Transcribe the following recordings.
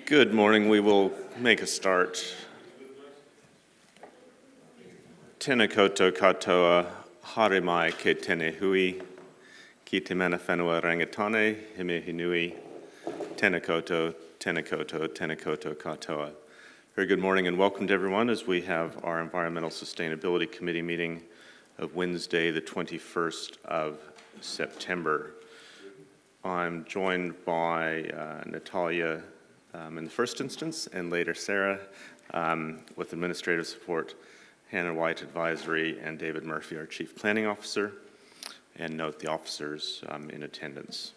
Good morning. We will make a start. Tēnā koutou katoa, haere mai ke tēnei hui, ki te mana whenua rangatane, he mihi nui, tēnā koutou, tēnā koutou, tēnā koutou katoa. Very good morning and welcome to everyone as we have our Environmental Sustainability Committee meeting of Wednesday, the 21st of September. I'm joined by Natalia in the first instance, and later Sarah, with administrative support, Hannah White Advisory, and David Murphy, our Chief Planning Officer, and note the officers in attendance.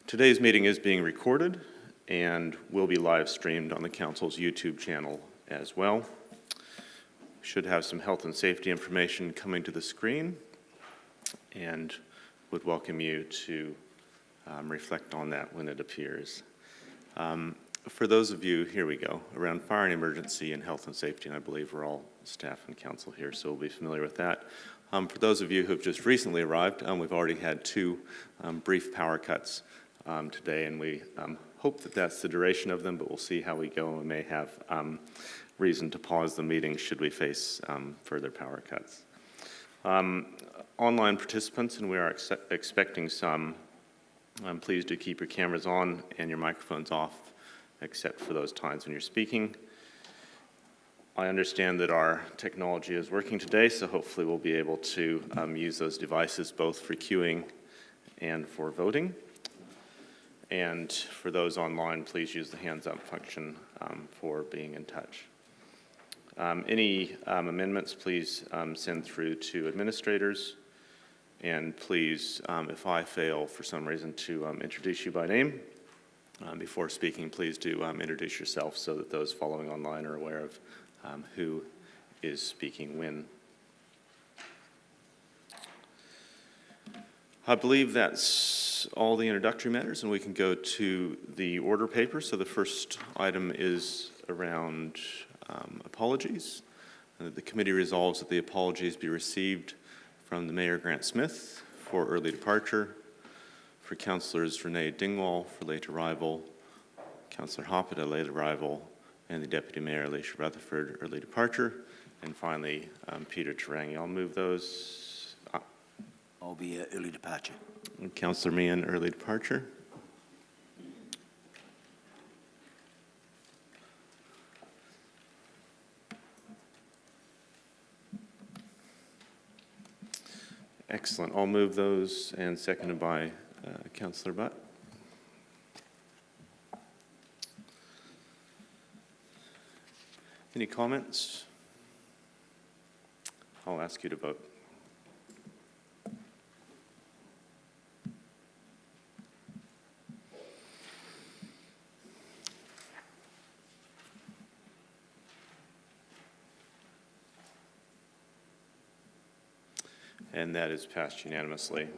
Today's meeting is being recorded and will be live streamed on the Council's YouTube channel as well. We should have some health and safety information coming to the screen and would welcome you to reflect on that when it appears. For those of you, here we go, around fire and emergency and health and safety, and I believe we're all staff and council here, so we'll be familiar with that. For those of you who have just recently arrived, we've already had two brief power cuts today, and we hope that that's the duration of them, but we'll see how we go, and we may have reason to pause the meeting should we face further power cuts. Online participants, and we are expecting some, please do keep your cameras on and your microphones off, except for those times when you're speaking. I understand that our technology is working today, so hopefully we'll be able to use those devices both for queuing and for voting. And for those online, please use the hands up function for being in touch. Any amendments, please send through to administrators. And please, if I fail for some reason to introduce you by name before speaking, please do introduce yourself so that those following online are aware of who is speaking when. I believe that's all the introductory matters, and we can go to the order paper. So the first item is around apologies. The committee resolves that the apologies be received from the Mayor Grant Smith for early departure, for Councillors Renee Dingwall for late arrival, Councillor Hoppett late arrival, and the Deputy Mayor Alicia Rutherford early departure, and finally Peter Tarangi. I'll move those. I'll be early departure. Councillor Meehan early departure. Excellent. I'll move those and seconded by Councillor Butt. Any comments? I'll ask you to vote. And that is passed unanimously.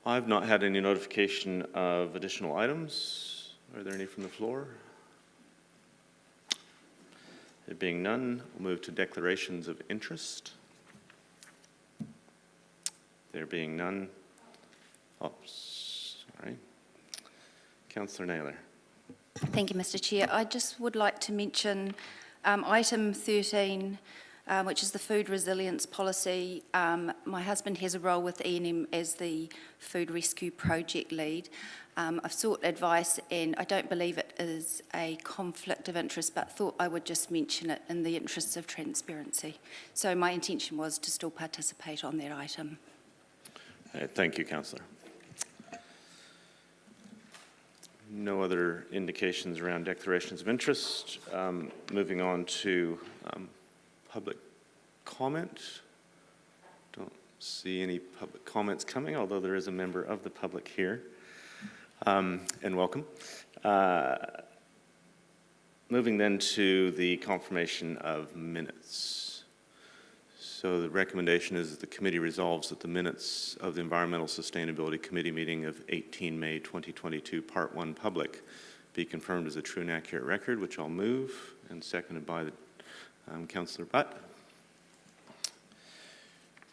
I've not had any notification of additional items. Are there any from the floor? There being none, we'll move to declarations of interest. There being none. Oh, sorry. Councillor Naylor. Thank you, Mr. Chair. I just would like to mention item 13, which is the food resilience policy. My husband has a role with E&M as the food rescue project lead. I've sought advice and I don't believe it is a conflict of interest, but thought I would just mention it in the interests of transparency. So my intention was to still participate on that item. Thank you, Councillor. No other indications around declarations of interest. Moving on to public comment. Don't see any public comments coming, although there is a member of the public here. And welcome. Moving then to the confirmation of minutes. So the recommendation is that the committee resolves that the minutes of the Environmental Sustainability Committee meeting of 18 May 2022, Part 1 public, be confirmed as a true and accurate record, which I'll move, and seconded by the Councillor Butt.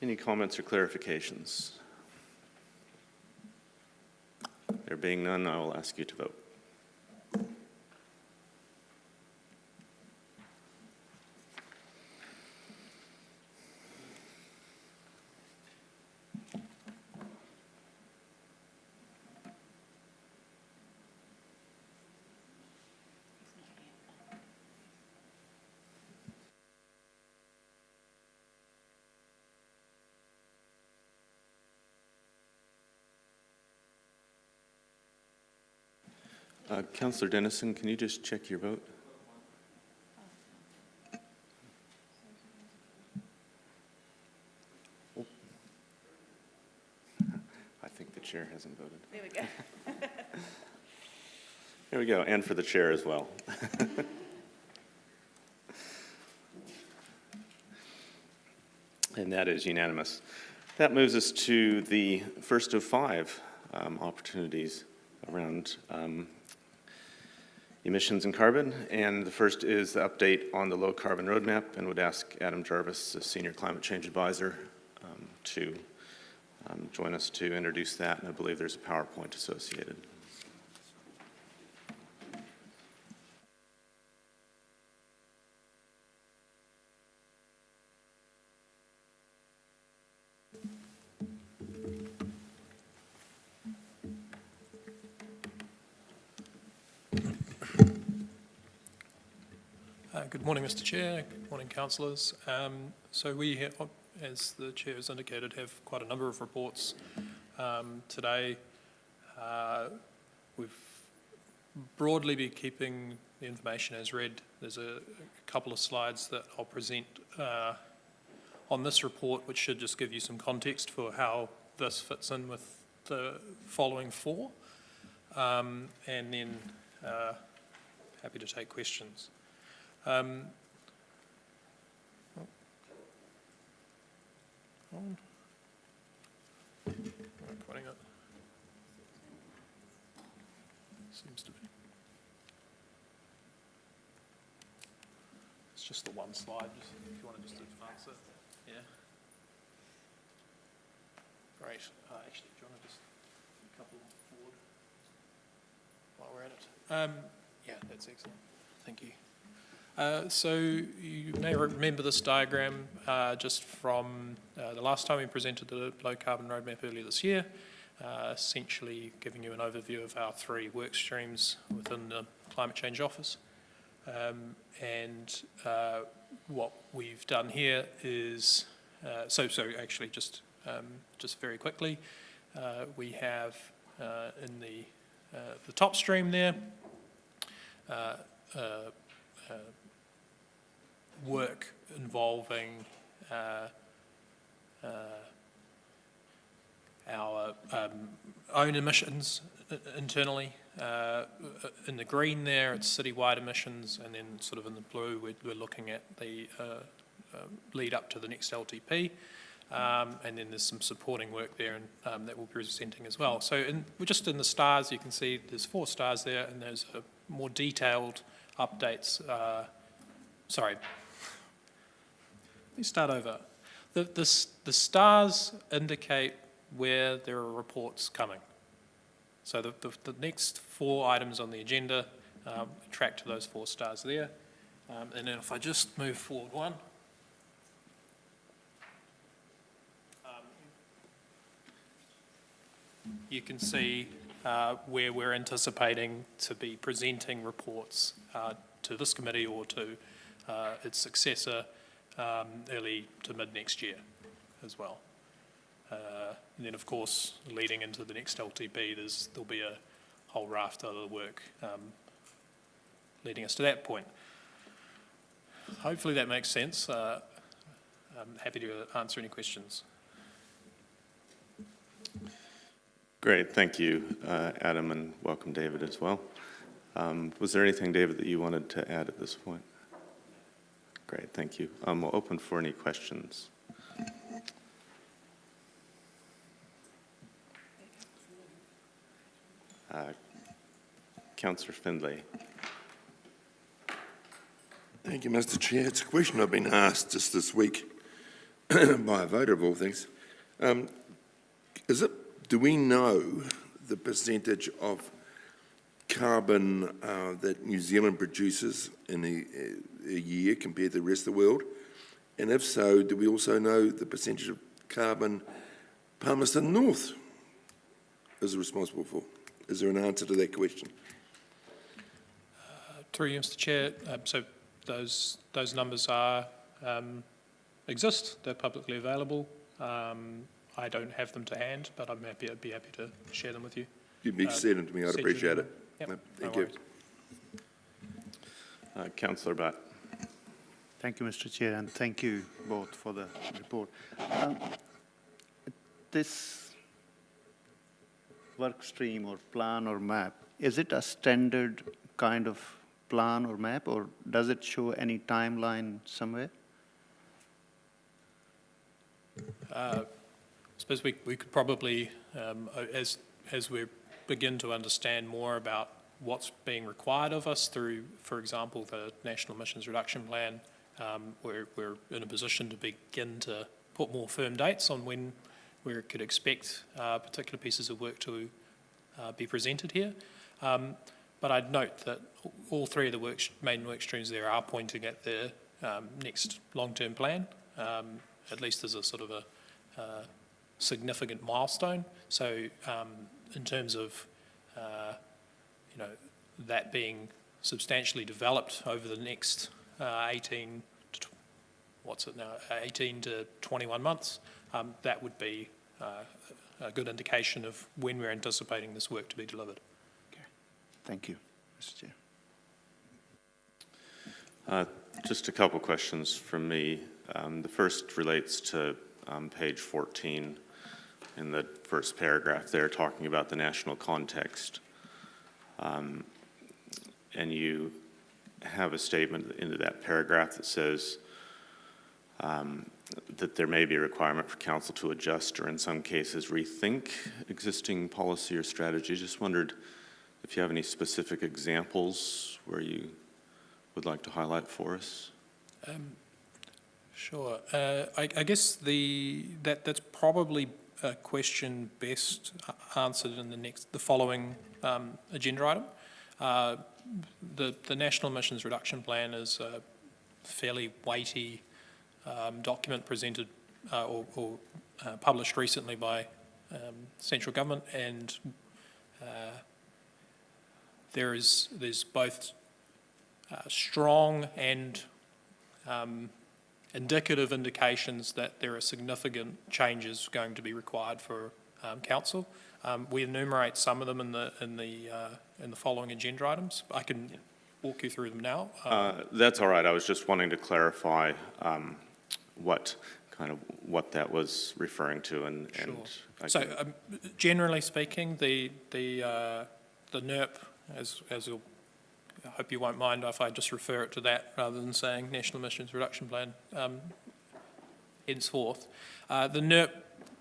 Any comments or clarifications? There being none, I will ask you to vote. Councillor Dennison, can you just check your vote? Oh. I think the chair hasn't voted. There we go. There we go, and for the chair as well. And that is unanimous. That moves us to the first of 5 opportunities around emissions and carbon. And the first is the update on the low carbon roadmap, and would ask Adam Jarvis, the Senior Climate Change Advisor, to join us to introduce that. And I believe there's a PowerPoint associated. Good morning, Mr. Chair. Good morning, councillors. So we, as the Chair has indicated, have quite a number of reports today. We've broadly been keeping the information as read. There's a couple of slides that I'll present on this report, which should just give you some context for how this fits in with the following 4. And then happy to take questions. Pointing it. Seems to be. It's just the one slide, just, if you want to just advance it. Yeah. Great. Actually, do you want to just a couple forward while we're at it? Yeah, that's excellent. Thank you. So you may remember this diagram just from the last time we presented the low carbon roadmap earlier this year, essentially giving you an overview of our 3 work streams within the Climate Change Office. And what we've done here is, so actually just very quickly, we have in the top stream there, work involving our own emissions internally. In the green there, it's citywide emissions, and then sort of in the blue, we're looking at the lead up to the next LTP. And then there's some supporting work there and that we'll be presenting as well. So we're just in the stars, you can see there's 4 stars there, and there's a more detailed updates. Sorry, let me start over. The stars indicate where there are reports coming. So the next 4 items on the agenda track to those 4 stars there. And then if I just move forward one. You can see where we're anticipating to be presenting reports to this committee or to its successor early to mid next year as well. And then, of course, leading into the next LTP, there'll be a whole raft of other work leading us to that point. Hopefully that makes sense. I'm happy to answer any questions. Great, thank you, Adam, and welcome, David, as well. Was there anything, David, that you wanted to add at this point? Great, thank you. We'll open for any questions. Councillor Findlay. Thank you, Mr. Chair. It's a question I've been asked just this week by a voter of all things. Do we know the percentage of carbon that New Zealand produces in a year compared to the rest of the world? And if so, do we also know the percentage of carbon Palmerston North is responsible for? Is there an answer to that question? Through you, Mr. Chair, so those numbers are exist. They're publicly available. I don't have them to hand, but I'd be happy to share them with you. You'd be sending them to me. I'd appreciate it. Yep, no Thank you. worries. Councillor Butt. Thank you, Mr. Chair, and thank you both for the report. This work stream or plan or map, is it a standard kind of plan or map, or does it show any timeline somewhere? I suppose we could probably, as we begin to understand more about what's being required of us through, for example, the National Emissions Reduction Plan, we're in a position to begin to put more firm dates on when we could expect particular pieces of work to be presented here. But I'd note that all three of the main work streams there are pointing at the next long-term plan, at least as a sort of a significant milestone. So in terms of that being substantially developed over the next 18 to 21 months, that would be a good indication of when we're anticipating this work to be delivered. Thank you, Mr. Chair. Just a couple questions from me. The first relates to page 14 in the first paragraph there, talking about the national context. And you have a statement into that paragraph that says that there may be a requirement for council to adjust or in some cases rethink existing policy or strategy. Just wondered if you have any specific examples where you would like to highlight for us. Sure. I guess that's probably a question best answered in the following agenda item. The National Emissions Reduction Plan is a fairly weighty document presented or published recently by central government, and there's both strong and indicative indications that there are significant changes going to be required for council. We enumerate some of them in the following agenda items. I can walk you through them now. That's all right. I was just wanting to clarify what that was referring to, and So generally speaking, the NERP, as you'll, I hope you won't mind if I just refer it to that rather than saying National Emissions Reduction Plan henceforth. The NERP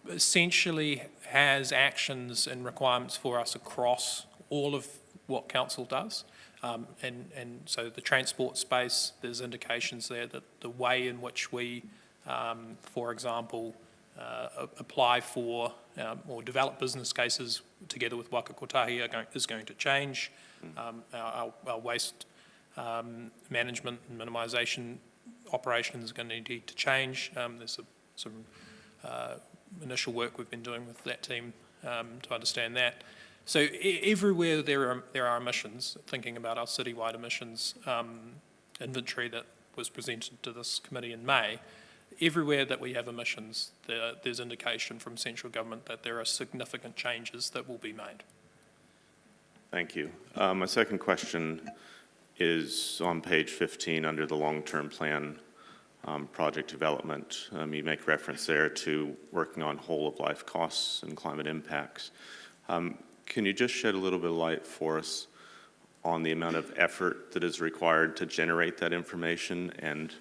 essentially has actions and requirements for us across all of what council does. And so the transport space, there's indications there that the way in which we, for example, apply for or develop business cases together with Waka Kotahi is going to change. Our waste management and minimisation operations are going to need to change. There's some initial work we've been doing with that team to understand that. So everywhere there are emissions, thinking about our citywide emissions inventory that was presented to this committee in May, everywhere that we have emissions, there's indication from central government that there are significant changes that will be made. Thank you. My second question is on page 15 under the long-term plan project development. You make reference there to working on whole-of-life costs and climate impacts. Can you just shed a little bit of light for us on the amount of effort that is required to generate that information and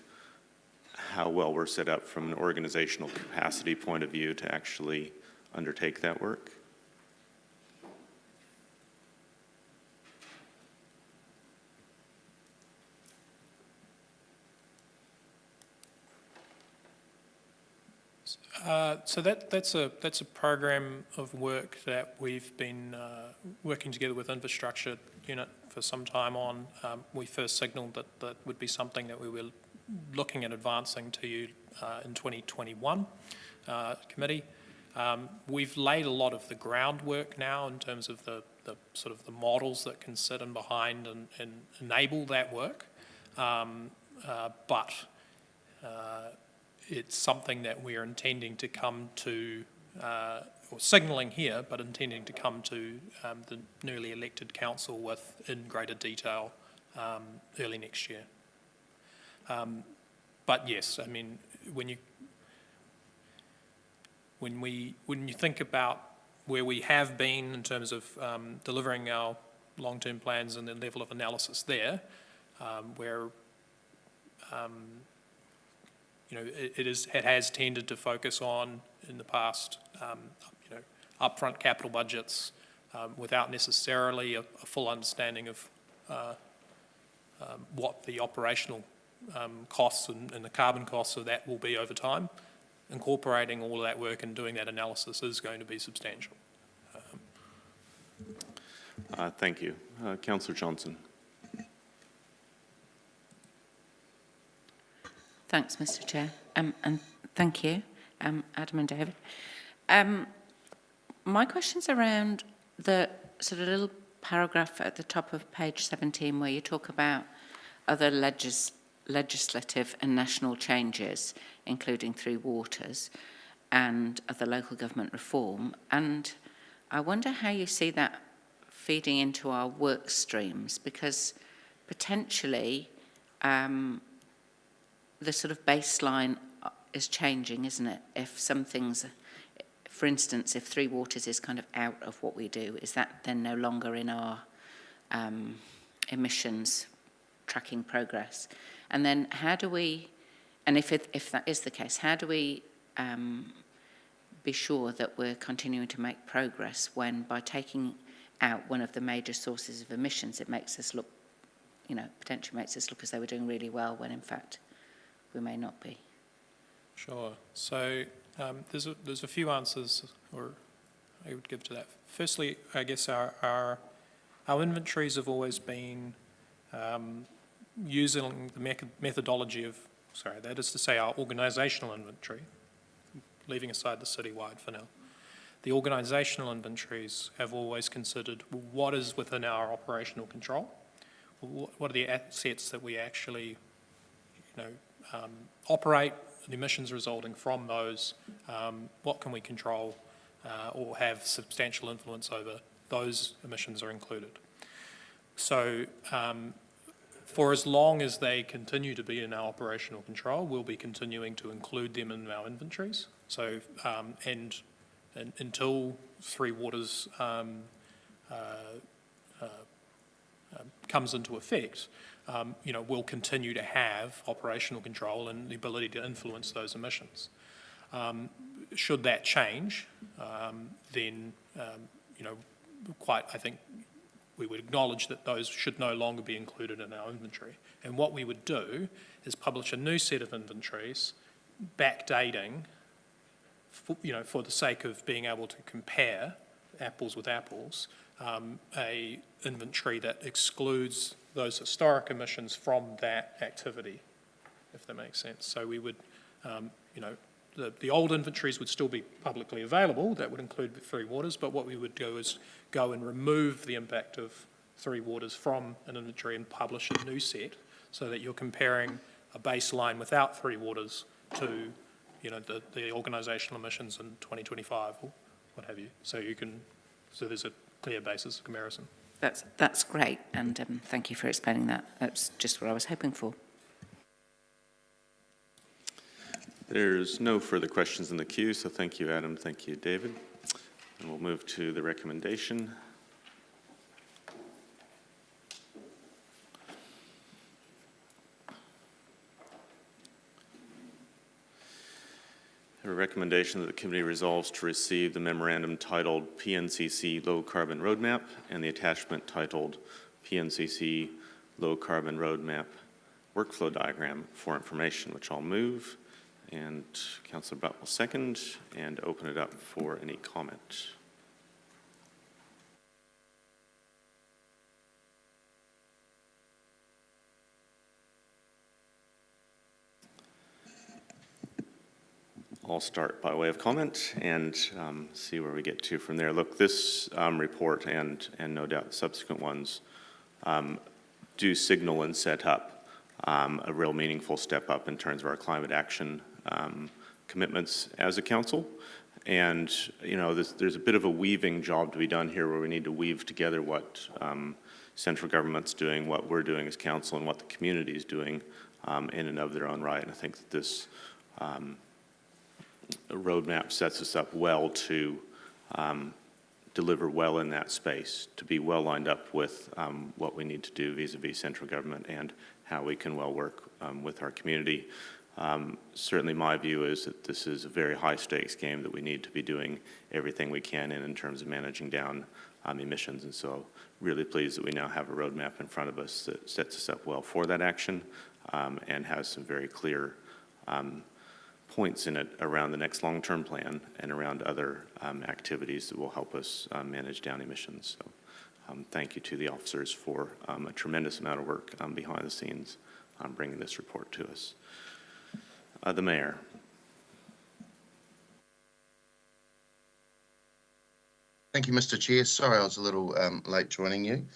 how well we're set up from an organizational capacity point of view to actually undertake that work? So that's a program of work that we've been working together with Infrastructure Unit for some time on. We first signalled that that would be something that we were looking at advancing to you in 2021 committee. We've laid a lot of the groundwork now in terms of the sort of the models that can sit in behind and enable that work, but it's something that we are intending to come to or signalling here, but intending to come to the newly elected council with in greater detail early next year. But yes, I mean, when you think about where we have been in terms of delivering our long-term plans and the level of analysis there, where it has tended to focus on in the past, upfront capital budgets without necessarily a full understanding of what the operational costs and the carbon costs of that will be over time. Incorporating all of that work and doing that analysis is going to be substantial. Thank you. Councillor Johnson. Thanks, Mr. Chair, and thank you, Adam and David. My question's around the sort of little paragraph at the top of page 17 where you talk about other legislative and national changes, including Three Waters and other local government reform. And I wonder how you see that feeding into our work streams, because potentially the sort of baseline is changing, isn't it? If some things, for instance, if Three Waters is kind of out of what we do, is that then no longer in our emissions tracking progress? And then how do we, and if that is the case, how do we be sure that we're continuing to make progress when by taking out one of the major sources of emissions, it makes us look, potentially makes us look as though we're doing really well when in fact we may not be? Sure. So there's a few answers, or I would give to that. Firstly, I guess our inventories have always been using the methodology of, that is to say our organisational inventory, leaving aside the citywide for now. The organisational inventories have always considered what is within our operational control, what are the assets that we actually, operate, the emissions resulting from those, what can we control or have substantial influence over, those emissions are included. So for as long as they continue to be in our operational control, we'll be continuing to include them in our inventories. So, and until Three Waters comes into effect, we'll continue to have operational control and the ability to influence those emissions. Should that change, then, I think we would acknowledge that those should no longer be included in our inventory. And what we would do is publish a new set of inventories, backdating, for the sake of being able to compare apples with apples, a inventory that excludes those historic emissions from that activity, if that makes sense. So we would, the old inventories would still be publicly available. That would include Three Waters, but what we would do is go and remove the impact of Three Waters from an inventory and publish a new set, so that you're comparing a baseline without Three Waters to, the organisational emissions in 2025 or what have you. So there's a clear basis of comparison. That's great, and thank you for explaining that. That's just what I was hoping for. There's no further questions in the queue, so thank you, Adam. Thank you, David. And we'll move to the recommendation. A recommendation that the committee resolves to receive the memorandum titled PNCC Low Carbon Roadmap and the attachment titled PNCC Low Carbon Roadmap Workflow Diagram for information, which I'll move, and Councillor Butt will second, and open it up for any comment. I'll start by way of comment and see where we get to from there. Look, this report and no doubt subsequent ones do signal and set up a real meaningful step up in terms of our climate action commitments as a council. And, you know, there's a bit of a weaving job to be done here where we need to weave together what central government's doing, what we're doing as council, and what the community is doing in and of their own right. And I think that this roadmap sets us up well to deliver well in that space, to be well lined up with what we need to do vis-a-vis central government and how we can well work with our community. Certainly my view is that this is a very high stakes game that we need to be doing everything we can in terms of managing down emissions, and so really pleased that we now have a roadmap in front of us that sets us up well for that action and has some very clear points in it around the next long-term plan and around other activities that will help us manage down emissions. So thank you to the officers for a tremendous amount of work behind the scenes bringing this report to us. The Mayor. Thank you, Mr. Chair. Sorry I was a little late joining you.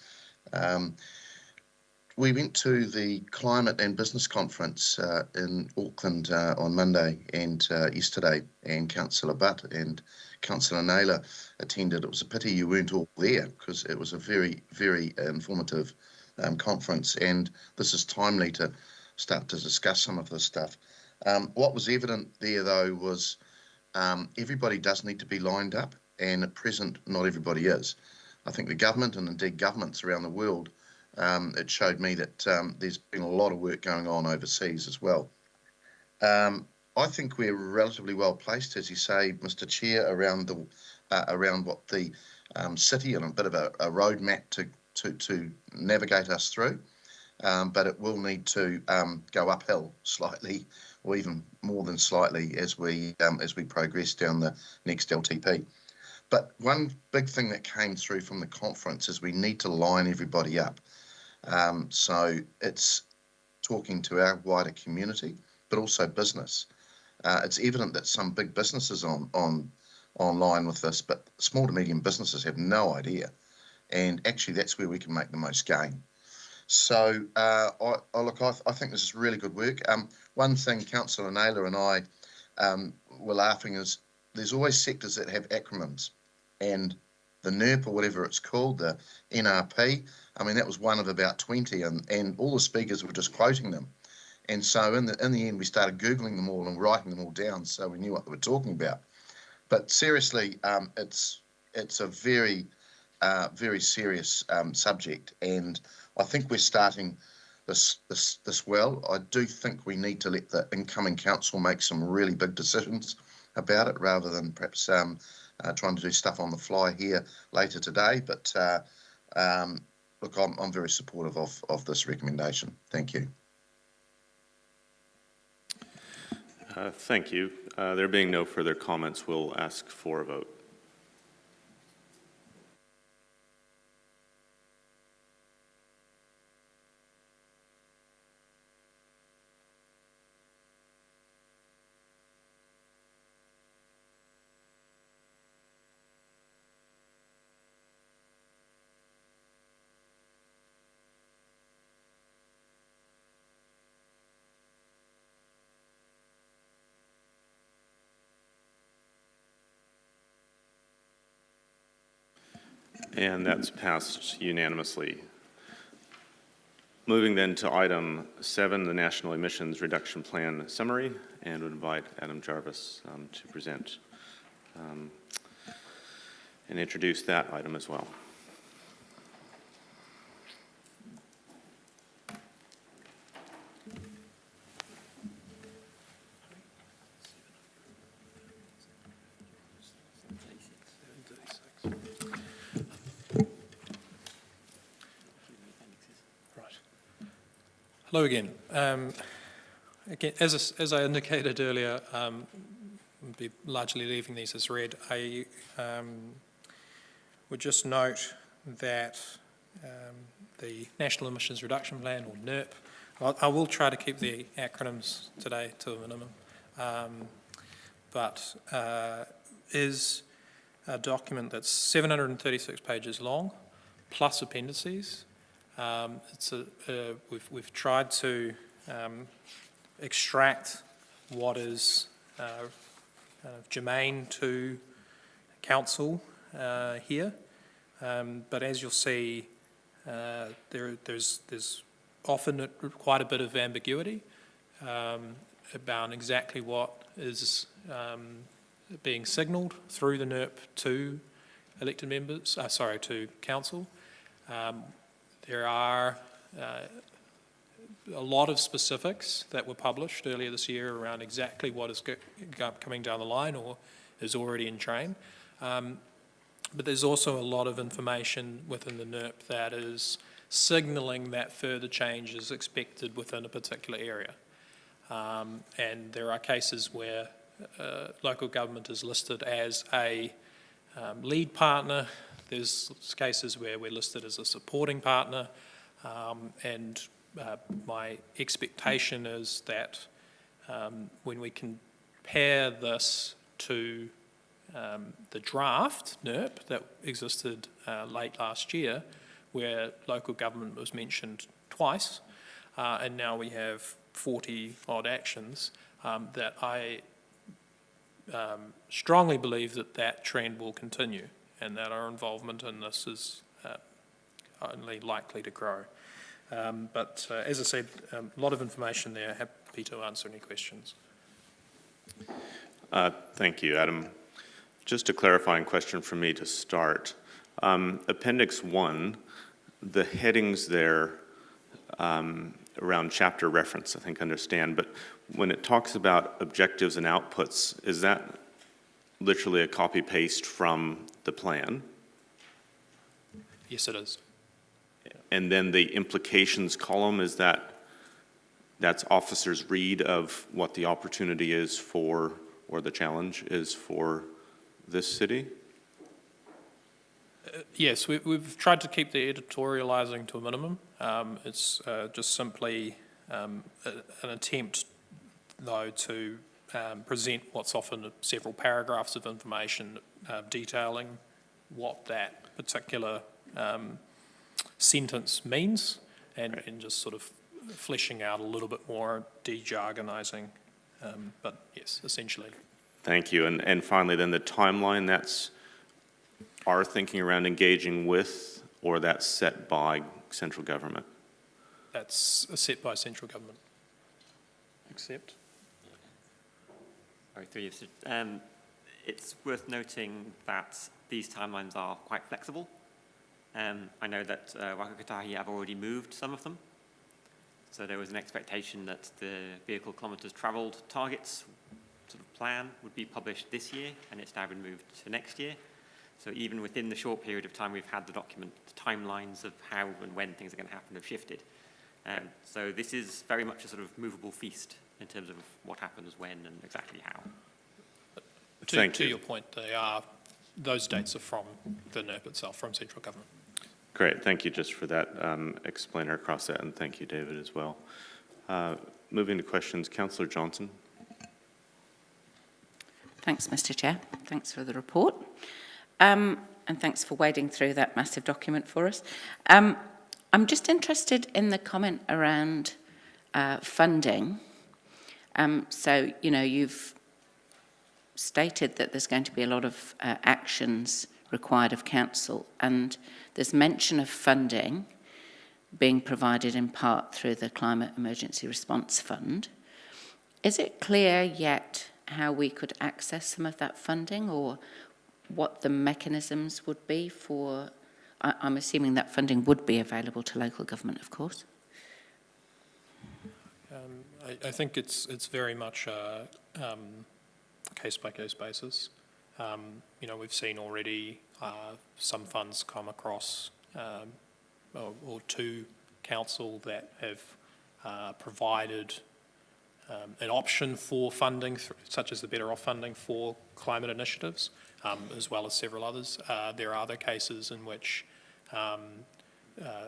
We went to the Climate and Business Conference in Auckland on Monday and yesterday, and Councillor Butt and Councillor Naylor attended. It was a pity you weren't all there because it was a very, very informative conference, and this is timely to start to discuss some of this stuff. What was evident there, though, was everybody does need to be lined up, and at present, not everybody is. I think the government, and indeed governments around the world, it showed me that there's been a lot of work going on overseas as well. I think we're relatively well placed, as you say, Mr. Chair, around what the city and a bit of a roadmap to navigate us through. But it will need to go uphill slightly, or even more than slightly, as we progress down the next LTP. But one big thing that came through from the conference is we need to line everybody up. So it's talking to our wider community, but also business. It's evident that some big businesses online with this, but small to medium businesses have no idea. And actually, that's where we can make the most gain. So I think this is really good work. One thing Councillor Naylor and I were laughing is there's always sectors that have acronyms, and the NERP, or whatever it's called, the NRP, I mean, that was one of about 20, and all the speakers were just quoting them. And so in the end, we started Googling them all and writing them all down so we knew what they were talking about. But seriously, it's a very, very serious subject, and I think we're starting this well. I do think we need to let the incoming council make some really big decisions about it, rather than perhaps trying to do stuff on the fly here later today. But look, I'm very supportive of this recommendation. Thank you. Thank you. There being no further comments, we'll ask for a vote. And that's passed unanimously. Moving then to item 7, the National Emissions Reduction Plan Summary, and would invite Adam Jarvis to present and introduce that item as well. Hello again. Again, as I indicated earlier, I'll be largely leaving these as read. I would just note that the National Emissions Reduction Plan, or NERP, I will try to keep the acronyms today to a minimum, but is a document that's 736 pages long, plus appendices. We've tried to extract what is germane to council here. But as you'll see, there's often quite a bit of ambiguity about exactly what is being signalled through the NERP to elected members, to council. There are a lot of specifics that were published earlier this year around exactly what is coming down the line or is already in train. But there's also a lot of information within the NERP that is signalling that further change is expected within a particular area. And there are cases where local government is listed as a lead partner. There's cases where we're listed as a supporting partner. And my expectation is that when we compare this to the draft NERP that existed late last year, where local government was mentioned twice, and now we have 40-odd actions, that I strongly believe that trend will continue and that our involvement in this is only likely to grow. But as I said, a lot of information there. Happy to answer any questions. Thank you, Adam. Just a clarifying question for me to start. Appendix 1, the headings there around chapter reference, I think understand, but when it talks about objectives and outputs, is that literally a copy-paste from the plan? Yes, it is. And then the implications column, is that's officers' read of what the opportunity is for, or the challenge is for this city? Yes, we've tried to keep the editorialising to a minimum. It's just simply an attempt, though, to present what's often several paragraphs of information detailing what that particular sentence means, and just sort of fleshing out a little bit more, de-jargonising. But yes, essentially. Thank you. And finally, then the timeline, that's our thinking around engaging with, or that's set by central government? That's set by central government. Accept. Sorry, through you. It's worth noting that these timelines are quite flexible. I know that Waka Kotahi have already moved some of them. So there was an expectation that the vehicle kilometres travelled targets sort of plan would be published this year, and it's now been moved to next year. So even within the short period of time we've had the document, the timelines of how and when things are going to happen have shifted. So this is very much a sort of movable feast in terms of what happens when and exactly how. Thank you. To your point, those dates are from the NERP itself, from central government. Great, thank you just for that explainer across that, and thank you, David, as well. Moving to questions, Councillor Johnson. Thanks, Mr. Chair. Thanks for the report. And thanks for wading through that massive document for us. I'm just interested in the comment around funding. So, you know, you've stated that there's going to be a lot of actions required of council, and there's mention of funding being provided in part through the Climate Emergency Response Fund. Is it clear yet how we could access some of that funding, or what the mechanisms would be for? I'm assuming that funding would be available to local government, of course. I think it's very much a case-by-case basis. You know, we've seen already some funds come across or to council that have provided an option for funding, such as the Better Off funding for climate initiatives, as well as several others. There are other cases in which,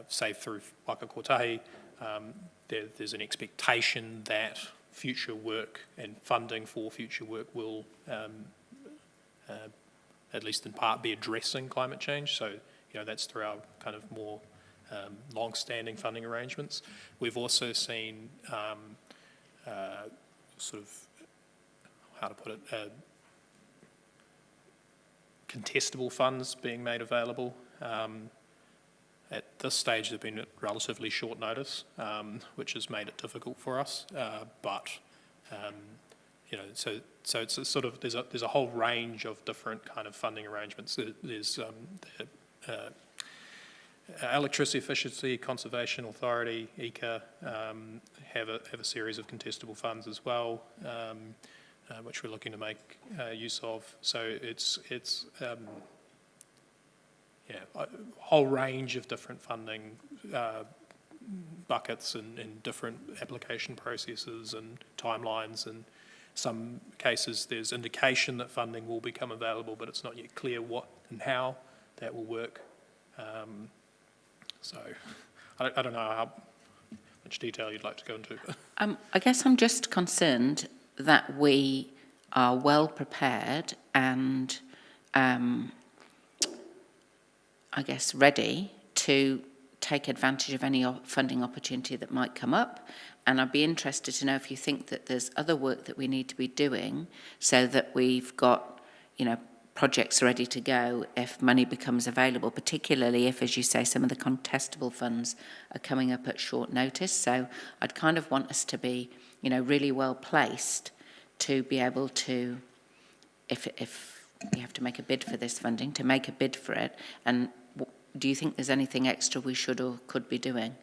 say through Waka Kotahi, there's an expectation that future work and funding for future work will, at least in part, be addressing climate change. So, you know, that's through our kind of more long-standing funding arrangements. We've also seen sort of, how to put it, contestable funds being made available. At this stage, they've been at relatively short notice, which has made it difficult for us. So it's a sort of there's a whole range of different kind of funding arrangements. There's Electricity Efficiency Conservation Authority, ECA, have a series of contestable funds as well, which we're looking to make use of. So it's a whole range of different funding buckets and different application processes and timelines. And some cases there's indication that funding will become available, but it's not yet clear what and how that will work. So I don't know how much detail you'd like to go into. I guess I'm just concerned that we are well prepared and I guess ready to take advantage of any funding opportunity that might come up. And I'd be interested to know if you think that there's other work that we need to be doing so that we've got, projects ready to go if money becomes available, particularly if, as you say, some of the contestable funds are coming up at short notice. So I'd kind of want us to be, really well placed to be able to, if we have to make a bid for this funding, to make a bid for it. And do you think there's anything extra we should or could be doing?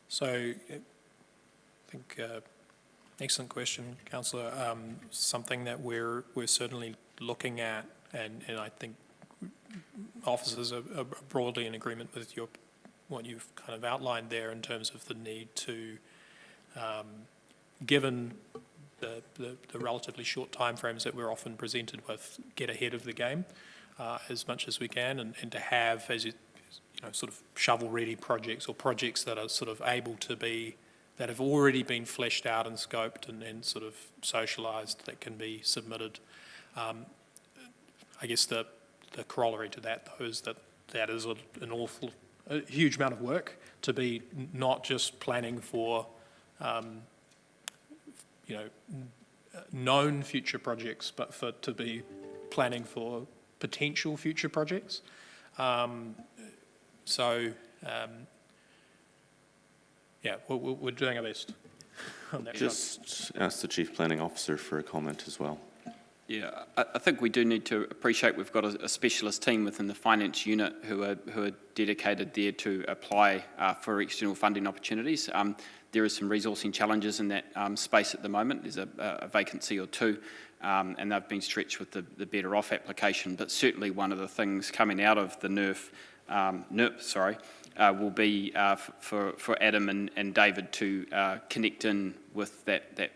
So I think excellent question, Councillor. Something that we're certainly looking at, and I think officers are broadly in agreement with what you've kind of outlined there in terms of the need to, given the relatively short timeframes that we're often presented with, get ahead of the game as much as we can, and to have, as sort of shovel-ready projects or projects that are sort of able to be, that have already been fleshed out and scoped and sort of socialised, that can be submitted. I guess the corollary to that, though, is that is a huge amount of work to be not just planning for, known future projects, but to be planning for potential future projects. We're doing our best on that. Just ask the Chief Planning Officer for a comment as well. Yeah, I think we do need to appreciate we've got a specialist team within the finance unit who are dedicated there to apply for external funding opportunities. There is some resourcing challenges in that space at the moment. There's a vacancy or two, and they've been stretched with the Better Off application. But certainly one of the things coming out of the NERP, will be for Adam and David to connect in with that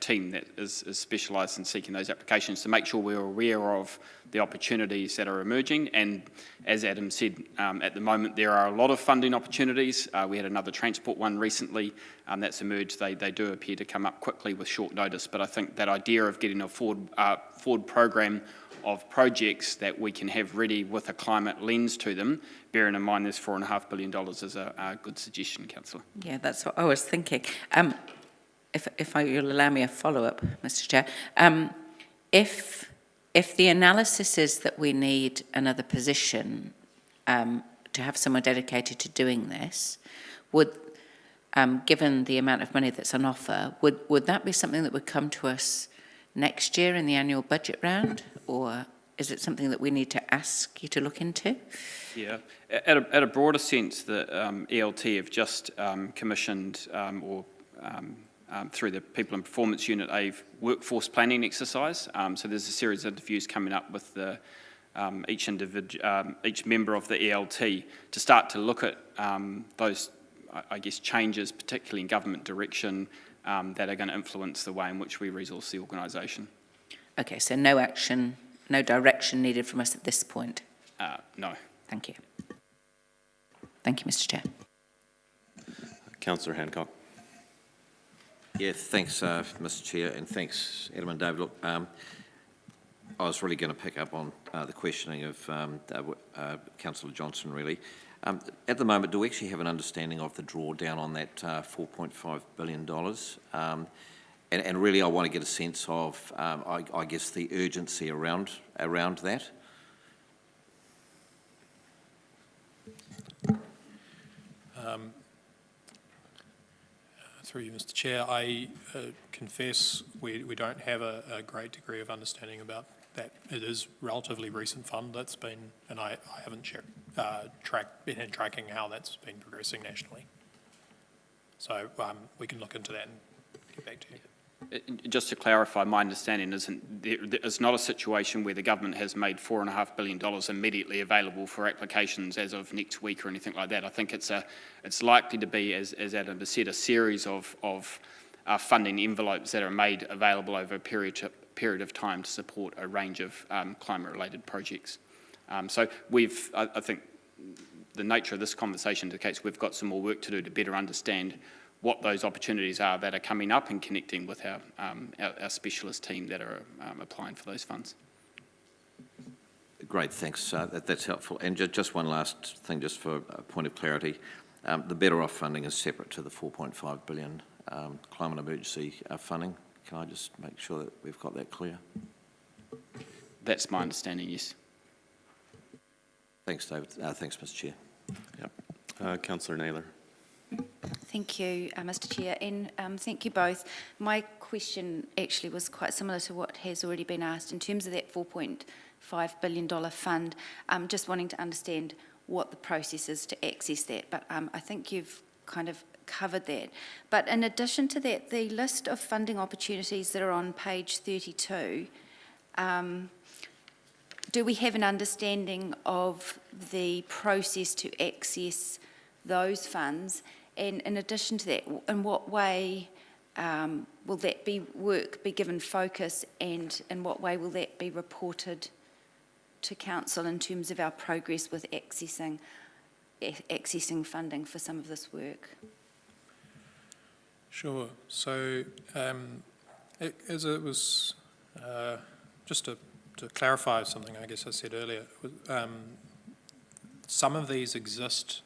team that is specialised in seeking those applications to make sure we're aware of the opportunities that are emerging. And as Adam said, at the moment there are a lot of funding opportunities. We had another transport one recently that's emerged. They do appear to come up quickly with short notice, but I think that idea of getting a forward program of projects that we can have ready with a climate lens to them, bearing in mind there's $4.5 billion, is a good suggestion, Councillor. Yeah, that's what I was thinking. If you'll allow me a follow-up, Mr. Chair. If the analysis is that we need another position to have someone dedicated to doing this, would, given the amount of money that's on offer, would that be something that would come to us next year in the annual budget round, or is it something that we need to ask you to look into? Yeah, at a broader sense, the ELT have just commissioned through the People and Performance Unit a workforce planning exercise. So there's a series of interviews coming up with each member of the ELT to start to look at those, I guess, changes, particularly in government direction, that are going to influence the way in which we resource the organisation. Okay, so no action, no direction needed from us at this point? No. Thank you. Thank you, Mr. Chair. Councillor Hancock. Yeah, thanks, Mr. Chair, and thanks, Adam and David. Look, I was really going to pick up on the questioning of Councillor Johnson, really. At the moment, do we actually have an understanding of the drawdown on that $4.5 billion? And really, I want to get a sense of, I guess, the urgency around that. Through you, Mr. Chair, I confess we don't have a great degree of understanding about that. It is relatively recent fund that's been, and I haven't been tracking how that's been progressing nationally. So we can look into that and get back to you. Just to clarify, my understanding it's not a situation where the government has made $4.5 billion immediately available for applications as of next week or anything like that. I think it's likely to be, as Adam has said, a series of funding envelopes that are made available over a period of time to support a range of climate-related projects. So I think the nature of this conversation indicates we've got some more work to do to better understand what those opportunities are that are coming up and connecting with our specialist team that are applying for those funds. Great, thanks. That's helpful. And just one last thing, just for a point of clarity. The Better Off funding is separate to the $4.5 billion climate emergency funding. Can I just make sure that we've got that clear? That's my understanding, yes. Thanks, David. Thanks, Mr. Chair. Yep. Councillor Naylor. Thank you, Mr. Chair, and thank you both. My question actually was quite similar to what has already been asked in terms of that $4.5 billion fund. Just wanting to understand what the process is to access that, but I think you've kind of covered that. But in addition to that, the list of funding opportunities that are on page 32, do we have an understanding of the process to access those funds? And in addition to that, in what way will that work be given focus, and in what way will that be reported to Council in terms of our progress with accessing funding for some of this work? Sure. So as it was, just to clarify something I guess I said earlier, some of these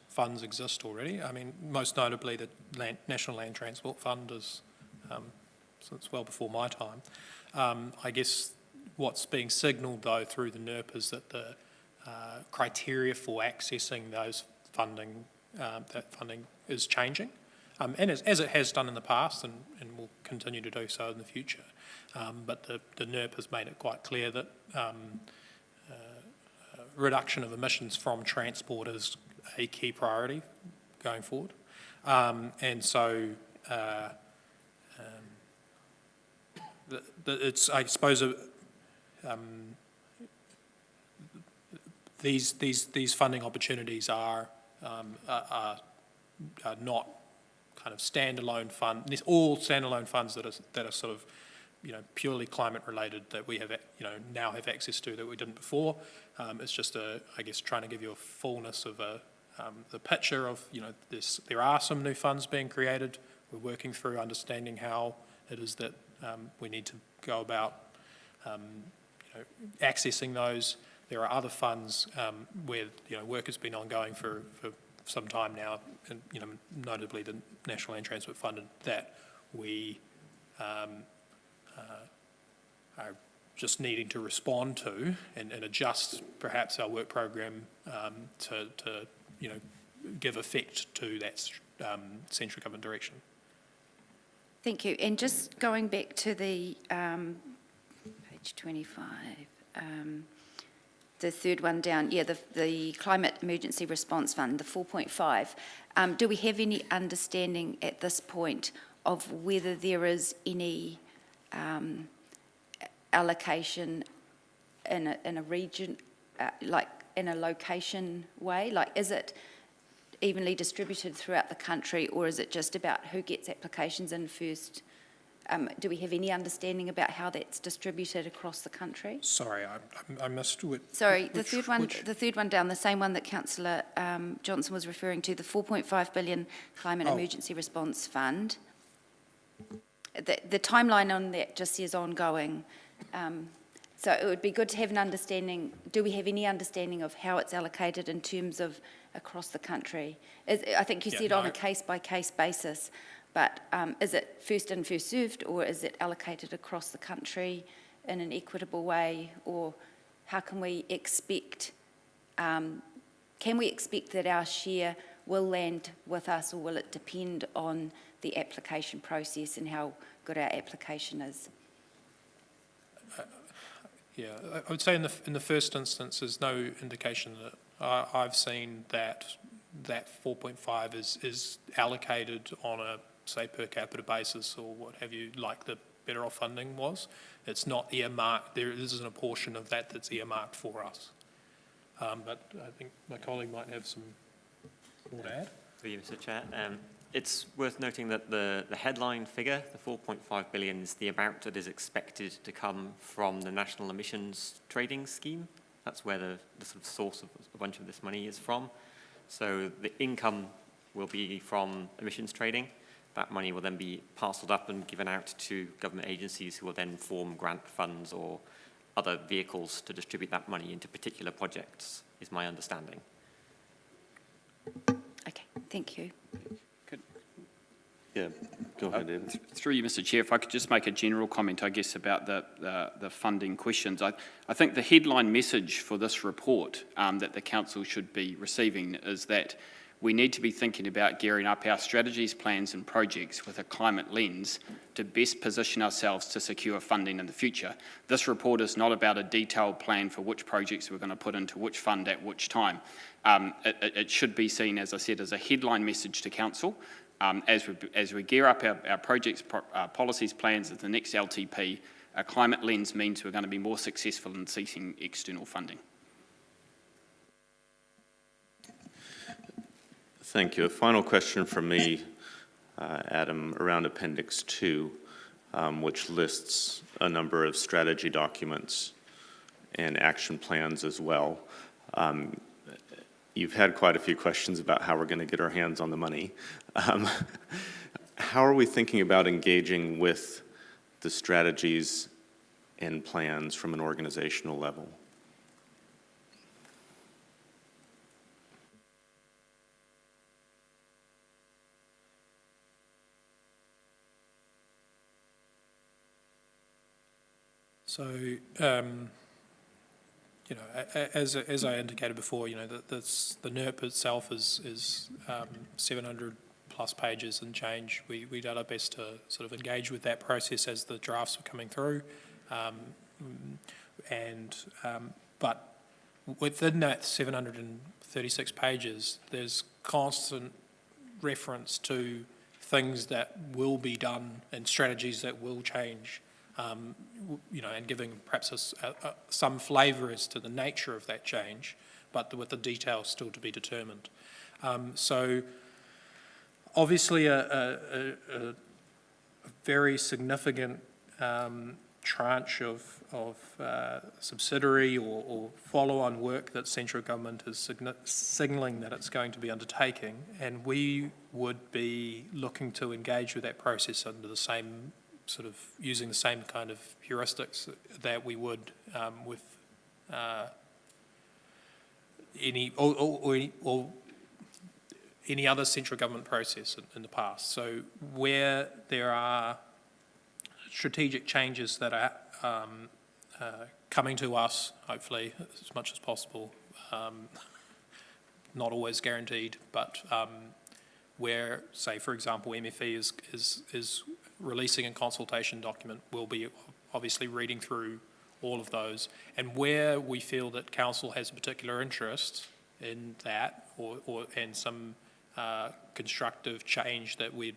funds exist already. I mean, most notably the National Land Transport Fund is, since well before my time. I guess what's being signalled though through the NERP is that the criteria for accessing those that funding is changing, and as it has done in the past and will continue to do so in the future. But the NERP has made it quite clear that reduction of emissions from transport is a key priority going forward. And so it's, I suppose, these funding opportunities are not kind of standalone funds, all standalone funds that are sort of, purely climate related that we have, now have access to that we didn't before. It's just I guess, trying to give you a fullness of the picture of, there are some new funds being created. We're working through understanding how it is that we need to go about, accessing those. There are other funds where, work has been ongoing for some time now, and, notably the National Land Transport Fund, that we are just needing to respond to and adjust perhaps our work program to give effect to that central government direction. Thank you. And just going back to the page 25, the third one down, the Climate Emergency Response Fund, the 4.5. Do we have any understanding at this point of whether there is any allocation in a region, like in a location way? Like, is it evenly distributed throughout the country, or is it just about who gets applications in first? Do we have any understanding about how that's distributed across the country? Sorry, I missed it. Sorry, the third one down, the same one that Councillor Johnson was referring to, the $4.5 billion Climate Emergency Response Fund. The timeline on that just says ongoing. So it would be good to have an understanding. Do we have any understanding of how it's allocated in terms of across the country? I think you Yeah, said on no. a case-by-case basis, but is it first in, first served, or is it allocated across the country in an equitable way, or how can we expect that our share will land with us, or will it depend on the application process and how good our application is? Yeah, I would say in the first instance, there's no indication that I've seen that 4.5 is allocated on a, say, per capita basis or what have you, like the Better Off funding was. It's not earmarked. There isn't a portion of that that's earmarked for us. But I think my colleague might have some more to add. Through you, Mr. Chair. It's worth noting that the headline figure, the 4.5 billion, is the amount that is expected to come from the National Emissions Trading Scheme. That's where the sort of source of a bunch of this money is from. So the income will be from emissions trading. That money will then be parcelled up and given out to government agencies who will then form grant funds or other vehicles to distribute that money into particular projects, is my understanding. Okay, thank you. Yeah, go ahead, David. Through you, Mr. Chair, if I could just make a general comment, I guess, about the funding questions. I think the headline message for this report that the Council should be receiving is that we need to be thinking about gearing up our strategies, plans and projects with a climate lens to best position ourselves to secure funding in the future. This report is not about a detailed plan for which projects we're going to put into which fund at which time. It should be seen, as I said, as a headline message to Council. As we gear up our projects, policies, plans at the next LTP, a climate lens means we're going to be more successful in seeking external funding. Thank you. A final question from me, Adam, around Appendix 2, which lists a number of strategy documents and action plans as well. You've had quite a few questions about how we're going to get our hands on the money. How are we thinking about engaging with the strategies and plans from an organizational level? So, you know, as I indicated before, you know, the NERP itself is 700 plus pages and change. We did our best to sort of engage with that process as the drafts were coming through, but within that 736 pages, there's constant reference to things that will be done and strategies that will change. You know, and giving perhaps some flavour as to the nature of that change, but with the details still to be determined. So, obviously, a very significant tranche of subsidiary or follow-on work that central government is signalling that it's going to be undertaking, and we would be looking to engage with that process under the same sort of using the same kind of heuristics that we would with any other central government process in the past. So where there are strategic changes that are coming to us, hopefully as much as possible, not always guaranteed, but where, say, for example, MFE is releasing a consultation document, we'll be obviously reading through all of those. And where we feel that council has a particular interest in that and some constructive change that we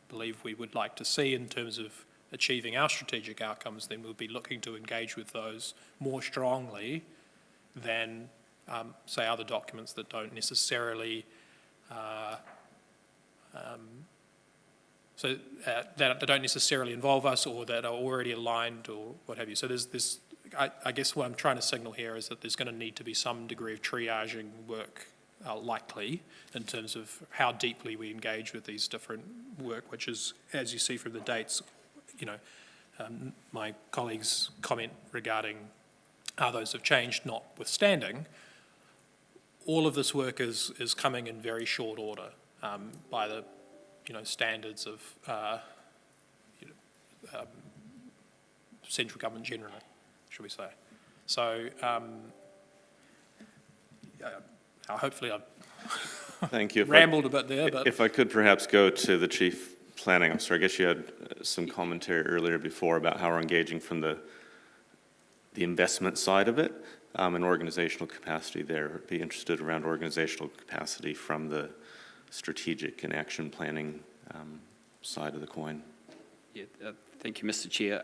believe we would like to see in terms of achieving our strategic outcomes, then we'll be looking to engage with those more strongly than, say, other documents that don't necessarily that don't necessarily involve us or that are already aligned or what have you. So there's this, I guess what I'm trying to signal here is that there's going to need to be some degree of triaging work likely in terms of how deeply we engage with these different work, which is, as you see from the dates, you know, my colleague's comment regarding how those have changed notwithstanding, all of this work is coming in very short order by the standards of central government generally, should we say. So hopefully I've Thank you. rambled a bit there. But If I could perhaps go to the Chief Planning Officer, I guess you had some commentary earlier before about how we're engaging from the investment side of it and organizational capacity there. I'd be interested around organizational capacity from the strategic and action planning side of the coin. Yeah, thank you, Mr. Chair.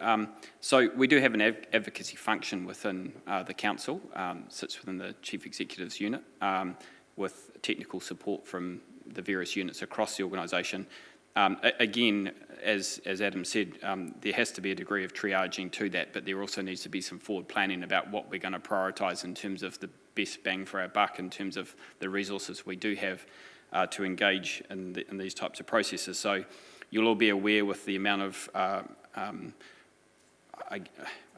So we do have an advocacy function within the council, sits within the Chief Executive's unit, with technical support from the various units across the organisation. Again, as Adam said, there has to be a degree of triaging to that, but there also needs to be some forward planning about what we're going to prioritise in terms of the best bang for our buck, in terms of the resources we do have to engage in these types of processes. So you'll all be aware with the amount of, I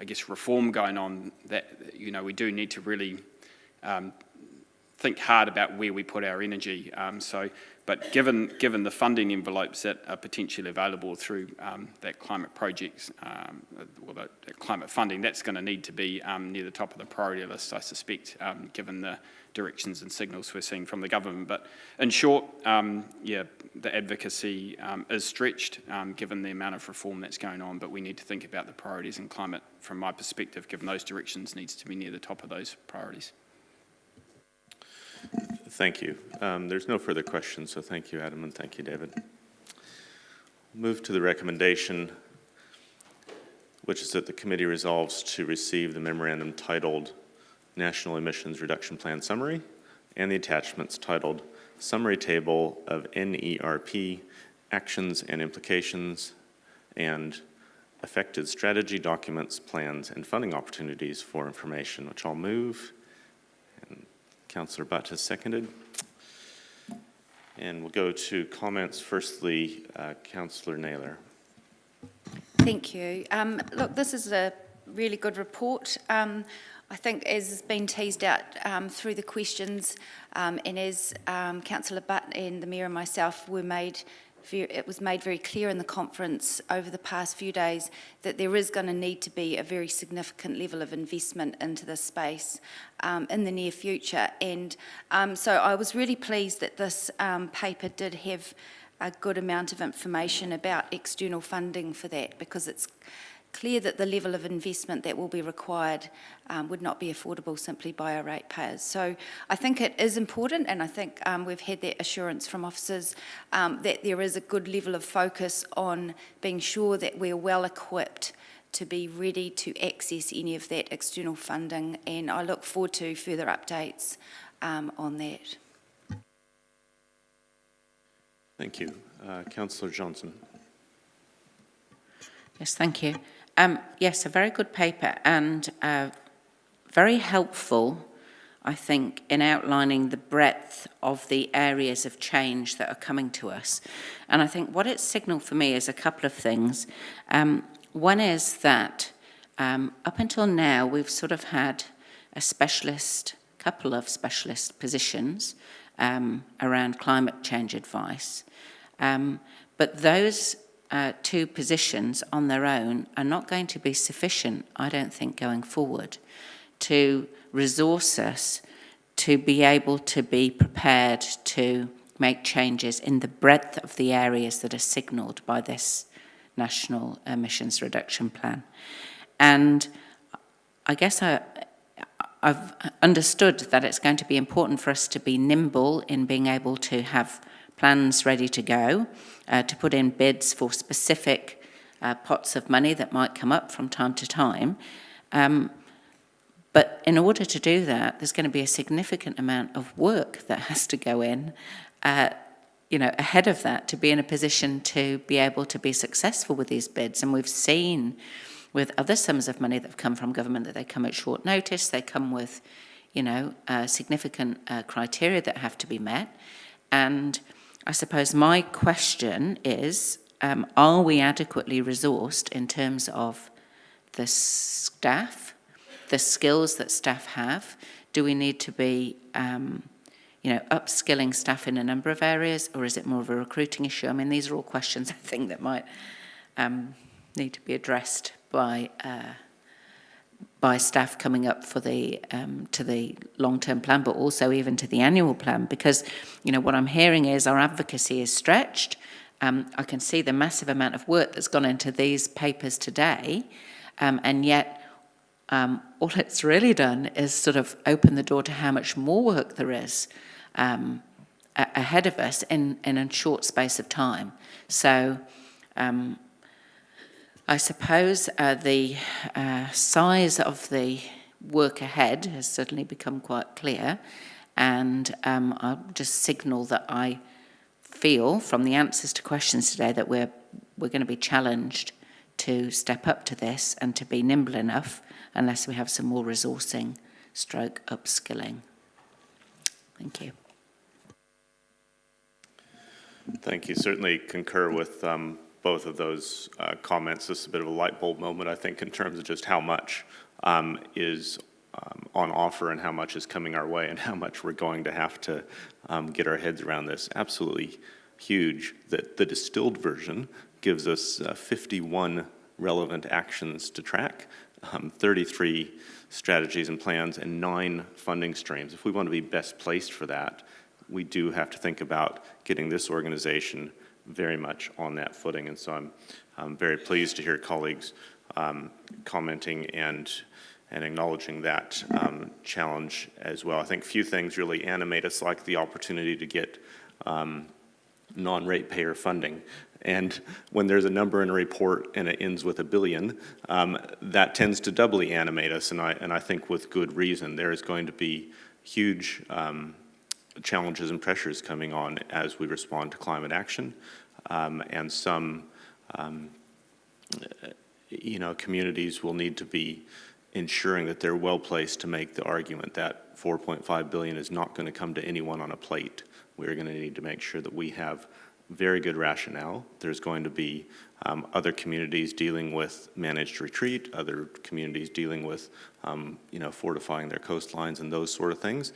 guess, reform going on that, we do need to really think hard about where we put our energy. But given the funding envelopes that are potentially available through that climate projects, that climate funding, that's going to need to be near the top of the priority list, I suspect, given the directions and signals we're seeing from the government. But in short, the advocacy is stretched given the amount of reform that's going on, but we need to think about the priorities in climate, from my perspective, given those directions, needs to be near the top of those priorities. Thank you. There's no further questions, so thank you, Adam, and thank you, David. Move to the recommendation, which is that the committee resolves to receive the memorandum titled National Emissions Reduction Plan Summary and the attachments titled Summary Table of NERP Actions and Implications and Affected Strategy Documents, Plans, and Funding Opportunities for information, which I'll move. Councillor Butt has seconded. And we'll go to comments. Firstly, Councillor Naylor. Thank you. Look, this is a really good report. I think, as has been teased out through the questions, and as Councillor Butt and the Mayor and myself it was made very clear in the conference over the past few days that there is going to need to be a very significant level of investment into this space in the near future. And so I was really pleased that this paper did have a good amount of information about external funding for that, because it's clear that the level of investment that will be required would not be affordable simply by our ratepayers. So I think it is important, and I think we've had that assurance from officers that there is a good level of focus on being sure that we're well equipped to be ready to access any of that external funding, and I look forward to further updates on that. Thank you. Councillor Johnson. Yes, thank you. Yes, a very good paper and very helpful, I think, in outlining the breadth of the areas of change that are coming to us. And I think what it signalled for me is a couple of things. One is that up until now, we've sort of had couple of specialist positions around climate change advice. But those two positions on their own are not going to be sufficient, I don't think, going forward, to resource us to be able to be prepared to make changes in the breadth of the areas that are signalled by this National Emissions Reduction Plan. And I guess I've understood that it's going to be important for us to be nimble in being able to have plans ready to go, to put in bids for specific pots of money that might come up from time to time. But in order to do that, there's going to be a significant amount of work that has to go in, ahead of that, to be in a position to be able to be successful with these bids. And we've seen with other sums of money that have come from government that they come at short notice, they come with, significant criteria that have to be met. And I suppose my question is, are we adequately resourced in terms of the staff, the skills that staff have? Do we need to be upskilling staff in a number of areas, or is it more of a recruiting issue? I mean, these are all questions I think that might need to be addressed by staff coming up for the to the long-term plan, but also even to the annual plan, because what I'm hearing is our advocacy is stretched. I can see the massive amount of work that's gone into these papers today, and yet all it's really done is sort of open the door to how much more work there is ahead of us in a short space of time. So I suppose the size of the work ahead has certainly become quite clear, and I'll just signal that I feel from the answers to questions today that we're going to be challenged to step up to this and to be nimble enough, unless we have some more resourcing stroke upskilling. Thank you. Thank you. Certainly concur with both of those comments. This is a bit of a light bulb moment, I think, in terms of just how much is on offer and how much is coming our way and how much we're going to have to get our heads around this. Absolutely huge that the distilled version gives us 51 relevant actions to track, 33 strategies and plans, and 9 funding streams. If we want to be best placed for that, we do have to think about getting this organization very much on that footing. And so I'm very pleased to hear colleagues commenting and acknowledging that challenge as well. I think few things really animate us like the opportunity to get non-ratepayer funding. And when there's a number in a report and it ends with $1 billion, that tends to doubly animate us, and I think with good reason. There is going to be huge challenges and pressures coming on as we respond to climate action, and some communities will need to be ensuring that they're well placed to make the argument that $4.5 billion is not going to come to anyone on a plate. We're going to need to make sure that we have very good rationale. There's going to be other communities dealing with managed retreat, other communities dealing with fortifying their coastlines and those sort of things.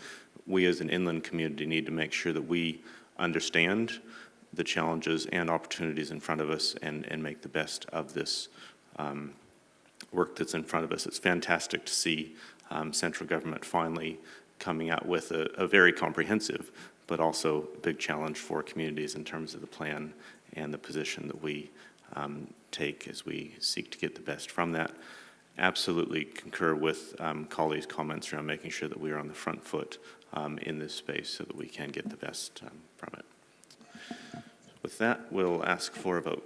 We as an inland community need to make sure that we understand the challenges and opportunities in front of us and make the best of this work that's in front of us. It's fantastic to see central government finally coming out with a very comprehensive but also a big challenge for communities in terms of the plan and the position that we take as we seek to get the best from that. Absolutely concur with colleagues' comments around making sure that we are on the front foot in this space so that we can get the best from it. With that, we'll ask for a vote.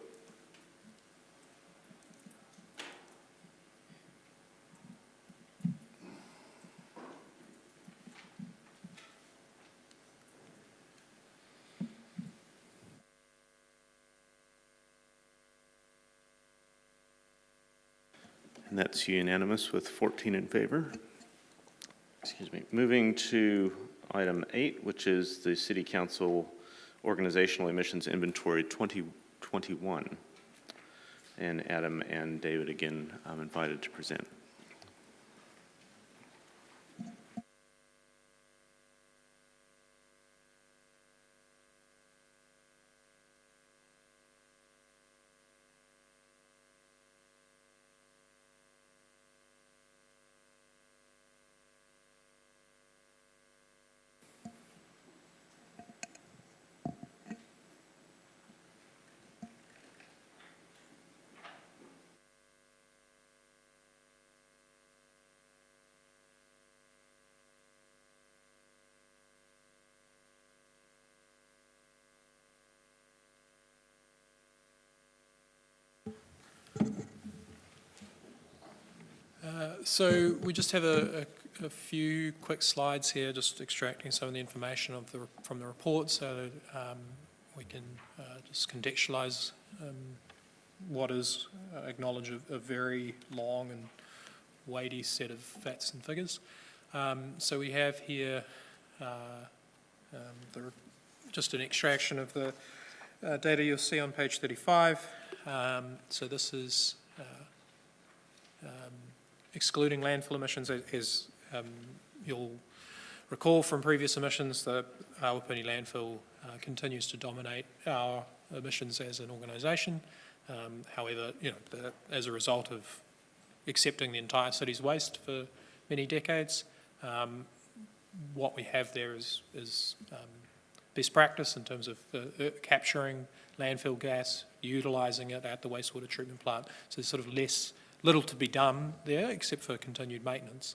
And that's unanimous with 14 in favor. Excuse me. Moving to item 8, which is the City Council Organizational Emissions Inventory 2021. And Adam and David again invited to present. So we just have a few quick slides here, just extracting some of the information from the report so that we can just contextualise what is, acknowledge a very long and weighty set of facts and figures. So we have here just an extraction of the data you'll see on page 35. So this is excluding landfill emissions, as you'll recall from previous emissions, the Awapuni landfill continues to dominate our emissions as an organisation. However, as a result of accepting the entire city's waste for many decades, what we have there is best practice in terms of capturing landfill gas, utilising it at the wastewater treatment plant. So there's sort of little to be done there except for continued maintenance.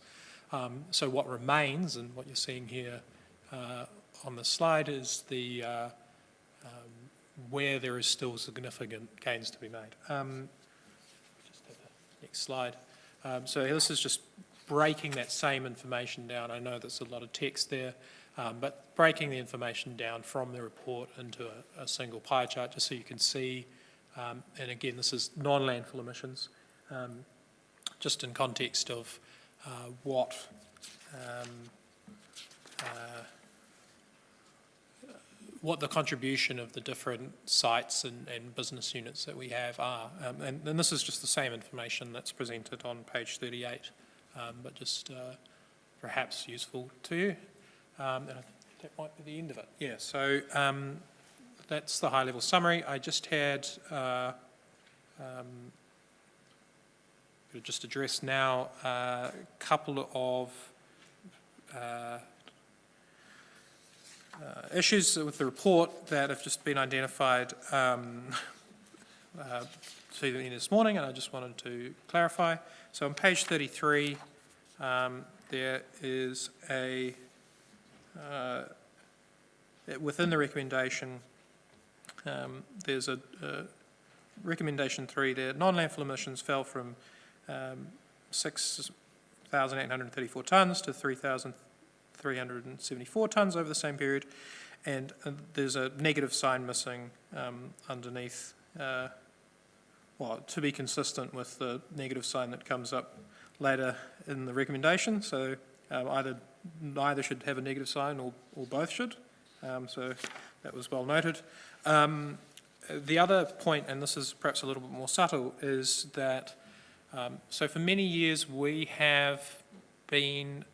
So what remains, and what you're seeing here on the slide, is the where there is still significant gains to be made. Just have the next slide. So this is just breaking that same information down. I know there's a lot of text there, but breaking the information down from the report into a single pie chart, just so you can see, and again, this is non-landfill emissions, just in context of what the contribution of the different sites and business units that we have are. And this is just the same information that's presented on page 38, but just perhaps useful to you. And I think that might be the end of it. Yeah, so that's the high-level summary. I just had just address now a couple of issues with the report that have just been identified to me this morning, and I just wanted to clarify. So on page 33, there is within the recommendation, there's a recommendation 3 there. Non-landfill emissions fell from 6,834 tonnes to 3,374 tonnes over the same period, and there's a negative sign missing underneath, well, to be consistent with the negative sign that comes up later in the recommendation. So neither should have a negative sign, or both should. So that was well noted. The other point, and this is perhaps a little bit more subtle, is that so for many years we have been,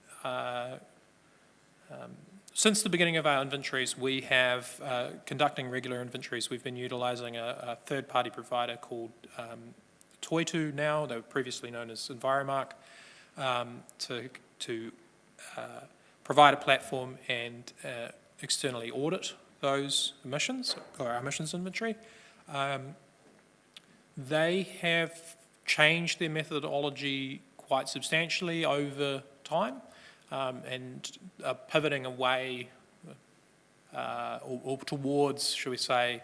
since the beginning of our inventories, we have, conducting regular inventories, we've been utilising a third-party provider called Toitu now, they were previously known as Enviromark, to provide a platform and externally audit those emissions, or our emissions inventory. They have changed their methodology quite substantially over time, and are pivoting away or towards, shall we say,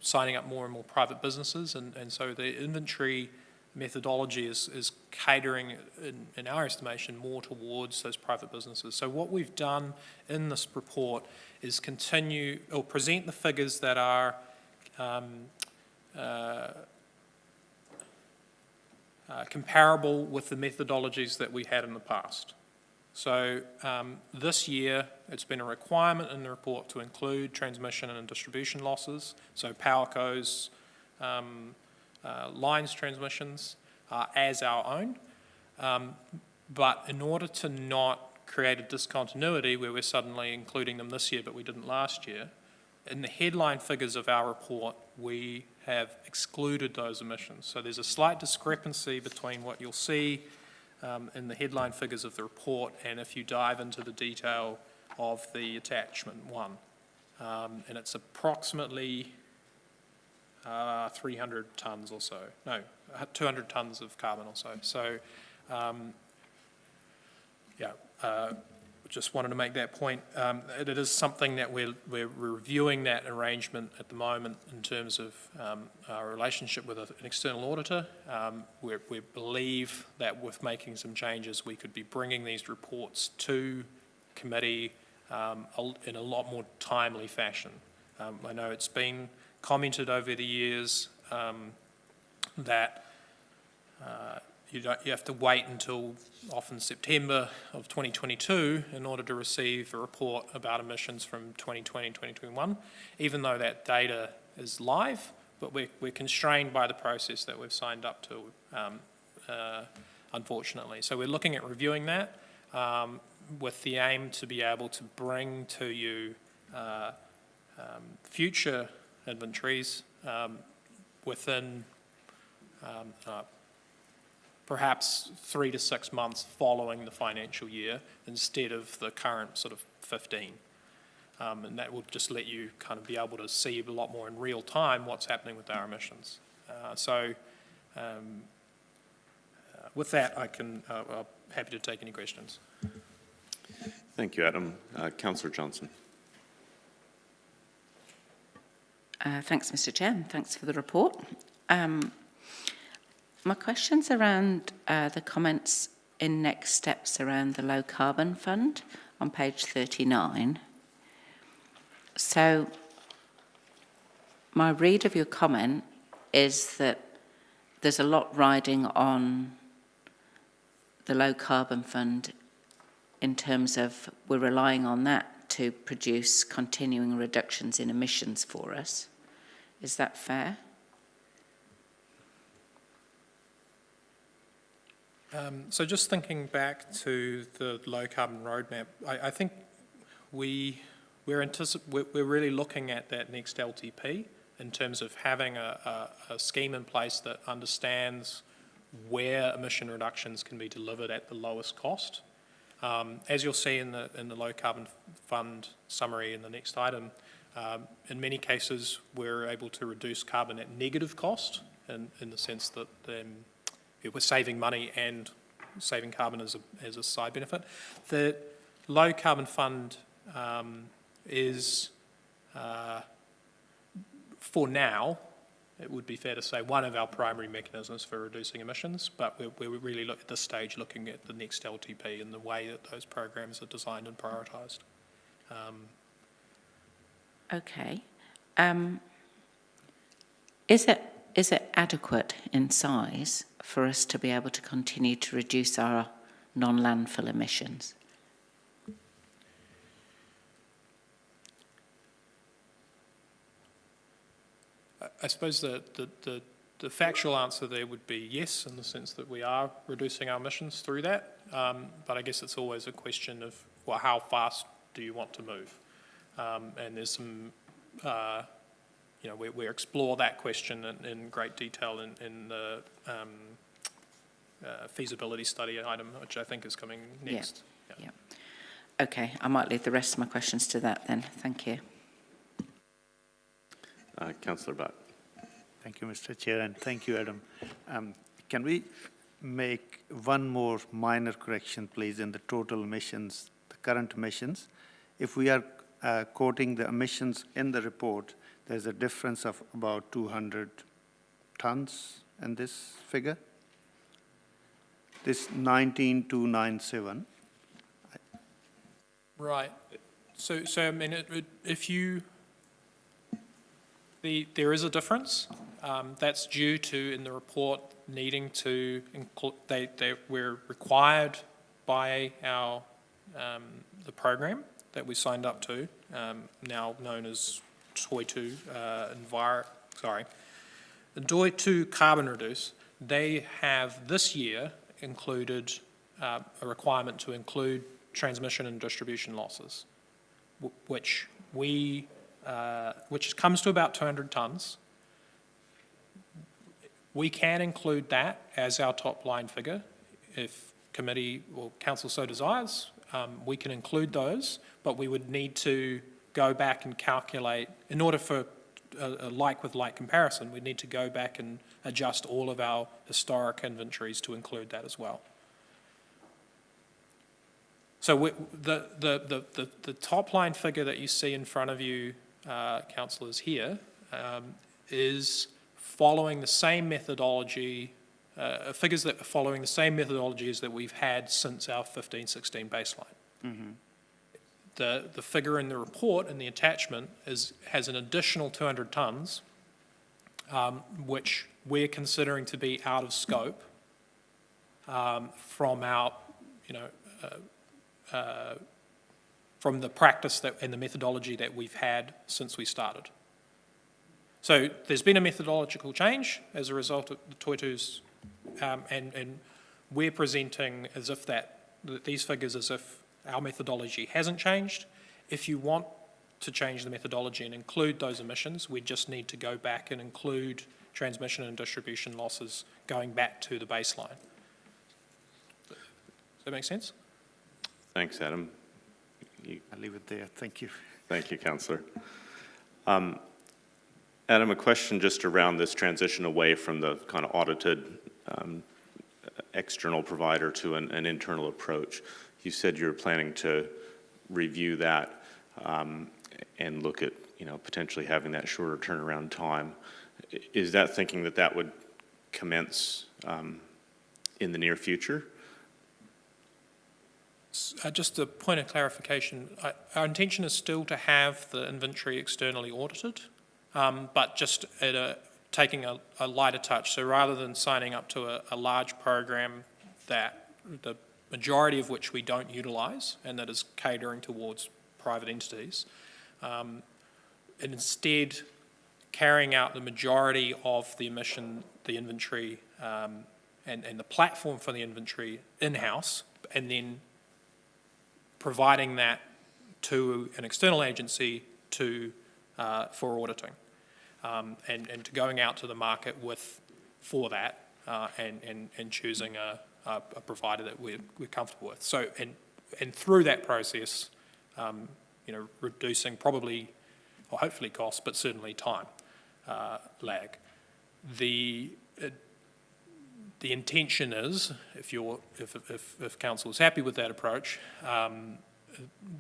signing up more and more private businesses, and so the inventory methodology is catering, in our estimation, more towards those private businesses. So what we've done in this report is continue, or present the figures that are comparable with the methodologies that we had in the past. So this year, it's been a requirement in the report to include transmission and distribution losses, so PowerCo's lines transmissions as our own. But in order to not create a discontinuity where we're suddenly including them this year but we didn't last year, in the headline figures of our report, we have excluded those emissions. So there's a slight discrepancy between what you'll see in the headline figures of the report and if you dive into the detail of the attachment 1. And it's approximately 300 tonnes or so. No, 200 tonnes of carbon or so. So, just wanted to make that point. It is something that we're reviewing that arrangement at the moment in terms of our relationship with an external auditor. We believe that with making some changes, we could be bringing these reports to committee in a lot more timely fashion. I know it's been commented over the years that you have to wait until often September of 2022 in order to receive a report about emissions from 2020 and 2021, even though that data is live, but we're constrained by the process that we've signed up to, unfortunately. So we're looking at reviewing that. with the aim to be able to bring to you future inventories within perhaps 3 to 6 months following the financial year instead of the current sort of 15. And that will just let you kind of be able to see a lot more in real time what's happening with our emissions. With that, I'm happy to take any questions. Thank you, Adam. Councillor Johnson. Thanks, Mr. Chair, and thanks for the report. My question's around the comments in next steps around the low carbon fund on page 39. So my read of your comment is that there's a lot riding on the low carbon fund in terms of we're relying on that to produce continuing reductions in emissions for us. Is that fair? So just thinking back to the low carbon roadmap, I think we're really looking at that next LTP in terms of having a scheme in place that understands where emission reductions can be delivered at the lowest cost. As you'll see in the low carbon fund summary in the next item, in many cases we're able to reduce carbon at negative cost in the sense that we're saving money and saving carbon as a side benefit. The low carbon fund is, for now, it would be fair to say, one of our primary mechanisms for reducing emissions, but we're really at this stage looking at the next LTP and the way that those programs are designed and prioritised. Okay. Is it adequate in size for us to be able to continue to reduce our non-landfill emissions? I suppose the factual answer there would be yes, in the sense that we are reducing our emissions through that. But I guess it's always a question of, well, how fast do you want to move? And there's some, we explore that question in great detail in the feasibility study item, which I think is coming next. Yeah. Okay, I might leave the rest of my questions to that then. Thank you. Councillor Butt. Thank you, Mr. Chair, and thank you, Adam. Can we make one more minor correction, please, in the total emissions, the current emissions? If we are quoting the emissions in the report, there's a difference of about 200 tons in this figure. This 19297. Right. So I mean, if you... There is a difference. That's due to, in the report, needing to include, we're required by our, the program that we signed up to, now known as Toitū Toitū Carbon Reduce. They have this year included a requirement to include transmission and distribution losses, which comes to about 200 tonnes. We can include that as our top line figure if committee or council so desires. We can include those, but we would need to go back and calculate, in order for a like-with-like comparison, we'd need to go back and adjust all of our historic inventories to include that as well. So the top line figure that you see in front of you, councillors, here, is following the same methodology, figures that are following the same methodologies that we've had since our 15-16 baseline. Mm-hmm. The figure in the report, in the attachment, has an additional 200 tonnes, which we're considering to be out of scope from our, from the practice and the methodology that we've had since we started. So there's been a methodological change as a result of the Toitū's, and we're presenting as if that these figures as if our methodology hasn't changed. If you want to change the methodology and include those emissions, we just need to go back and include transmission and distribution losses going back to the baseline. Does that make sense? Thanks, Adam. I'll leave it there. Thank you. Thank you, Councillor. Adam, a question just around this transition away from the kind of audited external provider to an internal approach. You said you're planning to review that and look at, potentially having that shorter turnaround time. Is that thinking that that would commence in the near future? Just a point of clarification, our intention is still to have the inventory externally audited, but just at taking a lighter touch. So rather than signing up to a large program that the majority of which we don't utilise and that is catering towards private entities, and instead carrying out the majority of the inventory and the platform for the inventory in-house, and then providing that to an external agency for auditing, and to going out to the market for that and choosing a provider that we're comfortable with. So and through that process, reducing probably or hopefully costs, but certainly time lag. The intention is, if council is happy with that approach,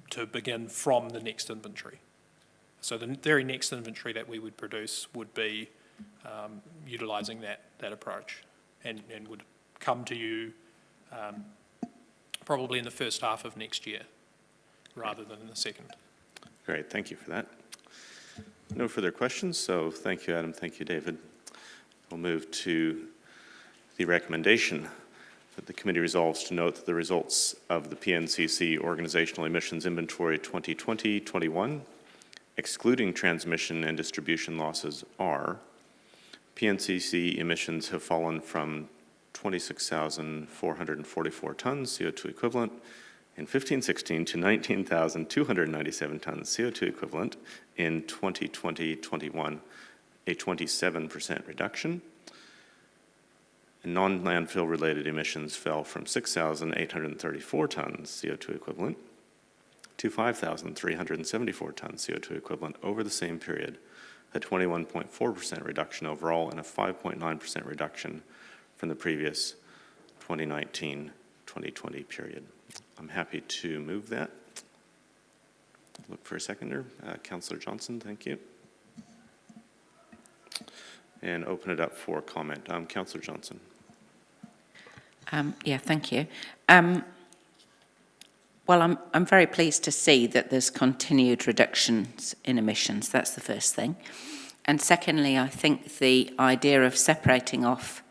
to begin from the next inventory. So the very next inventory that we would produce would be utilising that approach, and would come to you probably in the first half of next year, rather than in the second. Great, thank you for that. No further questions, so thank you, Adam, thank you, David. We'll move to the recommendation that the committee resolves to note that the results of the PNCC Organizational Emissions Inventory 2020-21, excluding transmission and distribution losses, are PNCC emissions have fallen from 26,444 tons CO2 equivalent in 15-16 to 19,297 tons CO2 equivalent in 2020-21, a 27% reduction. And non-landfill related emissions fell from 6,834 tons CO2 equivalent to 5,374 tons CO2 equivalent over the same period, a 21.4% reduction overall and a 5.9% reduction from the previous 2019-2020 period. I'm happy to move that. Look for a seconder. Councillor Johnson, thank you. And open it up for comment. Councillor Johnson. Yeah, thank you. Well, I'm very pleased to see that there's continued reductions in emissions. That's the first thing. And secondly, I think the idea of separating off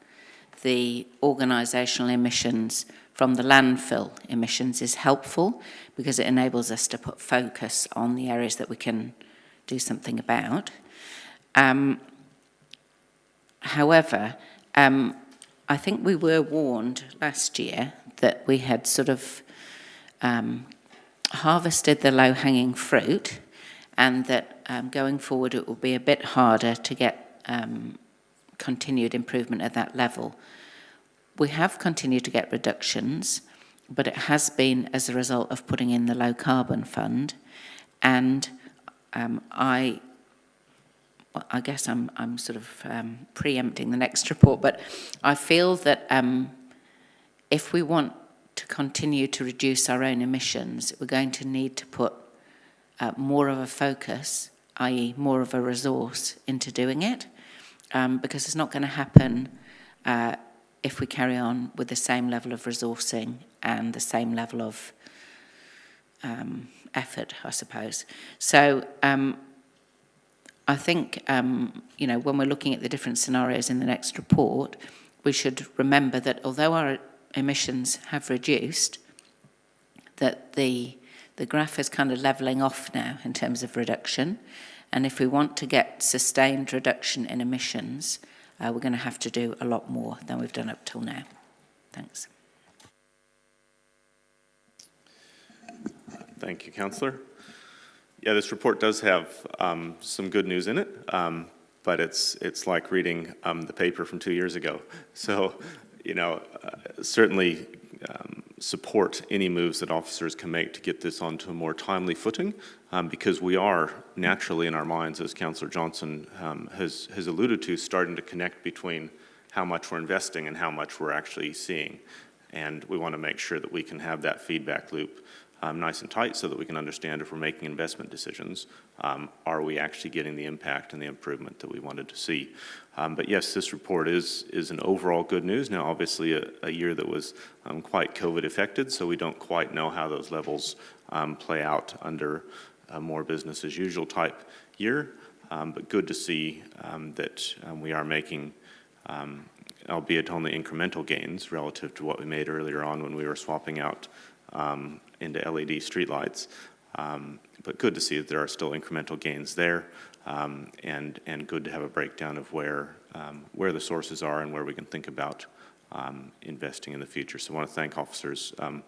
the organisational emissions from the landfill emissions is helpful, because it enables us to put focus on the areas that we can do something about. However, I think we were warned last year that we had sort of harvested the low-hanging fruit, and that going forward it will be a bit harder to get continued improvement at that level. We have continued to get reductions, but it has been as a result of putting in the low carbon fund, and I guess I'm sort of preempting the next report, but I feel that if we want to continue to reduce our own emissions, we're going to need to put more of a focus, i.e. more of a resource, into doing it, because it's not going to happen if we carry on with the same level of resourcing and the same level of effort, I suppose. So I think, when we're looking at the different scenarios in the next report, we should remember that although our emissions have reduced, that the graph is kind of levelling off now in terms of reduction. And if we want to get sustained reduction in emissions, we're going to have to do a lot more than we've done up till now. Thanks. Thank you, Councillor. Yeah, this report does have some good news in it, but it's like reading the paper from 2 years ago. So, certainly support any moves that officers can make to get this onto a more timely footing, because we are naturally in our minds, as Councillor Johnson has alluded to, starting to connect between how much we're investing and how much we're actually seeing. And we want to make sure that we can have that feedback loop nice and tight so that we can understand if we're making investment decisions, are we actually getting the impact and the improvement that we wanted to see? But yes, this report is an overall good news. Now, obviously, a year that was quite COVID affected, so we don't quite know how those levels play out under a more business as usual type year. But good to see that we are making, albeit only incremental gains relative to what we made earlier on when we were swapping out into LED streetlights, but good to see that there are still incremental gains there, and good to have a breakdown of where the sources are and where we can think about investing in the future. So I want to thank officers. I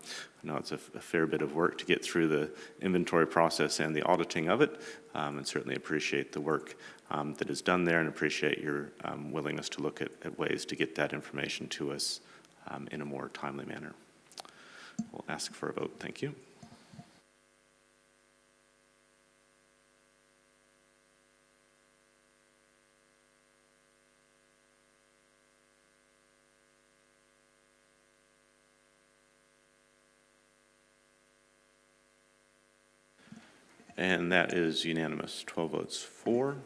know it's a fair bit of work to get through the inventory process and the auditing of it, and certainly appreciate the work that is done there, and appreciate your willingness to look at ways to get that information to us in a more timely manner. We'll ask for a vote. Thank you. And that is unanimous, 12 votes for.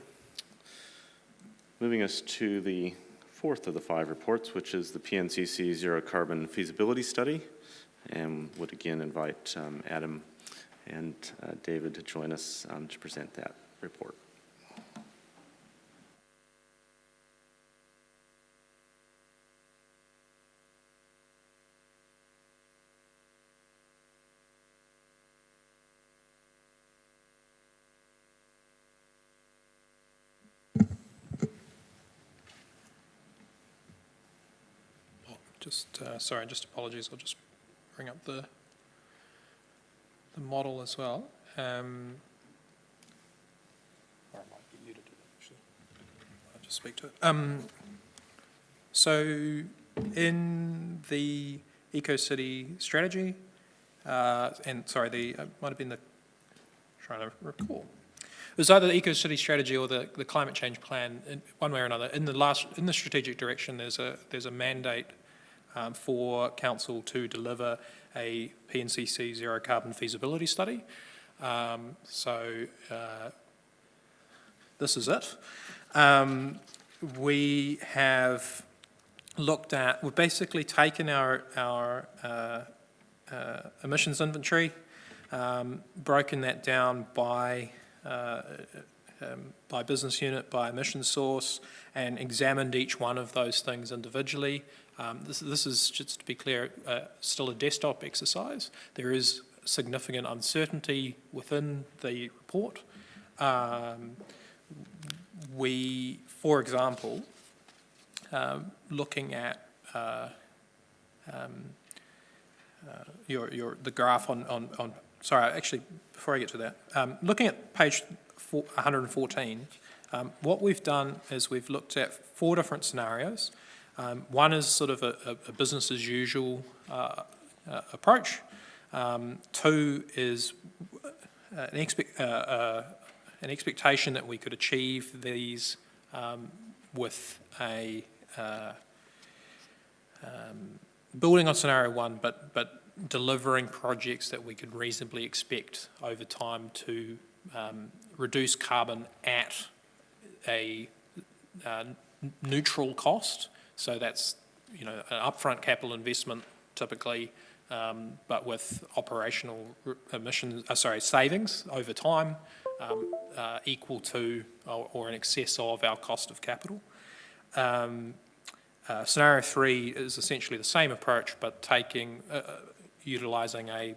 Moving us to the fourth of the 5 reports, which is the PNCC Zero Carbon Feasibility Study. And would again invite Adam and David to join us to present that report. Sorry, just apologies. I'll just bring up the model as well. Or I might get you to do it, actually. I'll just speak to it. So in the EcoCity strategy, and sorry, might have been trying to recall. It was either the EcoCity strategy or the climate change plan, in one way or another. In the strategic direction, there's a mandate for Council to deliver a PNCC zero carbon feasibility study. This is it. We have we've basically taken our emissions inventory, broken that down by business unit, by emission source, and examined each one of those things individually. This is, just to be clear, still a desktop exercise. There is significant uncertainty within the report. For example, looking at the graph on sorry, actually, before I get to that, looking at page 114, what we've done is we've looked at 4 different scenarios. One is sort of a business as usual approach. 2 is an expectation that we could achieve these with a building on scenario 1, but delivering projects that we could reasonably expect over time to reduce carbon at a neutral cost. So that's, an upfront capital investment typically, but with operational savings over time equal to or in excess of our cost of capital. Scenario 3 is essentially the same approach, but utilising a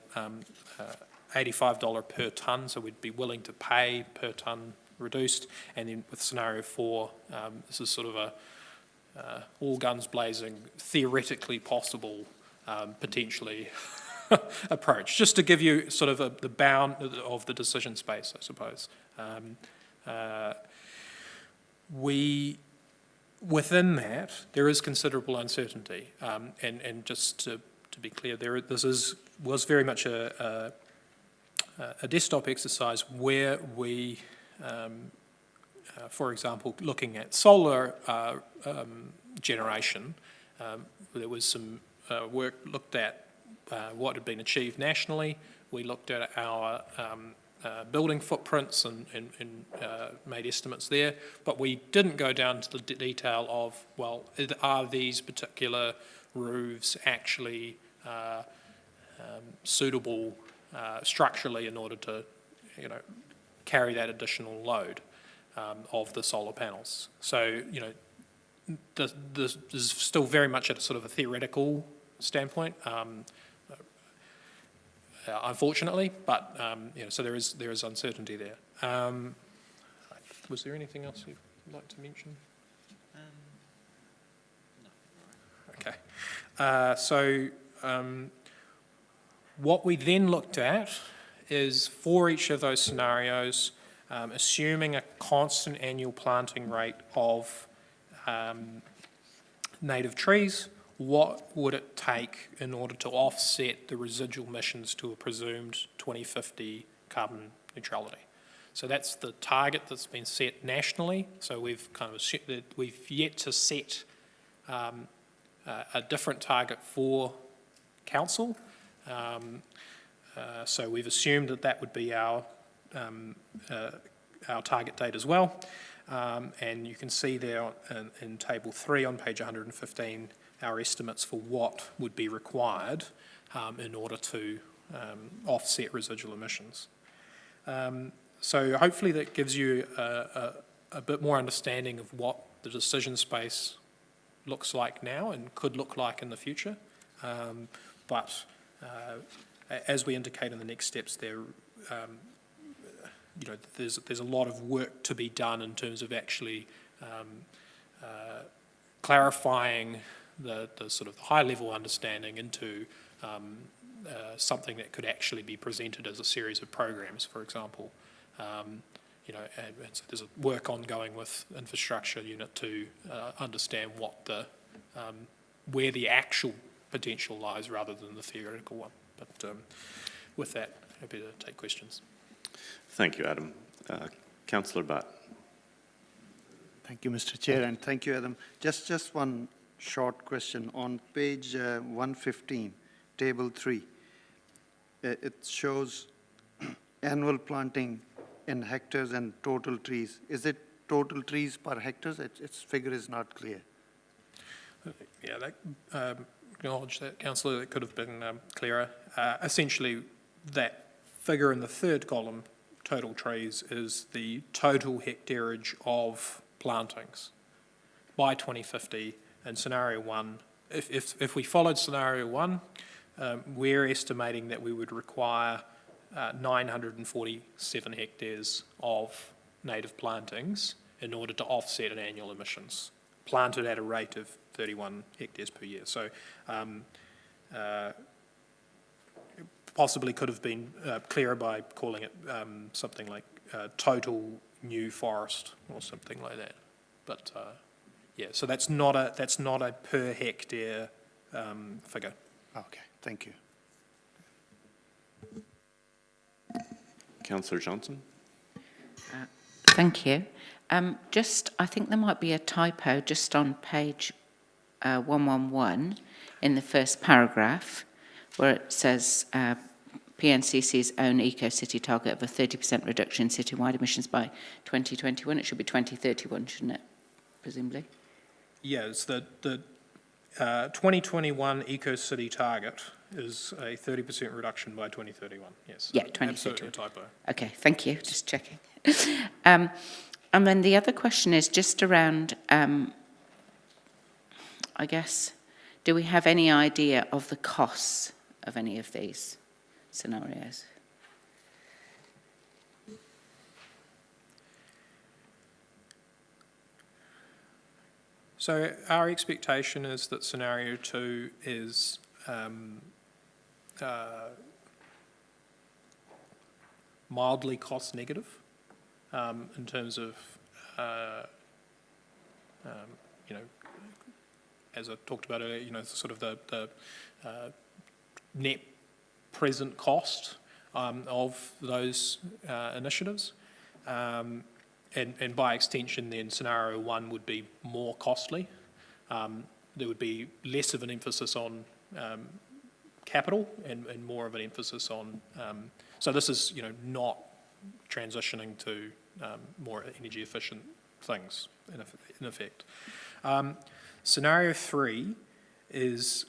$85 per tonne, so we'd be willing to pay per tonne reduced. And then with scenario 4, this is sort of a all guns blazing, theoretically possible, potentially approach, just to give you sort of the bound of the decision space, I suppose. Within that, there is considerable uncertainty, and just to be clear, this was very much a desktop exercise where we, for example, looking at solar generation, there was some work looked at what had been achieved nationally. We looked at our building footprints and made estimates there, but we didn't go down to the detail of, well, are these particular roofs actually suitable structurally in order to, carry that additional load of the solar panels. So, this is still very much at a sort of a theoretical standpoint. Unfortunately, but so there is uncertainty there. Was there anything else you'd like to mention? No. Okay. What we then looked at is for each of those scenarios, assuming a constant annual planting rate of native trees, what would it take in order to offset the residual emissions to a presumed 2050 carbon neutrality? So that's the target that's been set nationally. So we've yet to set a different target for council. So we've assumed that would be our target date as well. And you can see there in table 3 on page 115 our estimates for what would be required in order to offset residual emissions. So hopefully that gives you a bit more understanding of what the decision space looks like now and could look like in the future. But as we indicate in the next steps there, there's a lot of work to be done in terms of actually clarifying the sort of high-level understanding into something that could actually be presented as a series of programs, for example. And so there's work ongoing with infrastructure unit to understand what where the actual potential lies rather than the theoretical one. But with that, happy to take questions. Thank you, Adam. Councillor Butt. Thank you, Mr. Chair, and thank you, Adam. Just one short question. On page 115, table 3, it shows annual planting in hectares and total trees. Is it total trees per hectares? Its figure is not clear. Yeah, acknowledge that, Councillor, that could have been clearer. Essentially, that figure in the third column, total trees, is the total hectareage of plantings by 2050. And scenario 1, if we followed scenario 1, we're estimating that we would require 947 hectares of native plantings in order to offset an annual emissions, planted at a rate of 31 hectares per year. So possibly could have been clearer by calling it something like total new forest or something like that. But yeah, so that's not a per hectare figure. Okay, thank you. Councillor Johnson. Thank you. I think there might be a typo just on page 111 in the first paragraph where it says PNCC's own eco-city target of a 30% reduction in citywide emissions by 2021. It should be 2031, shouldn't it, presumably? Yes, the 2021 eco-city target is a 30% reduction by 2031, yes. Yeah, 2031. Absolutely a typo. Okay, thank you, just checking. And then the other question is just around, I guess, do we have any idea of the costs of any of these scenarios? So our expectation is that scenario 2 is mildly cost negative in terms of, you know, as I talked about earlier, you know, sort of the net present cost of those initiatives. And by extension, then scenario 1 would be more costly. There would be less of an emphasis on capital and more of an emphasis on, so this is, you know, not transitioning to more energy efficient things in effect. Scenario 3 is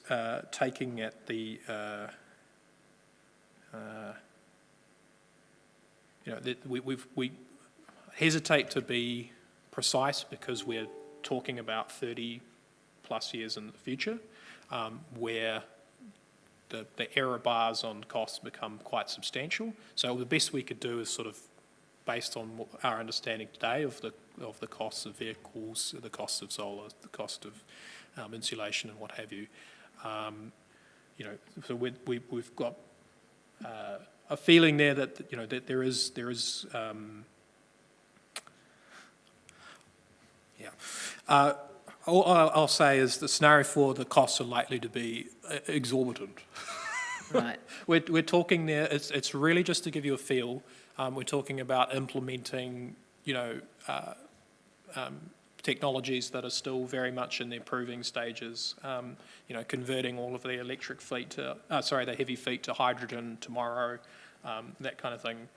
taking at the, you know, we hesitate to be precise because we're talking about 30 plus years in the future, where the error bars on costs become quite substantial. So the best we could do is sort of based on our understanding today of the costs of vehicles, the costs of solar, the cost of insulation and what have you. You know, so we've got a feeling there that, you know, that there is yeah. All I'll say is that scenario 4, the costs are likely to be exorbitant. Right. We're talking there, it's really just to give you a feel. We're talking about implementing, you know, technologies that are still very much in their proving stages. You know, converting all of the electric fleet to, the heavy fleet to hydrogen tomorrow, that kind of thing.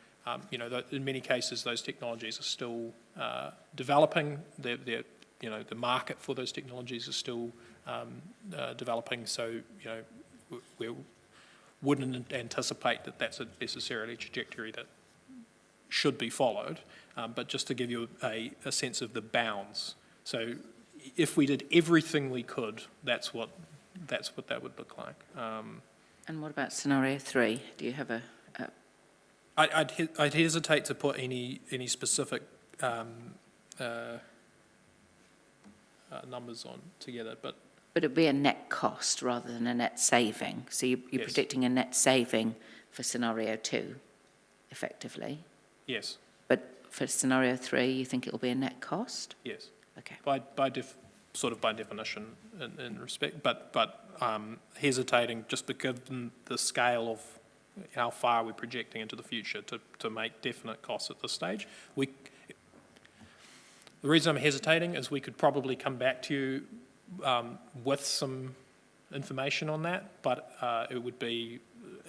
You know, in many cases, those technologies are still developing. They're, you know, the market for those technologies is still developing. So, you know, we wouldn't anticipate that that's necessarily a trajectory that should be followed. But just to give you a sense of the bounds. So, if we did everything we could, that's what that would look like. And what about scenario 3? Do you have a I'd hesitate to put any specific numbers on together, but it'd be a net cost rather than a net saving. So you're Yes. predicting a net saving for scenario 2, effectively. yes, But for scenario 3, you think it'll be a net cost? yes, Okay. by definition in respect, but hesitating just because the scale of how far we're projecting into the future to make definite costs at this stage. The reason I'm hesitating is we could probably come back to you with some information on that, but it would be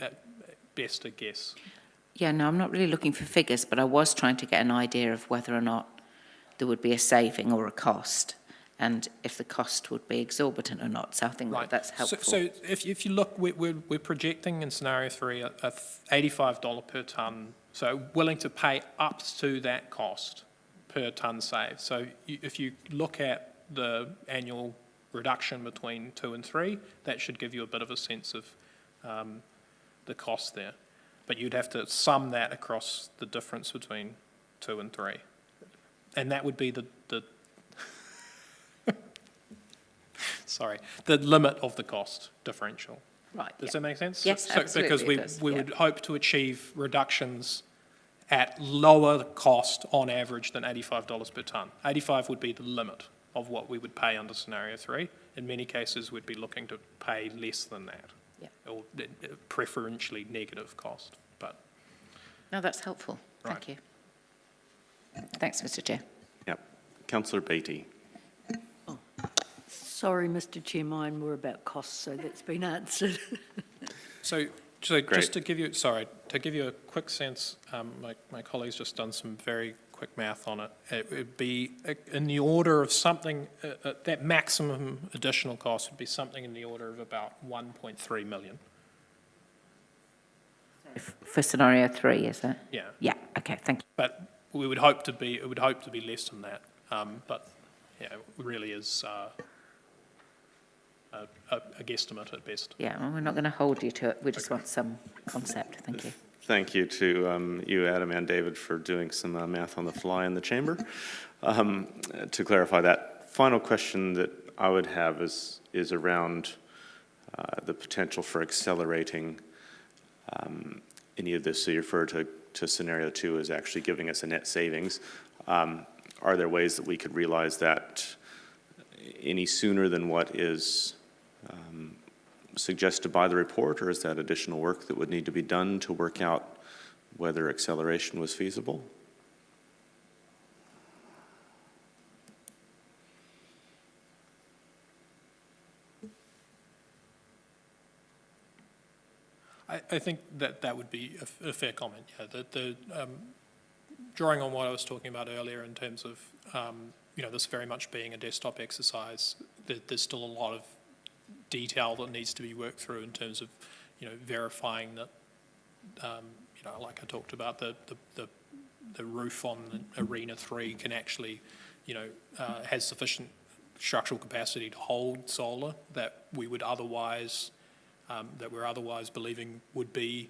at best a guess. Yeah, no, I'm not really looking for figures, but I was trying to get an idea of whether or not there would be a saving or a cost, and if the cost would be exorbitant or not. So I think Right. that's helpful. So if you look, we're projecting in scenario 3 a $85 per tonne, so willing to pay up to that cost per tonne saved. So if you look at the annual reduction between 2 and 3, that should give you a bit of a sense of the cost there. But you'd have to sum that across the difference between 2 and 3. And that would be the sorry, the limit of the cost differential. Right. Does yeah. that make sense? Yes, absolutely Because it we does, we yeah. would hope to achieve reductions at lower cost on average than $85 per tonne. 85 would be the limit of what we would pay under scenario 3. In many cases, we'd be looking to pay less than that. Yeah. Or preferentially negative cost, but. No, that's helpful. Thank you. Thanks, Mr. Chair. Yep. Councillor Beattie. Sorry, Mr. Chair, mine were about costs, so that's been answered. Great. So just to give you, to give you a quick sense, my colleague's just done some very quick math on it. It would be in the order of something, that maximum additional cost would be something in the order of about 1.3 million. For scenario 3, is it? Yeah. Yeah, okay, thank you. But it would hope to be less than that. But yeah, it really is a guesstimate at best. Yeah, well, we're not going to hold you to it. We just want some concept. Thank you. Thank you to you, Adam, and David for doing some math on the fly in the chamber. To clarify that, final question that I would have is around the potential for accelerating any of this. So you refer to scenario 2 as actually giving us a net savings. Are there ways that we could realize that any sooner than what is suggested by the report, or is that additional work that would need to be done to work out whether acceleration was feasible? I think that would be a fair comment. Yeah, drawing on what I was talking about earlier in terms of this very much being a desktop exercise, there's still a lot of detail that needs to be worked through in terms of verifying that like I talked about, the roof on Arena 3 can actually has sufficient structural capacity to hold solar that we would otherwise that we're otherwise believing would be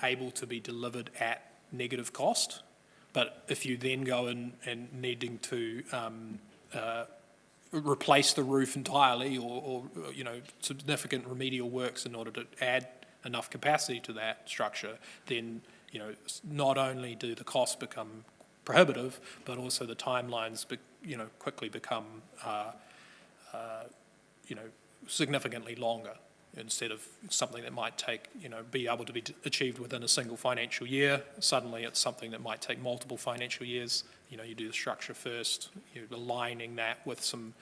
able to be delivered at negative cost. But if you then go in and needing to replace the roof entirely or significant remedial works in order to add enough capacity to that structure, then not only do the costs become prohibitive, but also the timelines quickly become significantly longer. Instead of something that might take, be able to be achieved within a single financial year, suddenly it's something that might take multiple financial years. You do the structure first, you're aligning that with some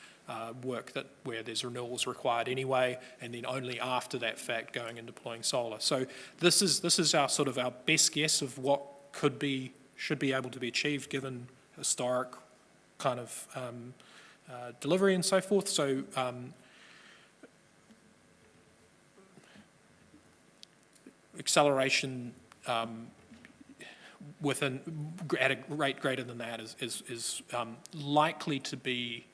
work where there's renewals required anyway, and then only after that fact going and deploying solar. So this is our sort of our best guess of what should be able to be achieved given historic kind of delivery and so forth. So acceleration at a rate greater than that is likely to be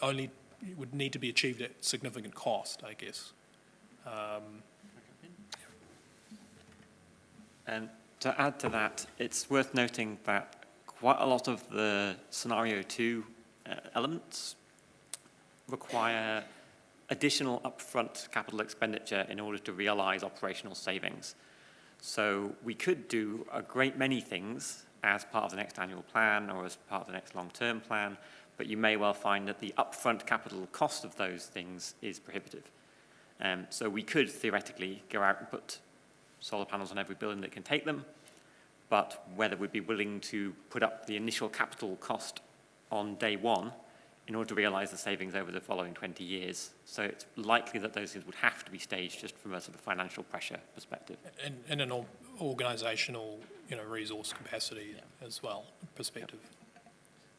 only would need to be achieved at significant cost, I guess. And to add to that, it's worth noting that quite a lot of the scenario 2 elements require additional upfront capital expenditure in order to realize operational savings. So we could do a great many things as part of the next annual plan or as part of the next long-term plan, but you may well find that the upfront capital cost of those things is prohibitive. So we could theoretically go out and put solar panels on every building that can take them, but whether we'd be willing to put up the initial capital cost on day one in order to realize the savings over the following 20 years. So it's likely that those things would have to be staged just from a sort of financial pressure perspective. And an organisational, resource capacity as well, perspective.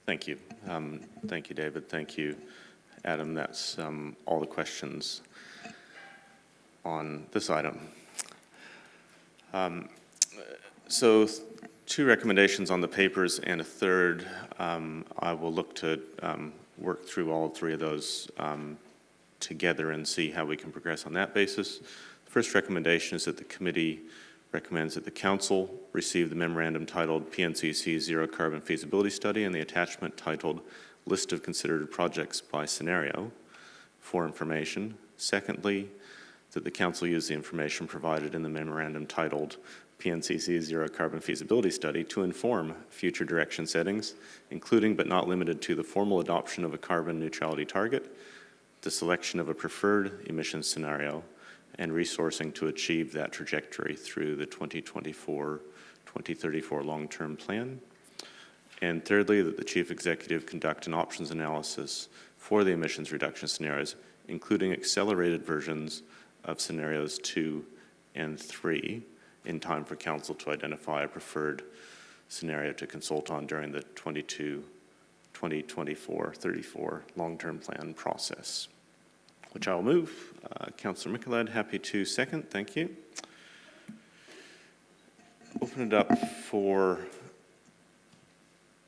Thank you. Thank you, David. Thank you, Adam. That's all the questions on this item. So 2 recommendations on the papers and a third. I will look to work through all 3 of those together and see how we can progress on that basis. The first recommendation is that the committee recommends that the council receive the memorandum titled PNCC Zero Carbon Feasibility Study and the attachment titled List of Considered Projects by Scenario for information. Secondly, that the council use the information provided in the memorandum titled PNCC Zero Carbon Feasibility Study to inform future direction settings, including but not limited to the formal adoption of a carbon neutrality target, the selection of a preferred emissions scenario, and resourcing to achieve that trajectory through the 2024-2034 long-term plan. And thirdly, that the chief executive conduct an options analysis for the emissions reduction scenarios, including accelerated versions of scenarios 2 and 3, in time for council to identify a preferred scenario to consult on during the 2024-34 long-term plan process, which I will move. Councillor Micheled, happy to second. Thank you. Open it up for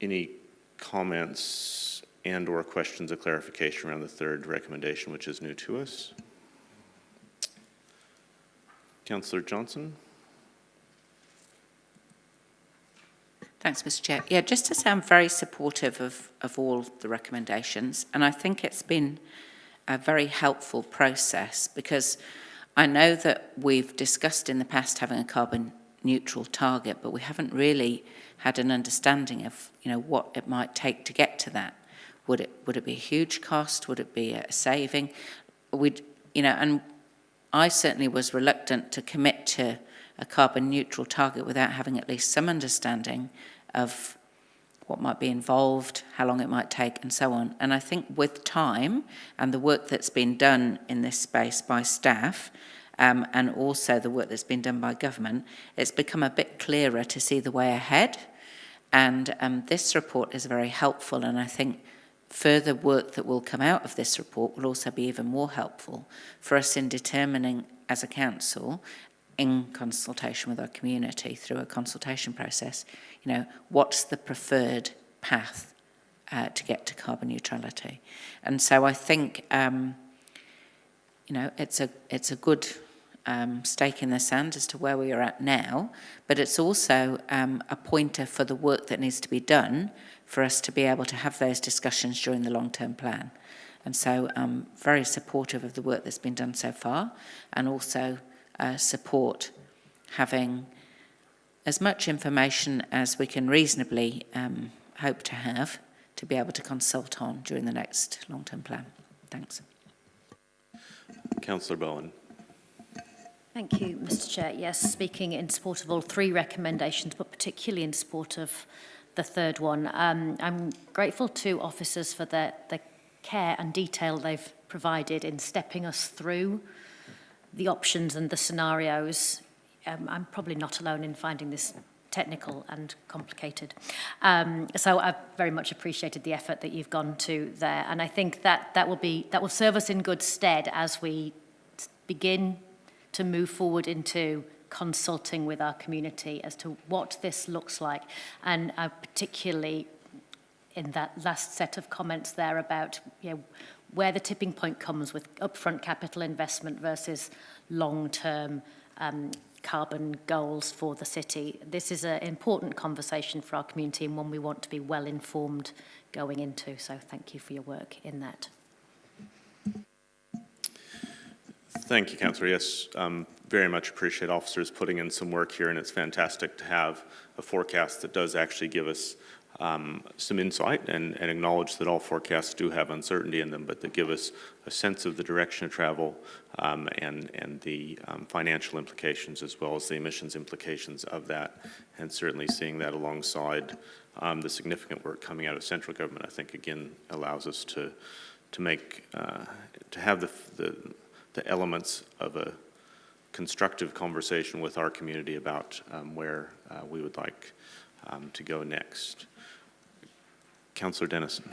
any comments and or questions of clarification around the third recommendation, which is new to us. Councillor Johnson. Thanks, Mr. Chair. Yeah, just to say I'm very supportive of all the recommendations, and I think it's been a very helpful process because I know that we've discussed in the past having a carbon neutral target, but we haven't really had an understanding of, what it might take to get to that. Would it be a huge cost? Would it be a saving? And I certainly was reluctant to commit to a carbon neutral target without having at least some understanding of what might be involved, how long it might take, and so on. And I think with time and the work that's been done in this space by staff, and also the work that's been done by government, it's become a bit clearer to see the way ahead. And this report is very helpful, and I think further work that will come out of this report will also be even more helpful for us in determining as a council, in consultation with our community through a consultation process, what's the preferred path to get to carbon neutrality. And so I think, it's a good stake in the sand as to where we are at now, but it's also a pointer for the work that needs to be done for us to be able to have those discussions during the long-term plan. And so I'm very supportive of the work that's been done so far, and also support having as much information as we can reasonably hope to have to be able to consult on during the next long-term plan. Thanks. Councillor Bowen. Thank you, Mr. Chair. Yes, speaking in support of all three recommendations, but particularly in support of the third one. I'm grateful to officers for the care and detail they've provided in stepping us through the options and the scenarios. I'm probably not alone in finding this technical and complicated. So I've very much appreciated the effort that you've gone to there. And I think that will serve us in good stead as we begin to move forward into consulting with our community as to what this looks like. And particularly in that last set of comments there about where the tipping point comes with upfront capital investment versus long-term carbon goals for the city. This is an important conversation for our community and one we want to be well informed going into. So thank you for your work in that. Thank you, Councillor. Yes, very much appreciate officers putting in some work here, and it's fantastic to have a forecast that does actually give us some insight and acknowledge that all forecasts do have uncertainty in them, but that give us a sense of the direction of travel and the financial implications as well as the emissions implications of that. And certainly seeing that alongside the significant work coming out of central government, I think again allows us to have the elements of a constructive conversation with our community about where we would like to go next. Councillor Dennison.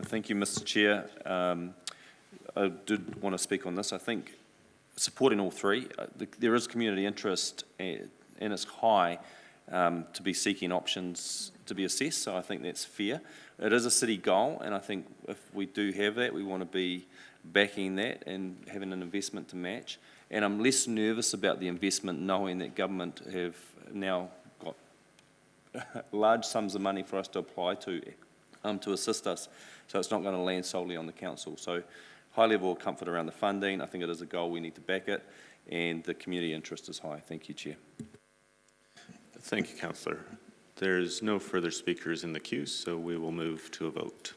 Thank you, Mr. Chair. I did want to speak on this. I think supporting all three, there is community interest and it's high to be seeking options to be assessed, so I think that's fair. It is a city goal, and I think if we do have that, we want to be backing that and having an investment to match. And I'm less nervous about the investment knowing that government have now got large sums of money for us to apply to assist us. So it's not going to land solely on the council. So high level of comfort around the funding. I think it is a goal, we need to back it, and the community interest is high. Thank you, Chair. Thank you, Councillor. There's no further speakers in the queue, so we will move to a vote.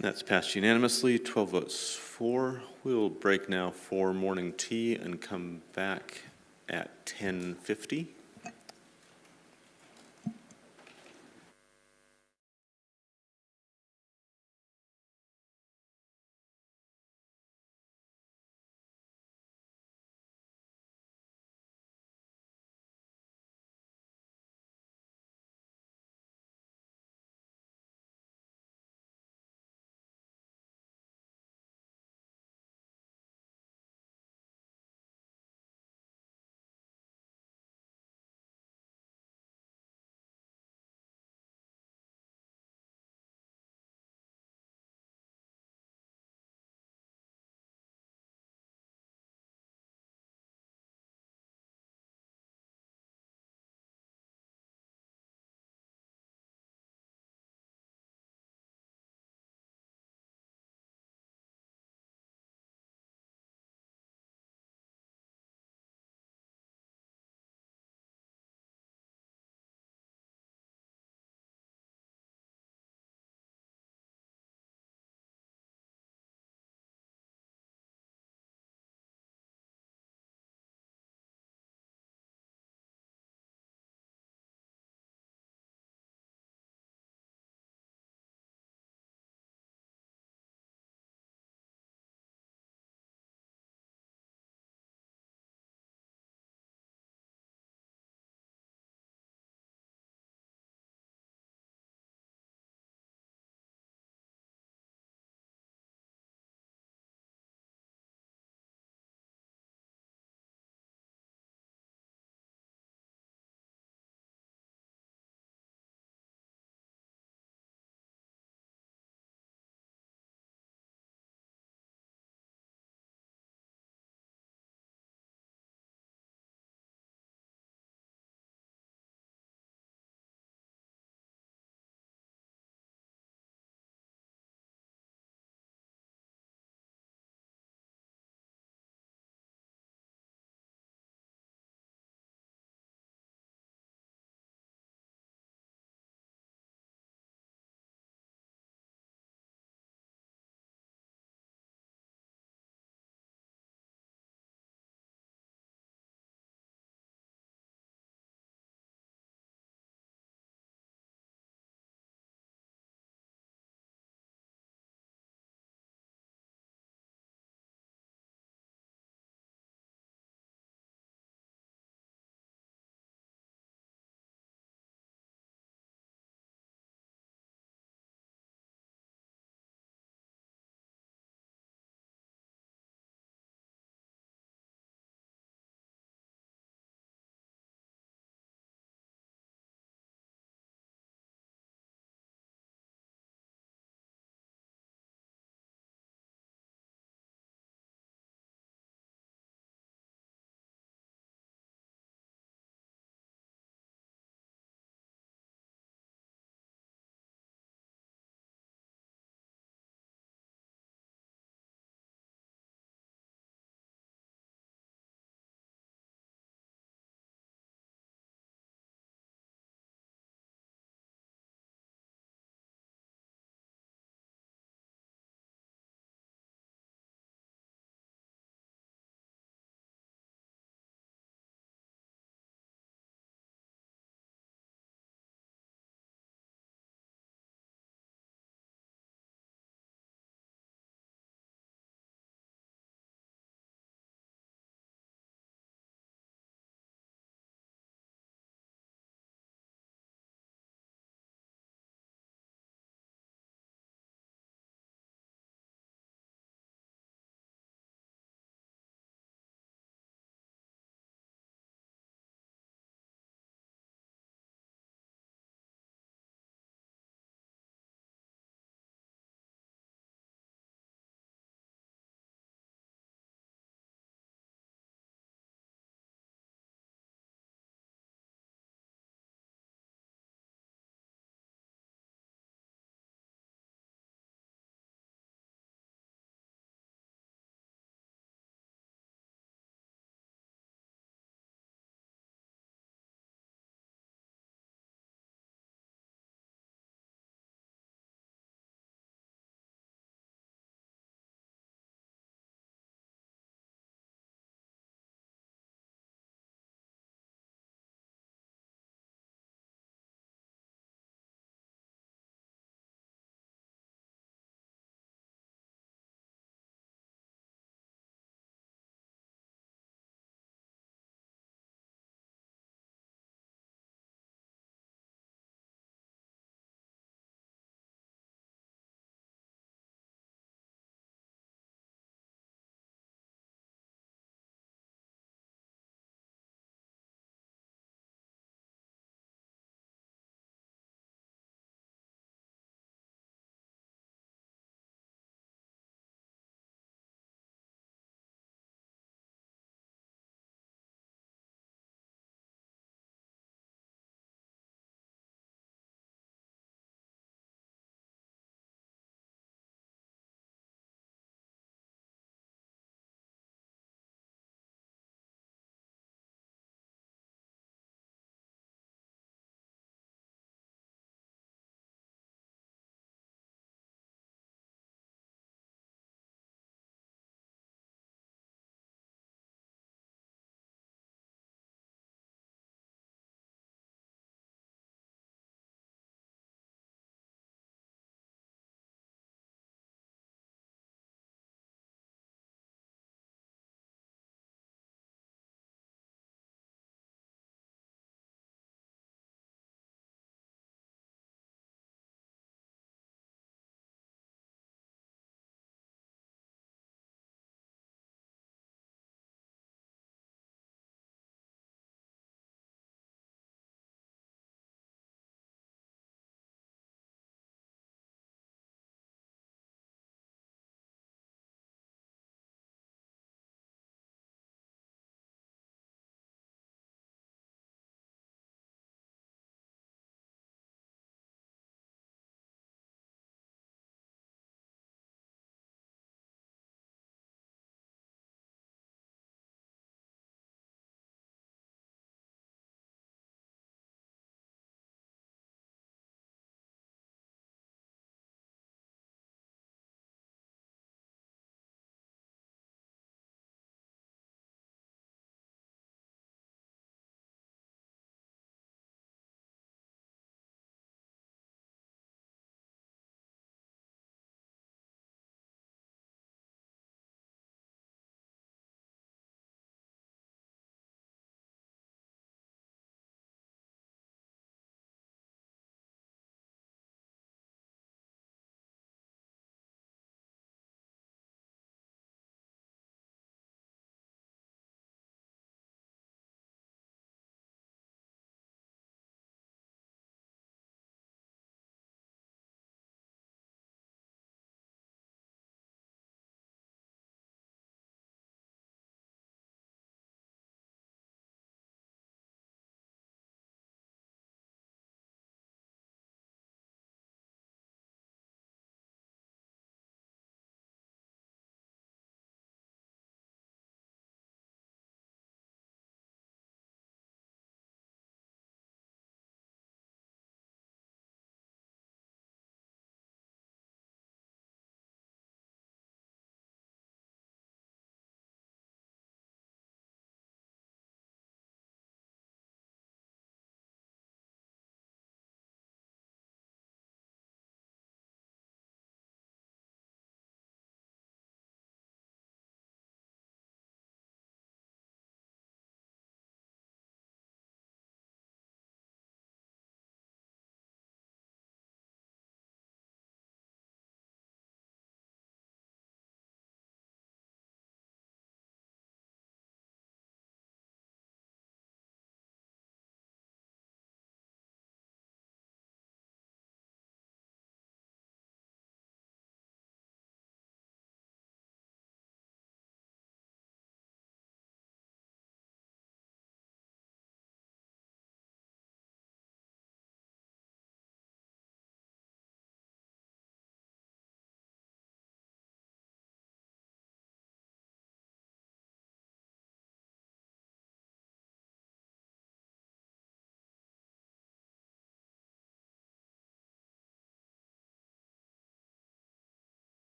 That's passed unanimously, 12 votes for. We'll break now for morning tea and come back at 10:50.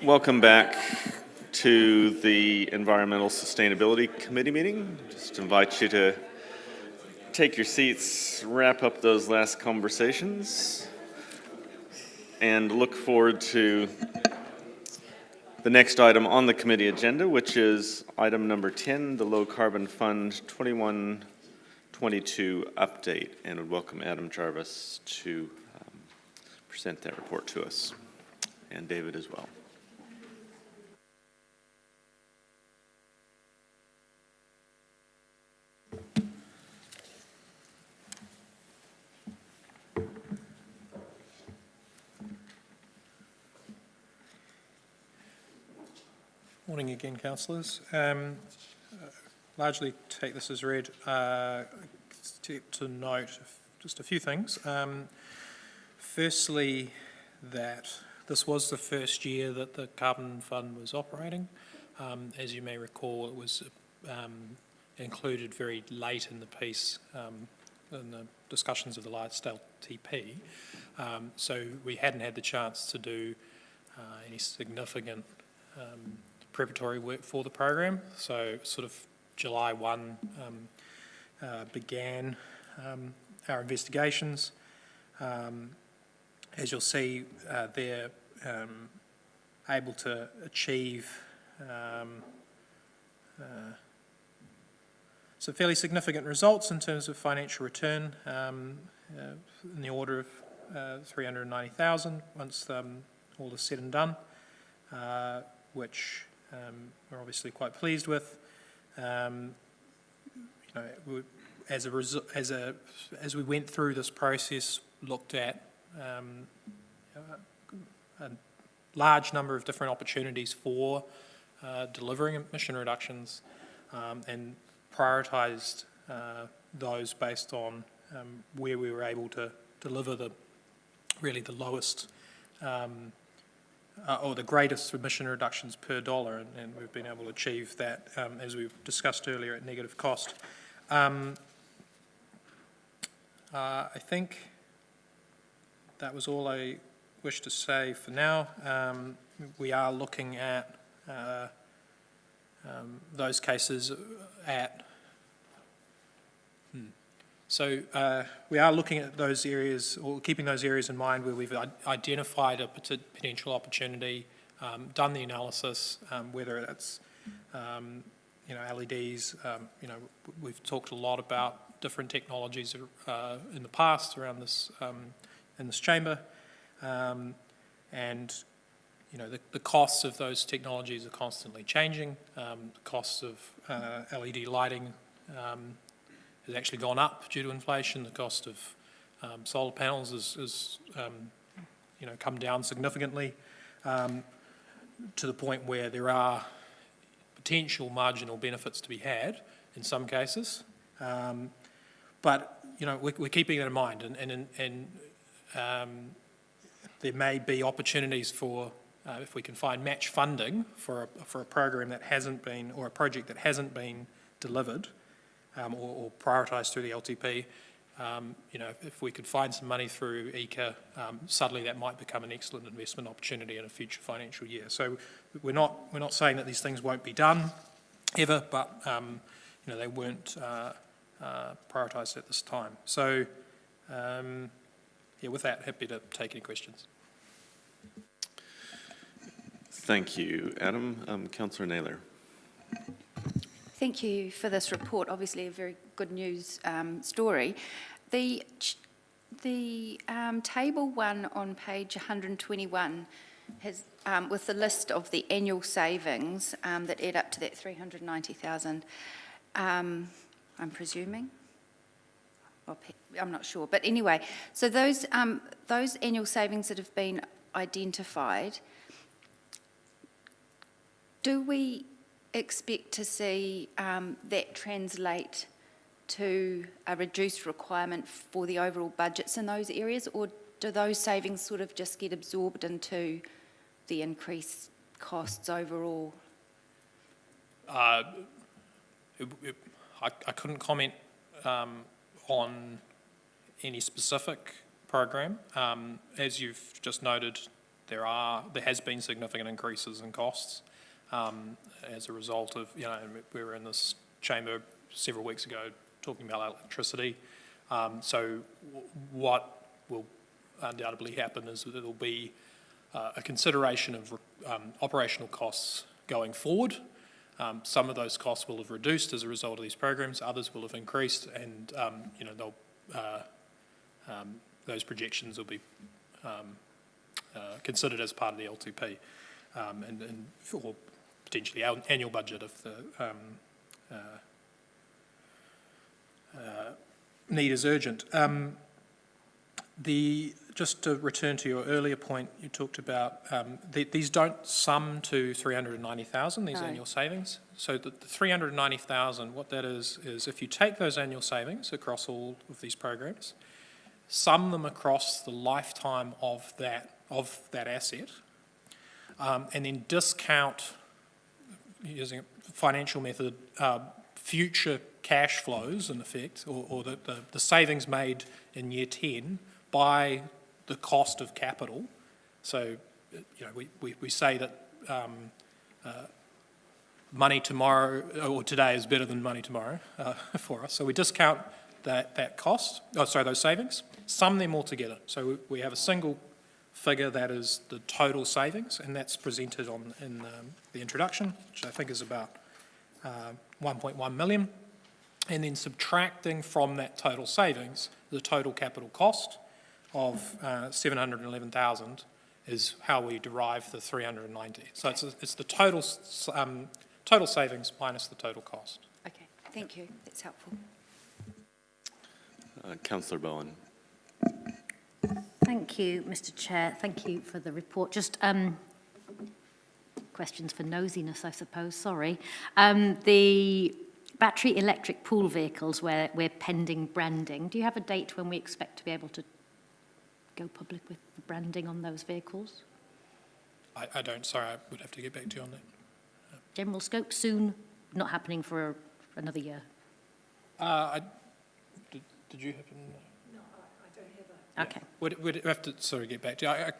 Welcome back to the Environmental Sustainability Committee meeting. Just invite you to take your seats, wrap up those last conversations, and look forward to the next item on the committee agenda, which is item number 10, the Low Carbon Fund 21-22 update. And would welcome Adam Jarvis to present that report to us, and David as well. Morning again, councillors. Largely take this as read. To note just a few things. Firstly, that this was the first year that the Carbon Fund was operating. As you may recall, it was included very late in the piece in the discussions of the large-scale TP. So we hadn't had the chance to do any significant preparatory work for the program. So sort of July 1 began our investigations. As you'll see, they're able to achieve some fairly significant results in terms of financial return, in the order of 390,000 once all is said and done, which we're obviously quite pleased with. You know, as we went through this process, looked at a large number of different opportunities for delivering emission reductions, and prioritised those based on where we were able to deliver the lowest or the greatest emission reductions per dollar, and we've been able to achieve that, as we've discussed earlier, at negative cost. I think that was all I wish to say for now. We are looking at those cases at... So we are looking at those areas, or keeping those areas in mind where we've identified a potential opportunity, done the analysis, whether it's LEDs. We've talked a lot about different technologies in the past around this in this chamber, and the costs of those technologies are constantly changing. The costs of LED lighting has actually gone up due to inflation. The cost of solar panels has come down significantly, to the point where there are potential marginal benefits to be had in some cases. But we're keeping that in mind, and there may be opportunities for, if we can find match funding for a program that hasn't been, or a project that hasn't been delivered, or prioritised through the LTP. If we could find some money through ECA, suddenly that might become an excellent investment opportunity in a future financial year. So we're not saying that these things won't be done ever, but they weren't prioritised at this time. So with that, happy to take any questions. Thank you, Adam. Councillor Naylor. Thank you for this report. Obviously, a very good news story. The table 1 on page 121 has, with the list of the annual savings that add up to that 390,000. I'm presuming. Well, I'm not sure, but anyway. So those annual savings that have been identified, do we expect to see that translate to a reduced requirement for the overall budgets in those areas, or do those savings sort of just get absorbed into the increased costs overall? I couldn't comment on any specific program. As you've just noted, there has been significant increases in costs as a result of, you know, we were in this chamber several weeks ago talking about electricity. So what will undoubtedly happen is that there will be a consideration of operational costs going forward. Some of those costs will have reduced as a result of these programs, others will have increased, and you know, those projections will be considered as part of the LTP and for potentially our annual budget if the need is urgent. Just to return to your earlier point, you talked about these don't sum to 390,000, these annual savings. So the 390,000, what that is if you take those annual savings across all of these programs, sum them across the lifetime of that asset, and then discount, using a financial method, future cash flows, in effect, or the savings made in year 10 by the cost of capital. So, you know, we say that money tomorrow, or today, is better than money tomorrow for us. So we discount that cost, those savings, sum them all together. So we have a single figure that is the total savings, and that's presented in the introduction, which I think is about 1.1 million. And then subtracting from that total savings the total capital cost of 711,000 is how we derive the 390. So it's the total savings minus the total cost. Okay, thank you. That's helpful. Councillor Bowen. Thank you, Mr. Chair. Thank you for the report. Just questions for nosiness, I suppose. Sorry. The battery electric pool vehicles where we're pending branding, do you have a date when we expect to be able to go public with the branding on those vehicles? I don't, sorry, I would have to get back to you on that. General scope soon, not happening for another year? Did you happen? No, I don't have that. Okay. We'd have to get back to you. I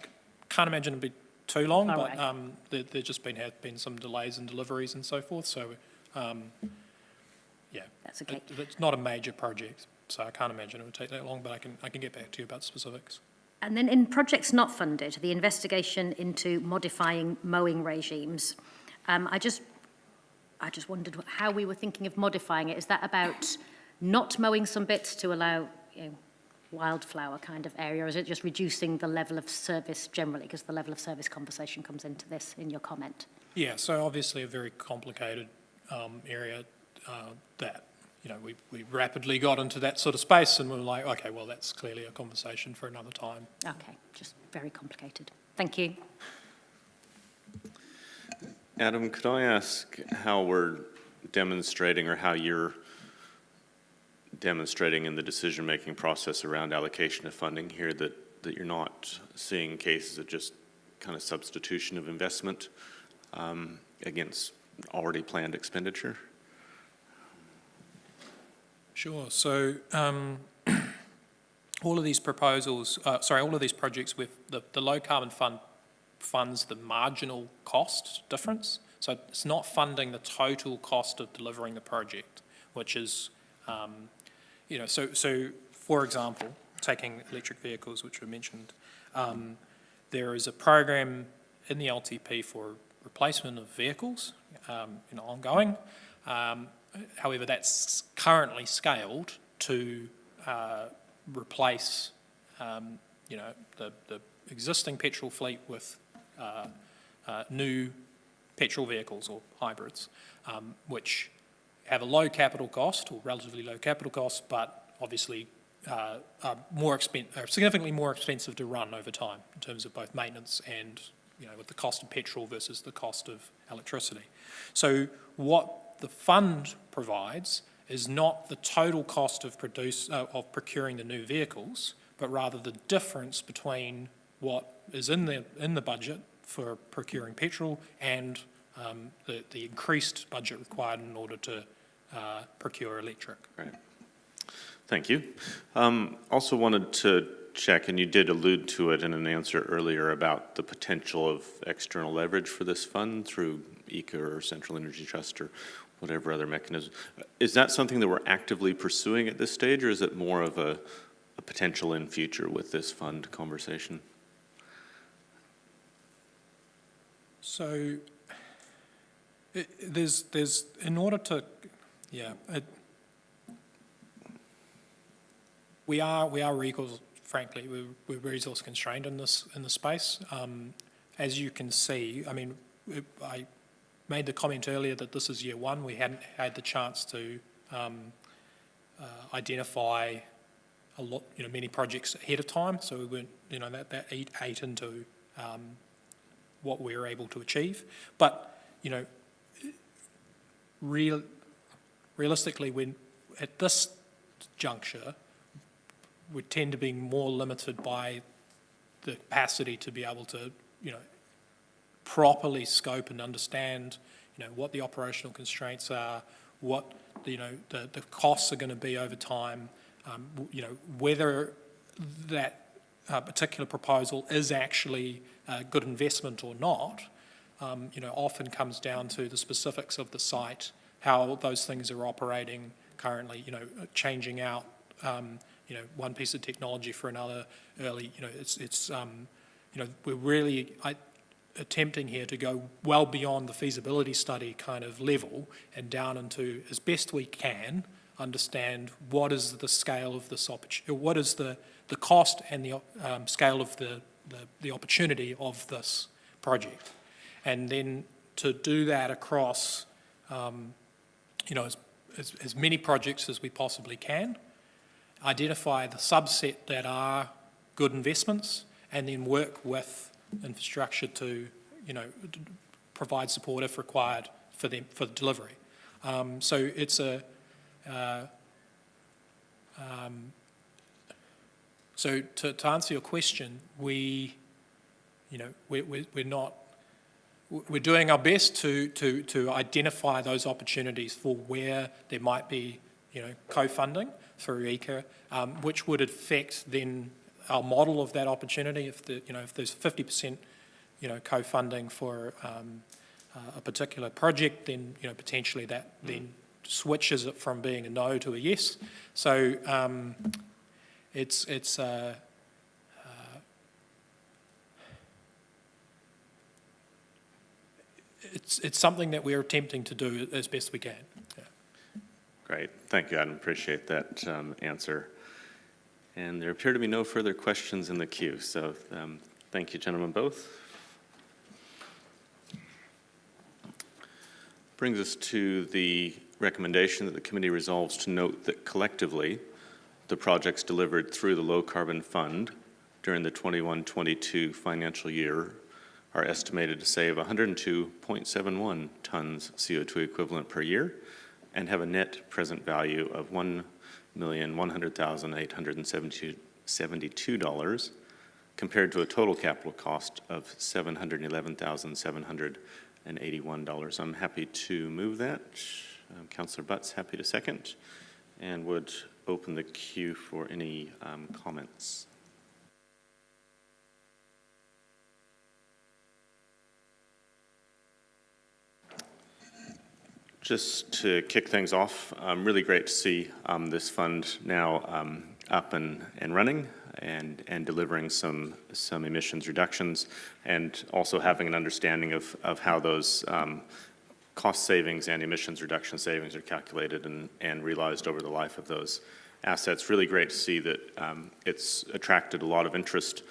can't imagine it'd be too long, All but right. there just have been some delays in deliveries and so forth. So, yeah, That's okay. It's not a major project, so I can't imagine it would take that long. But I can get back to you about specifics. And then in projects not funded, the investigation into modifying mowing regimes, I just wondered how we were thinking of modifying it. Is that about not mowing some bits to allow, you know, wildflower kind of area, or is it just reducing the level of service generally? Because the level of service conversation comes into this in your comment. Yeah, so obviously a very complicated area that, you know, we rapidly got into that sort of space, and we were like, okay, well, that's clearly a conversation for another time. Okay, just very complicated. Thank you. Adam, could I ask how we're demonstrating, or how you're demonstrating in the decision-making process around allocation of funding here that you're not seeing cases of just kind of substitution of investment against already planned expenditure? Sure. So all of these proposals, all of these projects with the low carbon fund funds the marginal cost difference. So it's not funding the total cost of delivering the project, which is, you know, so for example, taking electric vehicles, which were mentioned, there is a program in the LTP for replacement of vehicles, you know, ongoing. However, that's currently scaled to replace, you know, the existing petrol fleet with new petrol vehicles or hybrids, which have a low capital cost, or relatively low capital cost, but obviously are significantly more expensive to run over time in terms of both maintenance and, you know, with the cost of petrol versus the cost of electricity. So what the fund provides is not the total cost of procuring the new vehicles, but rather the difference between what is in the budget for procuring petrol and the increased budget required in order to procure electric. Right. Thank you. Also wanted to check, and you did allude to it in an answer earlier about the potential of external leverage for this fund through ECA or Central Energy Trust or whatever other mechanism. Is that something that we're actively pursuing at this stage, or is it more of a potential in future with this fund conversation? So there's in order to, we are resource, frankly, we're resource constrained in this space. As you can see, I mean, I made the comment earlier that this is year one. We hadn't had the chance to identify a lot, many projects ahead of time, so we weren't, that ate into what we were able to achieve. But, realistically, when at this juncture, we tend to be more limited by the capacity to be able to, properly scope and understand, what the operational constraints are, what, the costs are going to be over time, whether that particular proposal is actually a good investment or not, often comes down to the specifics of the site, how those things are operating currently, changing out, one piece of technology for another early, we're really attempting here to go well beyond the feasibility study kind of level and down into, as best we can, understand what is the scale of this opportunity, what is the cost and the scale of the opportunity of this project. And then to do that across, as many projects as we possibly can, identify the subset that are good investments, and then work with infrastructure to, provide support if required for them for the delivery. So it's a so to answer your question, we're doing our best to identify those opportunities for where there might be, co-funding through ECA, which would affect then our model of that opportunity. If there's 50%, co-funding for a particular project, then potentially that then switches it from being a no to a yes. So it's something that we're attempting to do as best we can. Yeah. Great, thank you, Adam. Appreciate that answer. And there appear to be no further questions in the queue, so thank you, gentlemen, both. Brings us to the recommendation that the committee resolves to note that collectively, the projects delivered through the Low Carbon Fund during the 21-22 financial year are estimated to save 102.71 tons CO2 equivalent per year and have a net present value of $1,100,872 compared to a total capital cost of $711,781. I'm happy to move that. Councillor Butts, happy to second, and would open the queue for any comments. Just to kick things off, really great to see this fund now up and running and delivering some emissions reductions, and also having an understanding of how those cost savings and emissions reduction savings are calculated and realized over the life of those assets. Really great to see that it's attracted a lot of interest,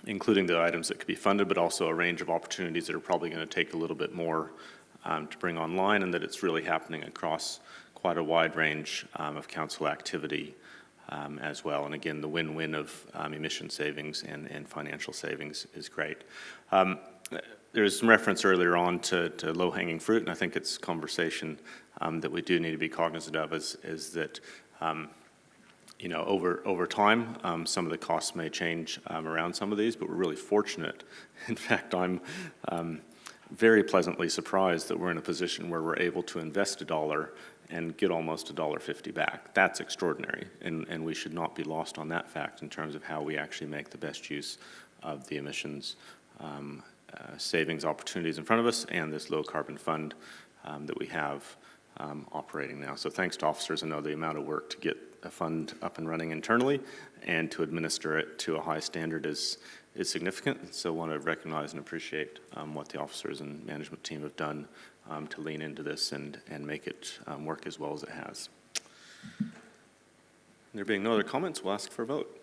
including the items that could be funded, but also a range of opportunities that are probably going to take a little bit more to bring online, and that it's really happening across quite a wide range of council activity as well. And again, the win-win of emission savings and financial savings is great. There's some reference earlier on to low-hanging fruit, and I think it's conversation that we do need to be cognizant of is that over time, some of the costs may change around some of these, but we're really fortunate. In fact, I'm very pleasantly surprised that we're in a position where we're able to invest $1 and get almost $1.50 back. That's extraordinary, and we should not be lost on that fact in terms of how we actually make the best use of the emissions savings opportunities in front of us and this low carbon fund that we have operating now. So thanks to officers. I know the amount of work to get a fund up and running internally and to administer it to a high standard is significant. So I want to recognize and appreciate what the officers and management team have done to lean into this and make it work as well as it has. There being no other comments, we'll ask for a vote.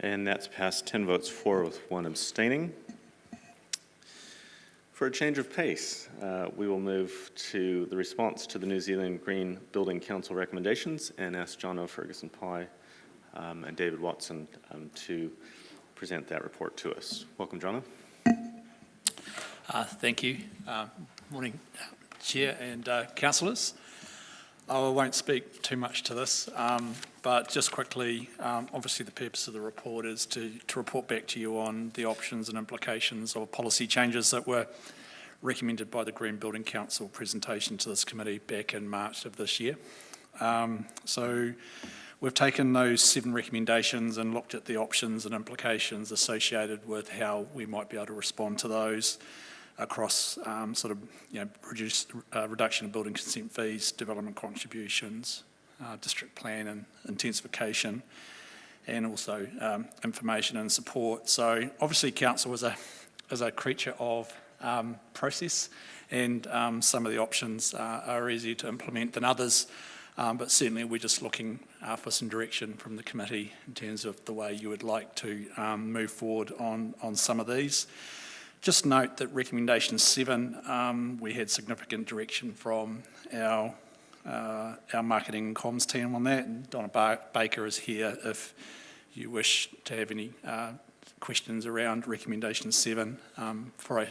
And that's passed 10 votes for with 1 abstaining. For a change of pace, we will move to the response to the New Zealand Green Building Council recommendations and ask John O'Ferguson-Pye and David Watson to present that report to us. Welcome, John. Thank you. Morning, Chair and councillors. I won't speak too much to this, but just quickly, obviously the purpose of the report is to report back to you on the options and implications of policy changes that were recommended by the Green Building Council presentation to this committee back in March of this year. So we've taken those 7 recommendations and looked at the options and implications associated with how we might be able to respond to those across reduction of building consent fees, development contributions, district plan and intensification, and also information and support. So obviously council is a creature of process, and some of the options are easier to implement than others, but certainly we're just looking for some direction from the committee in terms of the way you would like to move forward on some of these. Just note that recommendation 7, we had significant direction from our marketing and comms team on that, and Donna Baker is here if you wish to have any questions around recommendation 7. Before I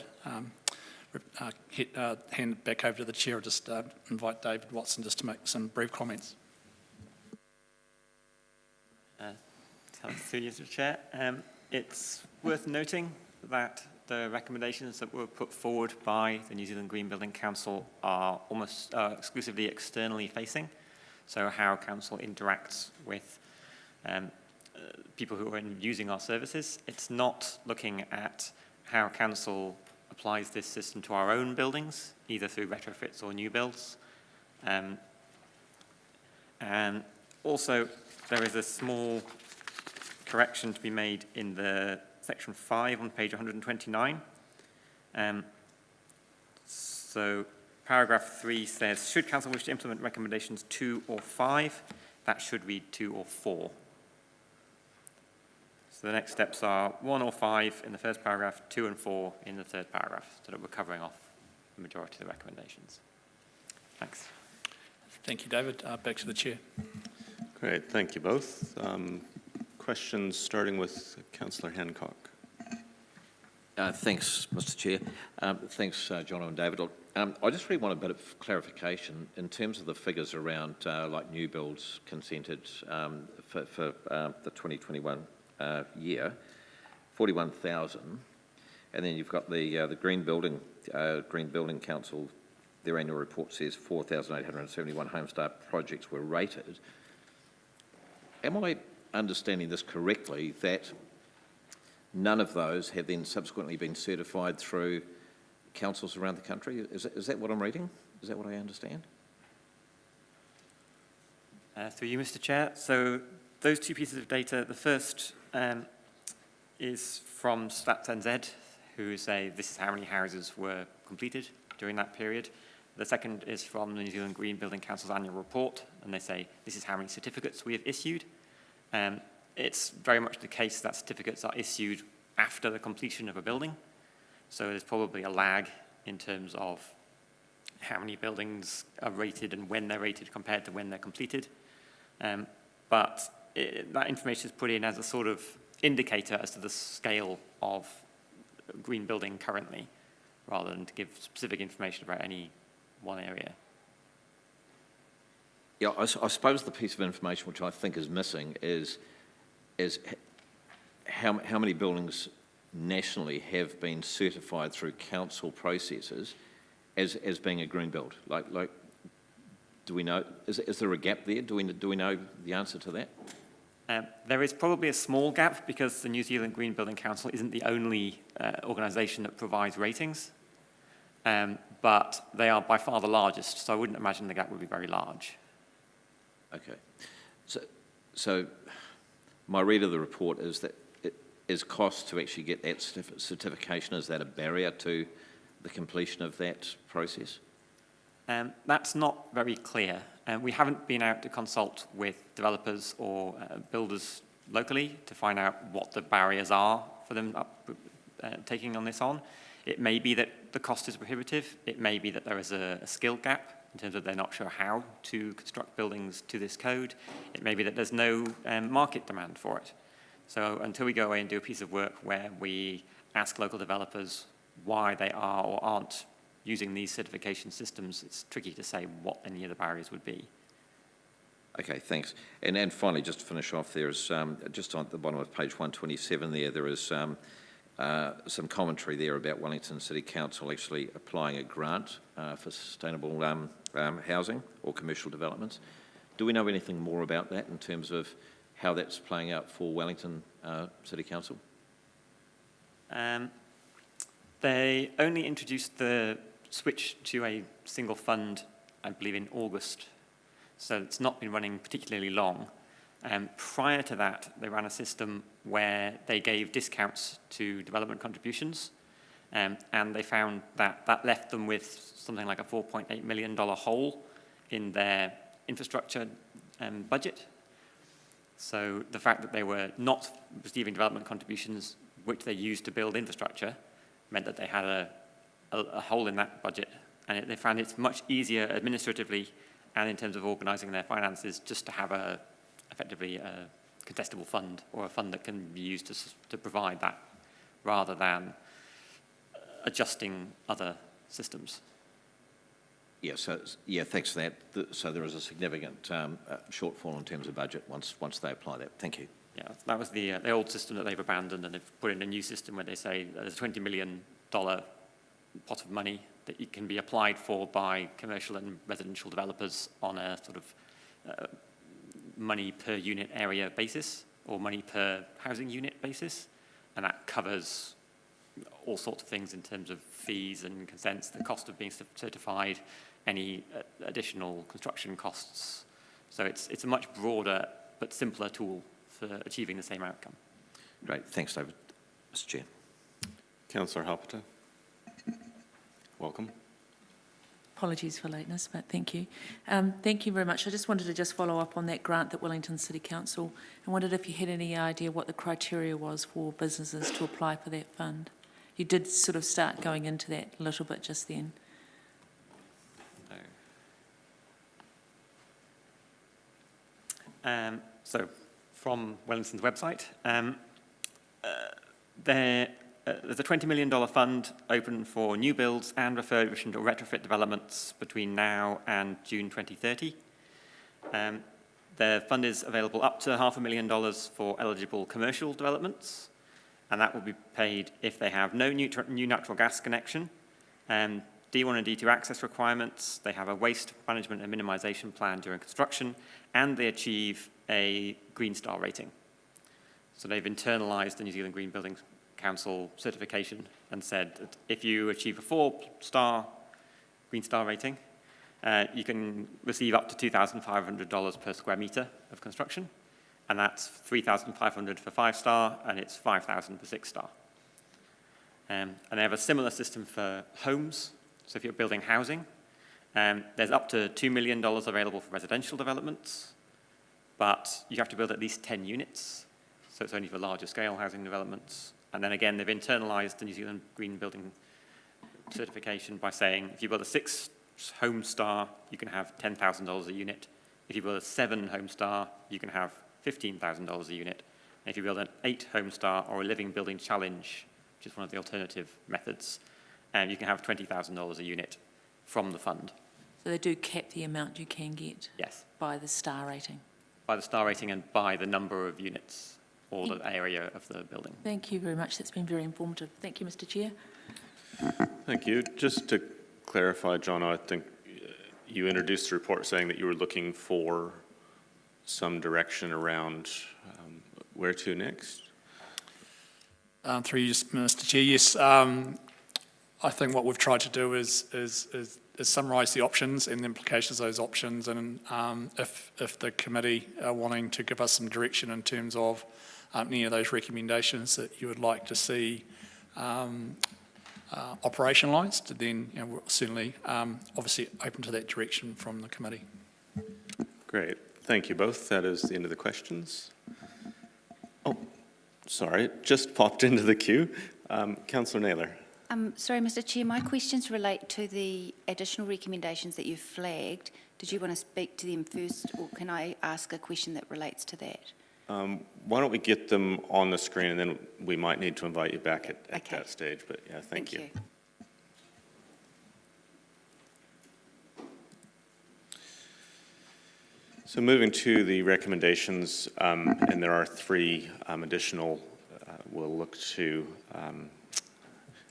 hand it back over to the chair, I'll just invite David Watson just to make some brief comments. Through you, Mr. Chair. It's worth noting that the recommendations that were put forward by the New Zealand Green Building Council are almost exclusively externally facing. So how council interacts with people who are using our services. It's not looking at how council applies this system to our own buildings, either through retrofits or new builds. And also, there is a small correction to be made in the section 5 on page 129. So paragraph 3 says, should council wish to implement recommendations 2 or 5, that should read 2 or 4. So the next steps are 1 or 5 in the first paragraph, 2 and 4 in the third paragraph, so that we're covering off the majority of the recommendations. Thanks. Thank you, David. Back to the chair. Great, thank you both. Questions starting with Councillor Hancock. Thanks, Mr. Chair. Thanks, John and David. Look, I just really want a bit of clarification in terms of the figures around like new builds consented for the 2021 year, 41,000, and then you've got the Green Building Council. Their annual report says 4,871 Homestar projects were rated. Am I understanding this correctly, that none of those have then subsequently been certified through councils around the country? Is that what I'm reading? Is that what I understand? Through you, Mr. Chair. So those 2 pieces of data, the first is from Stats NZ, who say this is how many houses were completed during that period. The second is from the New Zealand Green Building Council's annual report, and they say this is how many certificates we have issued. It's very much the case that certificates are issued after the completion of a building. So there's probably a lag in terms of how many buildings are rated and when they're rated compared to when they're completed. But that information is put in as a sort of indicator as to the scale of green building currently, rather than to give specific information about any one area. Yeah, I suppose the piece of information which I think is missing is how many buildings nationally have been certified through council processes as being a green build? Like, do we know? Is there a gap there? Do we know the answer to that? There is probably a small gap because the New Zealand Green Building Council isn't the only organisation that provides ratings, but they are by far the largest, so I wouldn't imagine the gap would be very large. Okay. So my read of the report is that it is cost to actually get that certification. Is that a barrier to the completion of that process? That's not very clear. We haven't been out to consult with developers or builders locally to find out what the barriers are for them taking on this on. It may be that the cost is prohibitive. It may be that there is a skill gap in terms of they're not sure how to construct buildings to this code. It may be that there's no market demand for it. So until we go away and do a piece of work where we ask local developers why they are or aren't using these certification systems, it's tricky to say what any of the barriers would be. Okay, thanks. And finally, just to finish off, there is just on the bottom of page 127 there is some commentary there about Wellington City Council actually applying a grant for sustainable housing or commercial developments. Do we know anything more about that in terms of how that's playing out for Wellington City Council? They only introduced the switch to a single fund, I believe, in August. So it's not been running particularly long. Prior to that, they ran a system where they gave discounts to development contributions, and they found that that left them with something like a $4.8 million hole in their infrastructure budget. So the fact that they were not receiving development contributions, which they used to build infrastructure, meant that they had a hole in that budget. And they found it's much easier administratively and in terms of organising their finances just to have effectively a contestable fund or a fund that can be used to provide that rather than adjusting other systems. Yeah, thanks for that. So there is a significant shortfall in terms of budget once they apply that. Thank you. Yeah, that was the old system that they've abandoned, and they've put in a new system where they say there's a $20 million pot of money that it can be applied for by commercial and residential developers on a sort of money per unit area basis or money per housing unit basis, and that covers all sorts of things in terms of fees and consents, the cost of being certified, any additional construction costs. So it's a much broader but simpler tool for achieving the same outcome. Great, thanks, David. Mr. Chair. Councillor Halpeta. Welcome. Apologies for lateness, but thank you. Thank you very much. I just wanted to follow up on that grant that Wellington City Council. I wondered if you had any idea what the criteria was for businesses to apply for that fund. You did sort of start going into that a little bit just then. So from Wellington's website, there's a $20 million fund open for new builds and refurbishment or retrofit developments between now and June 2030. The fund is available up to $500,000 for eligible commercial developments, and that will be paid if they have no new natural gas connection, D1 and D2 access requirements, they have a waste management and minimisation plan during construction, and they achieve a Green Star rating. So they've internalised the New Zealand Green Building Council certification and said that if you achieve a 4-star Green Star rating, you can receive up to $2,500 per square metre of construction, and that's $3,500 for 5-star, and it's $5,000 for 6-star. And they have a similar system for homes. So if you're building housing, there's up to $2 million available for residential developments, but you have to build at least 10 units, so it's only for larger scale housing developments. And then again, they've internalised the New Zealand Green Building certification by saying if you build a 6 home star, you can have $10,000 a unit. If you build a 7 Homestar, you can have $15,000 a unit. And if you build an 8 Homestar or a Living Building Challenge, which is one of the alternative methods, you can have $20,000 a unit from the fund. So they do cap the amount you can get? Yes. By the star rating? By the star rating and by the number of units or the area of the building. Thank you very much. That's been very informative. Thank you, Mr. Chair. Thank you. Just to clarify, John, I think you introduced the report saying that you were looking for some direction around where to next. Through you, Mr. Chair, yes. I think what we've tried to do is summarise the options and the implications of those options, and if the committee are wanting to give us some direction in terms of any of those recommendations that you would like to see operationalised, then we're certainly obviously open to that direction from the committee. Great. Thank you both. That is the end of the questions. Oh, sorry, it just popped into the queue. Councillor Naylor. Sorry, Mr. Chair, my questions relate to the additional recommendations that you've flagged. Did you want to speak to them first, or can I ask a question that relates to that? Why don't we get them on the screen, and then we might need to invite you back at Okay. that stage, but yeah, thank you. So moving to the recommendations, and there are 3 additional, we'll look to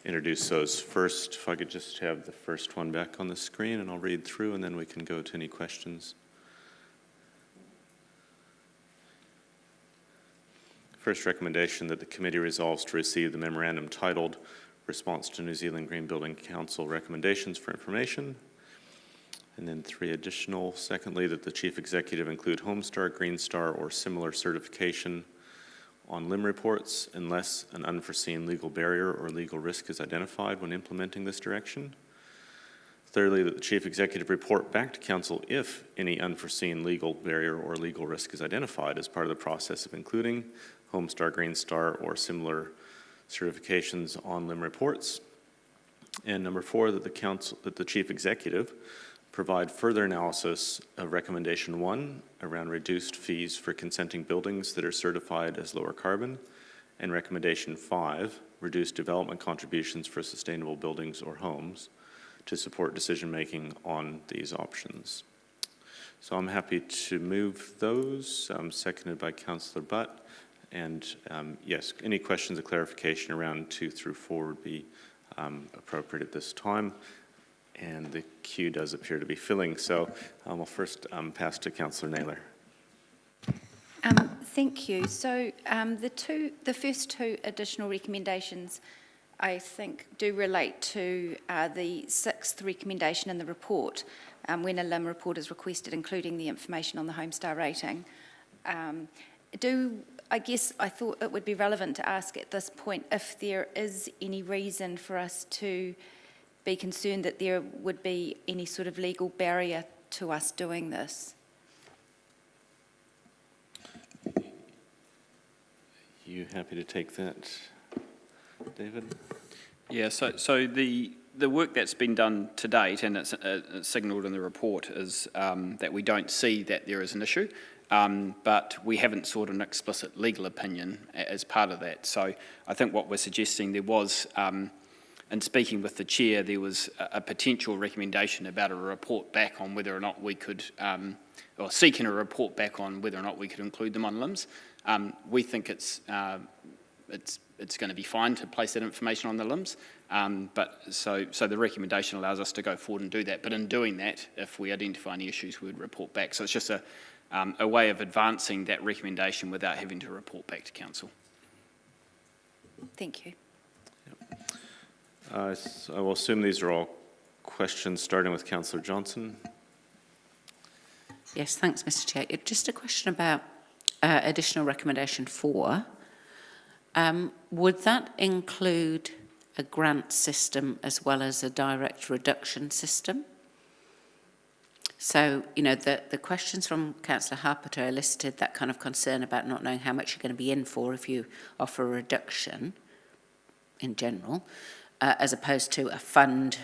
introduce those first. If I could just have the first one back on the screen, and I'll read through, and then we can go to any questions. First recommendation, that the committee resolves to receive the memorandum titled Response to New Zealand Green Building Council Recommendations for Information. And then 3 additional. Secondly, that the Chief Executive include Homestar, Green Star, or similar certification on LIM reports unless an unforeseen legal barrier or legal risk is identified when implementing this direction. Thirdly, that the Chief Executive report back to Council if any unforeseen legal barrier or legal risk is identified as part of the process of including Homestar, Green Star, or similar certifications on LIM reports. And number 4, that the Chief Executive provide further analysis of recommendation 1 around reduced fees for consenting buildings that are certified as lower carbon, and recommendation 5, reduced development contributions for sustainable buildings or homes to support decision-making on these options. So I'm happy to move those, seconded by Councillor Butt. And yes, any questions of clarification around 2 through 4 would be appropriate at this time. And the queue does appear to be filling. So I'll first pass to Councillor Naylor. Thank you. So the first 2 additional recommendations, I think, do relate to the 6th recommendation in the report, when a LIM report is requested, including the information on the Homestar rating. I guess I thought it would be relevant to ask at this point if there is any reason for us to be concerned that there would be any sort of legal barrier to us doing this. You happy to take that, David? Yeah, so the work that's been done to date, and it's signalled in the report, is that we don't see that there is an issue, but we haven't sought an explicit legal opinion as part of that. So I think what we're suggesting, there was, in speaking with the chair, there was a potential recommendation about a report back on whether or not we could, or seeking a report back on whether or not we could include them on LIMS. We think it's going to be fine to place that information on the LIMS, but so the recommendation allows us to go forward and do that. But in doing that, if we identify any issues, we would report back. So it's just a way of advancing that recommendation without having to report back to Council. Thank you. So I will assume these are all questions, starting with Councillor Johnson. Yes, thanks, Mr. Chair. Just a question about additional recommendation 4. Would that include a grant system as well as a direct reduction system? So, you know, the questions from Councillor Harper listed that kind of concern about not knowing how much you're going to be in for if you offer a reduction in general, as opposed to a fund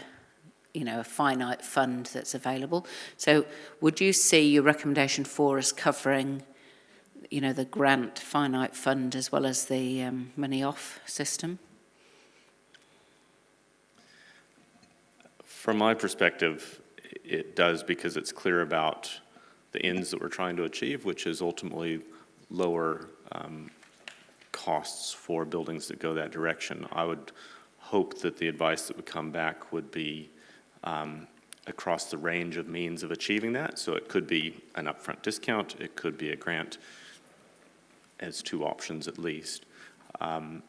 a finite fund that's available. So would you see your recommendation 4 as covering, the grant finite fund as well as the money off system? From my perspective, it does, because it's clear about the ends that we're trying to achieve, which is ultimately lower costs for buildings that go that direction. I would hope that the advice that would come back would be across the range of means of achieving that. So it could be an upfront discount, it could be a grant, as 2 options at least. I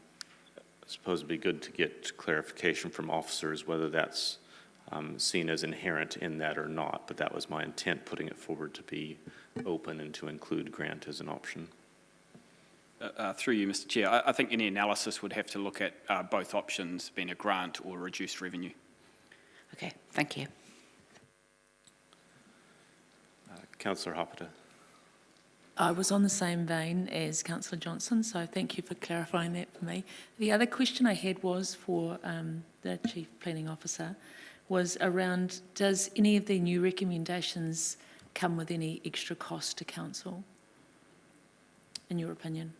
suppose it'd be good to get clarification from officers whether that's seen as inherent in that or not, but that was my intent, putting it forward to be open and to include grant as an option. Through you, Mr. Chair, I think any analysis would have to look at both options, being a grant or reduced revenue. Okay, thank you. Councillor Hopperter. I was on the same vein as Councillor Johnson, so thank you for clarifying that for me. The other question I had was for the Chief Planning Officer, was around, does any of the new recommendations come with any extra cost to council, in your opinion?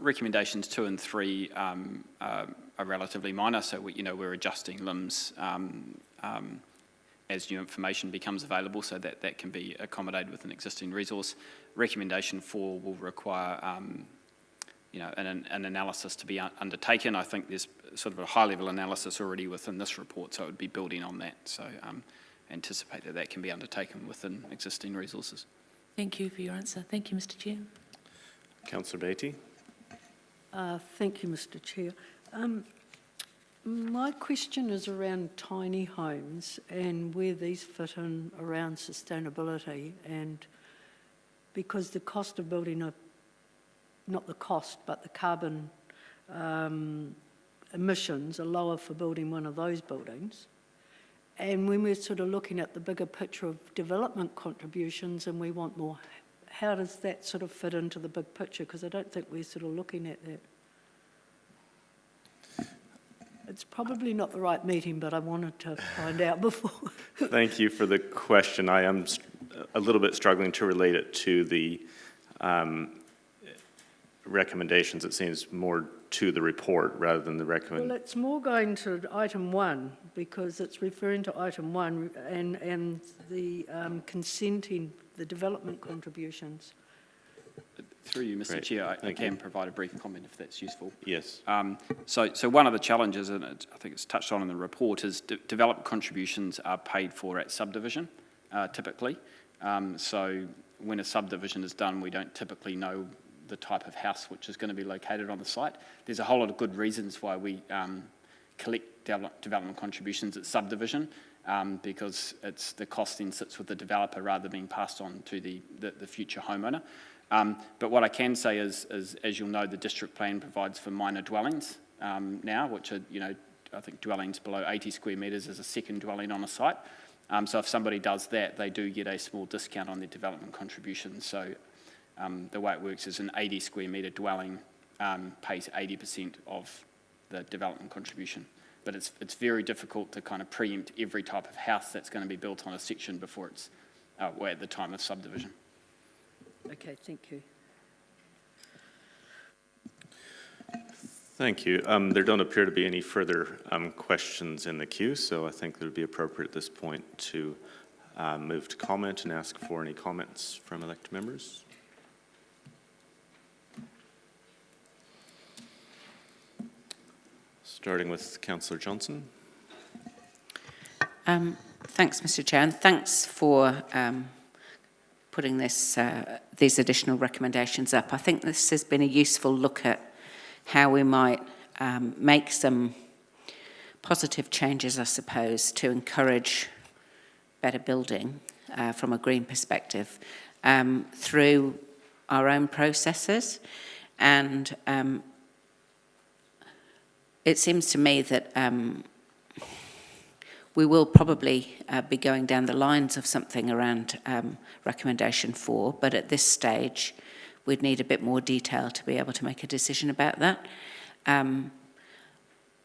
Recommendations 2 and 3 are relatively minor, so we're adjusting LIMS as new information becomes available, so that can be accommodated with an existing resource. Recommendation 4 will require an analysis to be undertaken. I think there's sort of a high-level analysis already within this report, so it would be building on that. So anticipate that can be undertaken within existing resources. Thank you for your answer. Thank you, Mr. Chair. Councillor Beattie. Thank you, Mr. Chair. My question is around tiny homes and where these fit in around sustainability, and because the cost of building not the cost, but the carbon emissions are lower for building one of those buildings. And when we're sort of looking at the bigger picture of development contributions and we want more, how does that sort of fit into the big picture? Because I don't think we're sort of looking at that. It's probably not the right meeting, but I wanted to find out before. Thank you for the question. I am a little bit struggling to relate it to the recommendations. It seems more to the report rather than the recommendation. Well, it's more going to item 1, because it's referring to item 1 and the consenting, the development contributions. Through you, Mr. Chair, I can provide a brief comment if that's useful. Yes. So one of the challenges, and I think it's touched on in the report, is development contributions are paid for at subdivision, typically. So when a subdivision is done, we don't typically know the type of house which is going to be located on the site. There's a whole lot of good reasons why we collect development contributions at subdivision, because the cost then sits with the developer rather than being passed on to the future homeowner. But what I can say is, as you'll know, the district plan provides for minor dwellings now, which are, I think dwellings below 80 square metres is a second dwelling on a site. So if somebody does that, they do get a small discount on their development contribution. So the way it works is an 80 square metre dwelling pays 80% of the development contribution. But it's very difficult to kind of preempt every type of house that's going to be built on a section before it's at the time of subdivision. Okay, thank you. Thank you. There don't appear to be any further questions in the queue, so I think it would be appropriate at this point to move to comment and ask for any comments from elected members. Starting with Councillor Johnson. Thanks, Mr. Chair, and thanks for putting these additional recommendations up. I think this has been a useful look at how we might make some positive changes, I suppose, to encourage better building from a green perspective through our own processes. And it seems to me that we will probably be going down the lines of something around recommendation 4, but at this stage we'd need a bit more detail to be able to make a decision about that.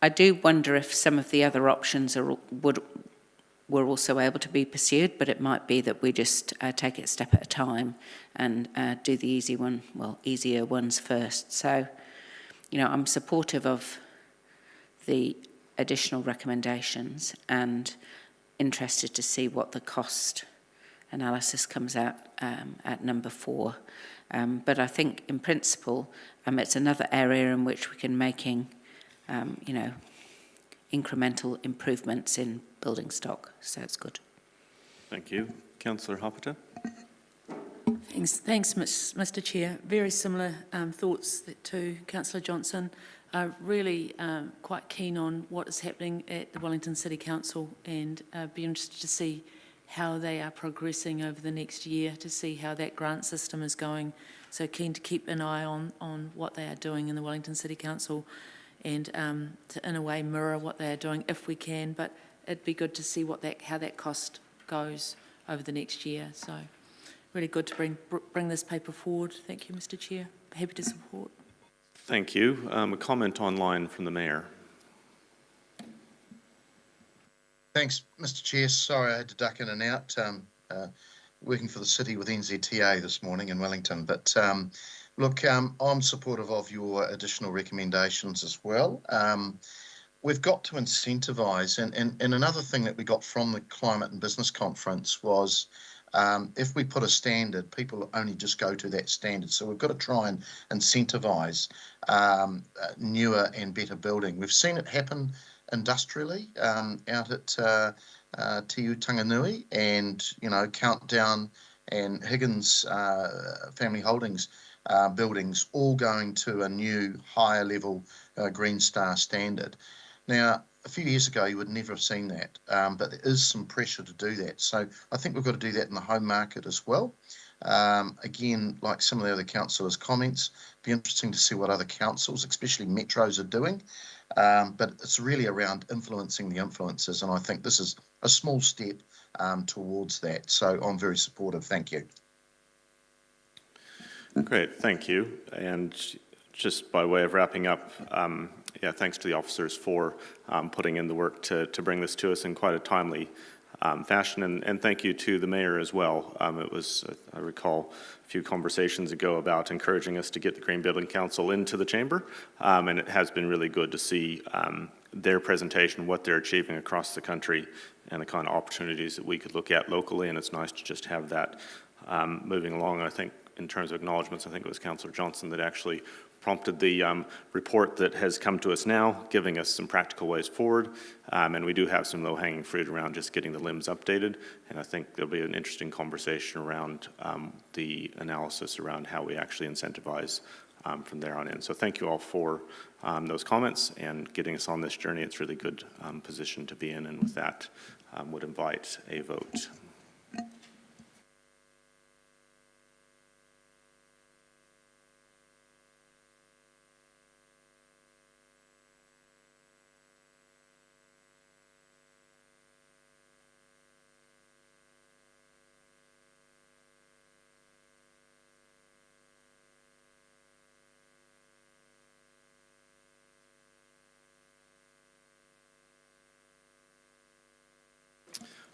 I do wonder if some of the other options were also able to be pursued, but it might be that we just take it a step at a time and do the easier ones first. So, I'm supportive of the additional recommendations and interested to see what the cost analysis comes out at number 4. But I think in principle, it's another area in which we can making, incremental improvements in building stock. So it's good. Thank you. Councillor Hopperton. Thanks, Mr. Chair. Very similar thoughts to Councillor Johnson. Really quite keen on what is happening at the Wellington City Council, and be interested to see how they are progressing over the next year, to see how that grant system is going. So keen to keep an eye on what they are doing in the Wellington City Council, and to in a way mirror what they are doing if we can. But it'd be good to see how that cost goes over the next year. So really good to bring this paper forward. Thank you, Mr. Chair. Happy to support. Thank you. A comment online from the Mayor. Thanks, Mr. Chair. Sorry, I had to duck in and out. Working for the city with NZTA this morning in Wellington. But look, I'm supportive of your additional recommendations as well. We've got to incentivise, and another thing that we got from the Climate and Business Conference was if we put a standard, people only just go to that standard. So we've got to try and incentivise newer and better building. We've seen it happen industrially out at Te Utanganui, and Countdown and Higgins Family Holdings buildings all going to a new higher level Green Star standard. Now, a few years ago, you would never have seen that, but there is some pressure to do that. So I think we've got to do that in the home market as well. Again, like some of the other councillors' comments, be interesting to see what other councils, especially metros, are doing. But it's really around influencing the influencers, and I think this is a small step towards that. So I'm very supportive. Thank you. Great, thank you. And just by way of wrapping up, thanks to the officers for putting in the work to bring this to us in quite a timely fashion, and thank you to the Mayor as well. It was, I recall, a few conversations ago about encouraging us to get the Green Building Council into the chamber, and it has been really good to see their presentation, what they're achieving across the country, and the kind of opportunities that we could look at locally, and it's nice to just have that moving along. I think in terms of acknowledgements, I think it was Councillor Johnson that actually prompted the report that has come to us now, giving us some practical ways forward, and we do have some low-hanging fruit around just getting the limbs updated, and I think there'll be an interesting conversation around the analysis around how we actually incentivize from there on in. So thank you all for those comments and getting us on this journey. It's a really good position to be in, and with that, would invite a vote.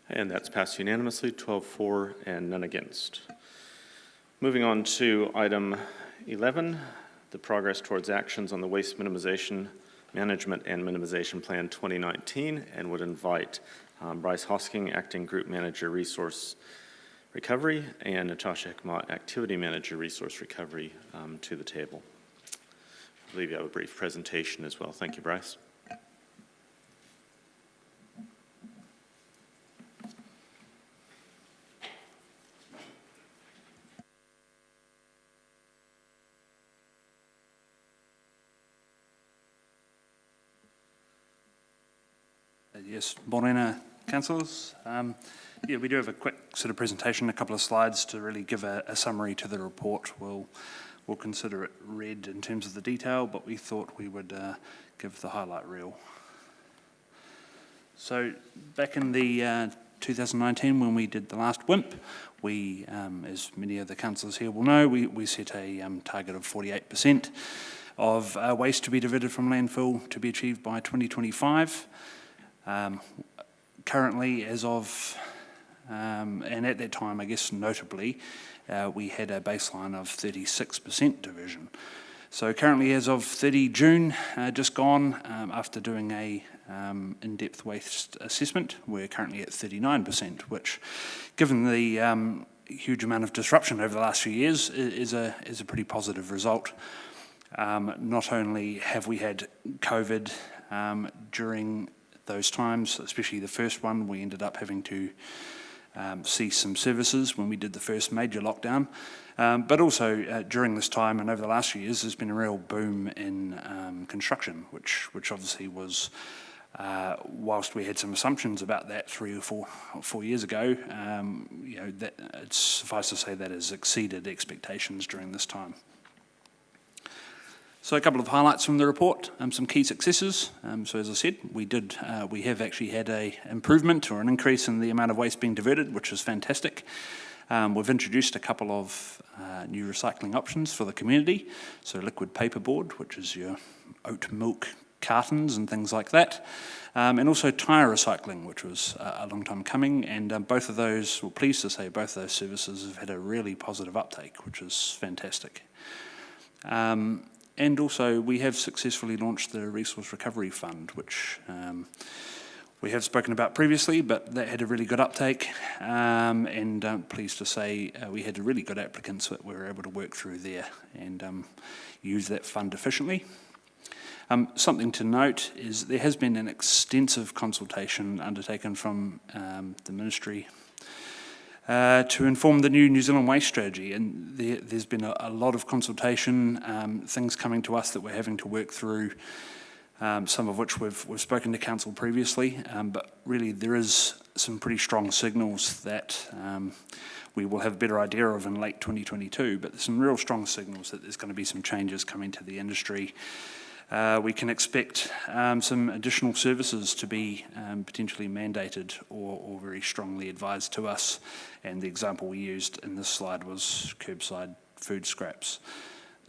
And that's passed unanimously, 12-4 and none against. Moving on to item 11, the progress towards actions on the Waste Minimization Management and Minimization Plan 2019, and would invite Bryce Hosking, Acting Group Manager, Resource Recovery, and Natasha Hikmat, Activity Manager, Resource Recovery, to the table. I believe you have a brief presentation as well. Thank you, Bryce. Yes, morena, councillors. We do have a quick sort of presentation, a couple of slides to really give a summary to the report. We'll consider it read in terms of the detail, but we thought we would give the highlight reel. So back in the 2019, when we did the last WIMP, we, as many of the councillors here will know, we set a target of 48%. of waste to be diverted from landfill to be achieved by 2025. Currently, as of, and at that time, I guess notably, we had a baseline of 36% diversion. So currently, as of 30 June, just gone, after doing a in-depth waste assessment, we're currently at 39%, which, given the huge amount of disruption over the last few years, is a pretty positive result. Not only have we had COVID during those times, especially the first one, we ended up having to cease some services when we did the first major lockdown. But also during this time and over the last few years, there's been a real boom in construction, which obviously was, whilst we had some assumptions about that 3 or 4 years ago, you know, that it's suffice to say that has exceeded expectations during this time. So a couple of highlights from the report, some key successes. So as I said, we have actually had an improvement or an increase in the amount of waste being diverted, which is fantastic. We've introduced a couple of new recycling options for the community. So liquid paperboard, which is your oat milk cartons and things like that. And also tyre recycling, which was a long time coming. And both of those, we're pleased to say both of those services have had a really positive uptake, which is fantastic. And also, we have successfully launched the Resource Recovery Fund, which we have spoken about previously, but that had a really good uptake. And pleased to say we had really good applicants that we were able to work through there and use that fund efficiently. Something to note is there has been an extensive consultation undertaken from the Ministry to inform the new New Zealand waste strategy, and there's been a lot of consultation, things coming to us that we're having to work through, some of which we've spoken to Council previously, but really there is some pretty strong signals that we will have a better idea of in late 2022, but there's some real strong signals that there's going to be some changes coming to the industry. We can expect some additional services to be potentially mandated or very strongly advised to us. And the example we used in this slide was curbside food scraps.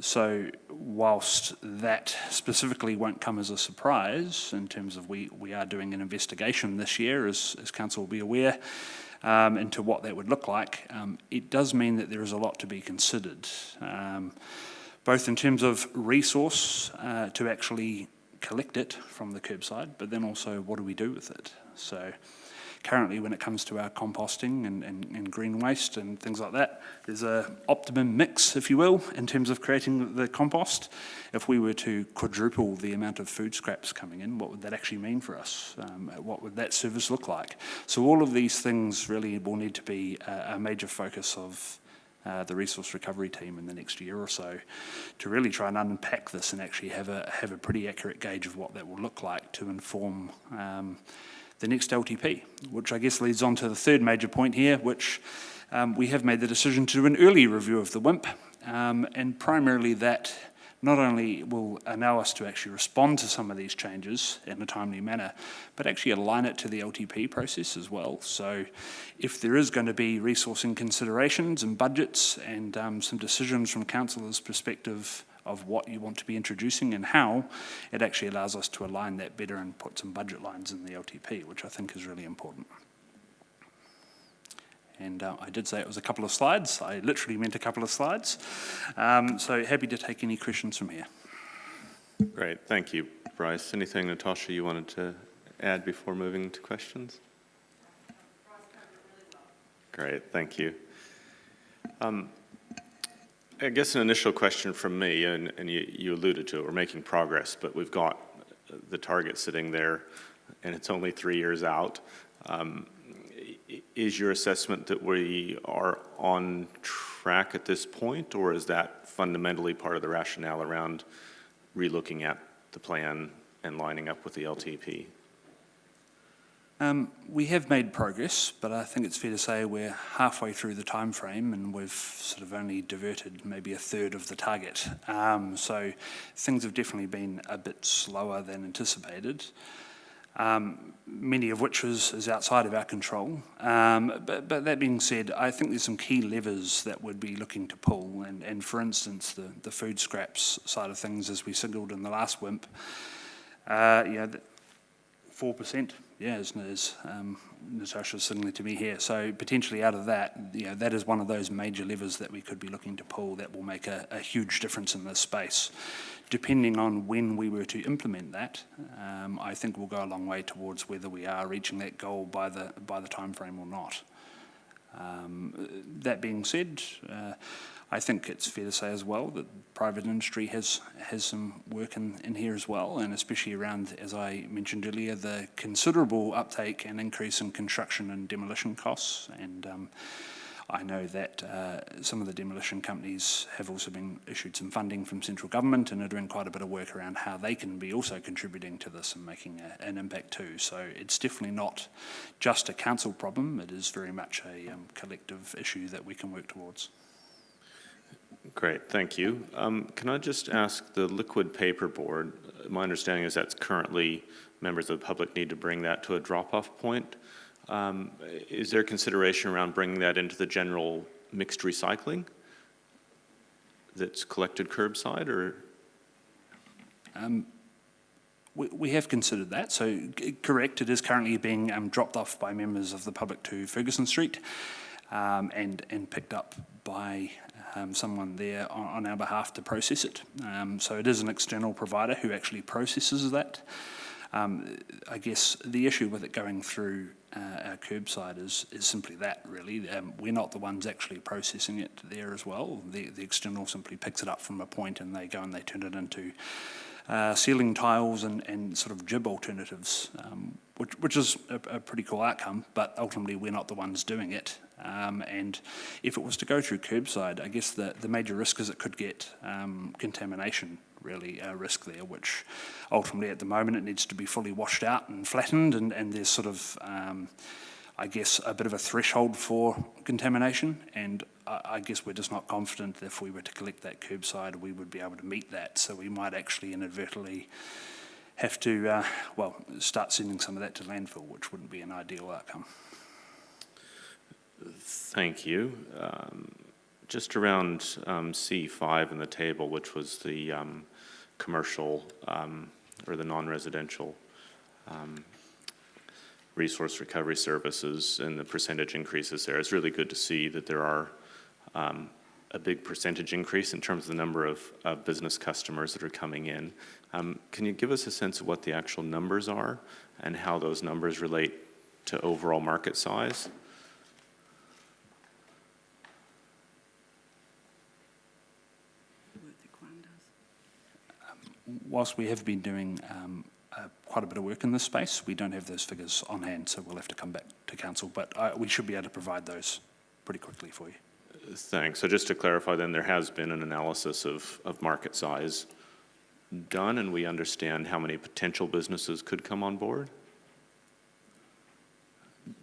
So whilst that specifically won't come as a surprise in terms of we are doing an investigation this year, as Council will be aware, into what that would look like, it does mean that there is a lot to be considered. Both in terms of resource to actually collect it from the curbside, but then also what do we do with it? So currently when it comes to our composting and green waste and things like that, there's an optimum mix, if you will, in terms of creating the compost. If we were to quadruple the amount of food scraps coming in, what would that actually mean for us? What would that service look like? So all of these things really will need to be a major focus of the resource recovery team in the next year or so to really try and unpack this and actually have a pretty accurate gauge of what that will look like to inform the next LTP, which I guess leads on to the third major point here, which we have made the decision to do an early review of the WIMP, and primarily that not only will allow us to actually respond to some of these changes in a timely manner, but actually align it to the LTP process as well. So if there is going to be resourcing considerations and budgets and some decisions from councillors' perspective of what you want to be introducing and how, it actually allows us to align that better and put some budget lines in the LTP, which I think is really important. And I did say it was a couple of slides. I literally meant a couple of slides. So happy to take any questions from here. Great, thank you, Bryce. Anything, Natasha, you wanted to add before moving to questions? Great, thank you. I guess an initial question from me, and you alluded to it, we're making progress, but we've got the target sitting there, and it's only 3 years out. Is your assessment that we are on track at this point, or is that fundamentally part of the rationale around relooking at the plan and lining up with the LTP? We have made progress, but I think it's fair to say we're halfway through the time frame and we've sort of only diverted maybe a third of the target. So things have definitely been a bit slower than anticipated. many of which is outside of our control. But that being said, I think there's some key levers that we'd be looking to pull. And for instance, the food scraps side of things, as we signalled in the last WIMP, 4%, as Natasha's signaling to me here. So potentially out of that, that is one of those major levers that we could be looking to pull that will make a huge difference in this space. Depending on when we were to implement that, I think we'll go a long way towards whether we are reaching that goal by the time frame or not. That being said, I think it's fair to say as well that private industry has some work in here as well, and especially around, as I mentioned earlier, the considerable uptake and increase in construction and demolition costs. And I know that some of the demolition companies have also been issued some funding from central government and are doing quite a bit of work around how they can be also contributing to this and making an impact too. So it's definitely not just a council problem, it is very much a collective issue that we can work towards. Great, thank you. Can I just ask the liquid paper board, my understanding is that's currently members of the public need to bring that to a drop-off point. Is there consideration around bringing that into the general mixed recycling that's collected curbside, or? We have considered that. So correct, it is currently being dropped off by members of the public to Ferguson Street and picked up by someone there on our behalf to process it. So it is an external provider who actually processes that. I guess the issue with it going through our curbside is simply that, really. We're not the ones actually processing it there as well. The external simply picks it up from a point and they go and they turn it into ceiling tiles and sort of jib alternatives, which is a pretty cool outcome, but ultimately we're not the ones doing it. And if it was to go through curbside, I guess the major risk is it could get contamination, really, a risk there, which ultimately at the moment it needs to be fully washed out and flattened, and there's sort of, I guess, a bit of a threshold for contamination, and I guess we're just not confident that if we were to collect that curbside we would be able to meet that, so we might actually inadvertently have to, start sending some of that to landfill, which wouldn't be an ideal outcome. Thank you. Just around C5 in the table, which was the commercial or the non-residential resource recovery services and the percentage increases there, it's really good to see that there are a big percentage increase in terms of the number of business customers that are coming in. Can you give us a sense of what the actual numbers are and how those numbers relate to overall market size? Whilst we have been doing quite a bit of work in this space, we don't have those figures on hand, so we'll have to come back to council, but we should be able to provide those pretty quickly for you. Thanks. So just to clarify then, there has been an analysis of market size done, and we understand how many potential businesses could come on board?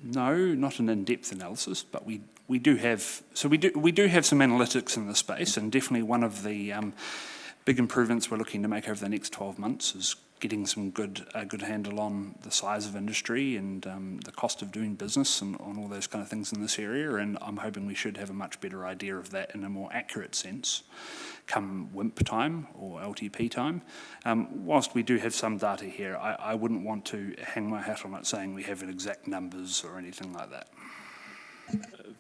No, not an in-depth analysis, but we do have some analytics in the space, and definitely one of the big improvements we're looking to make over the next 12 months is getting some good handle on the size of industry and the cost of doing business and on all those kind of things in this area, and I'm hoping we should have a much better idea of that in a more accurate sense come WIMP time or LTP time. Whilst we do have some data here, I wouldn't want to hang my hat on it saying we have exact numbers or anything like that.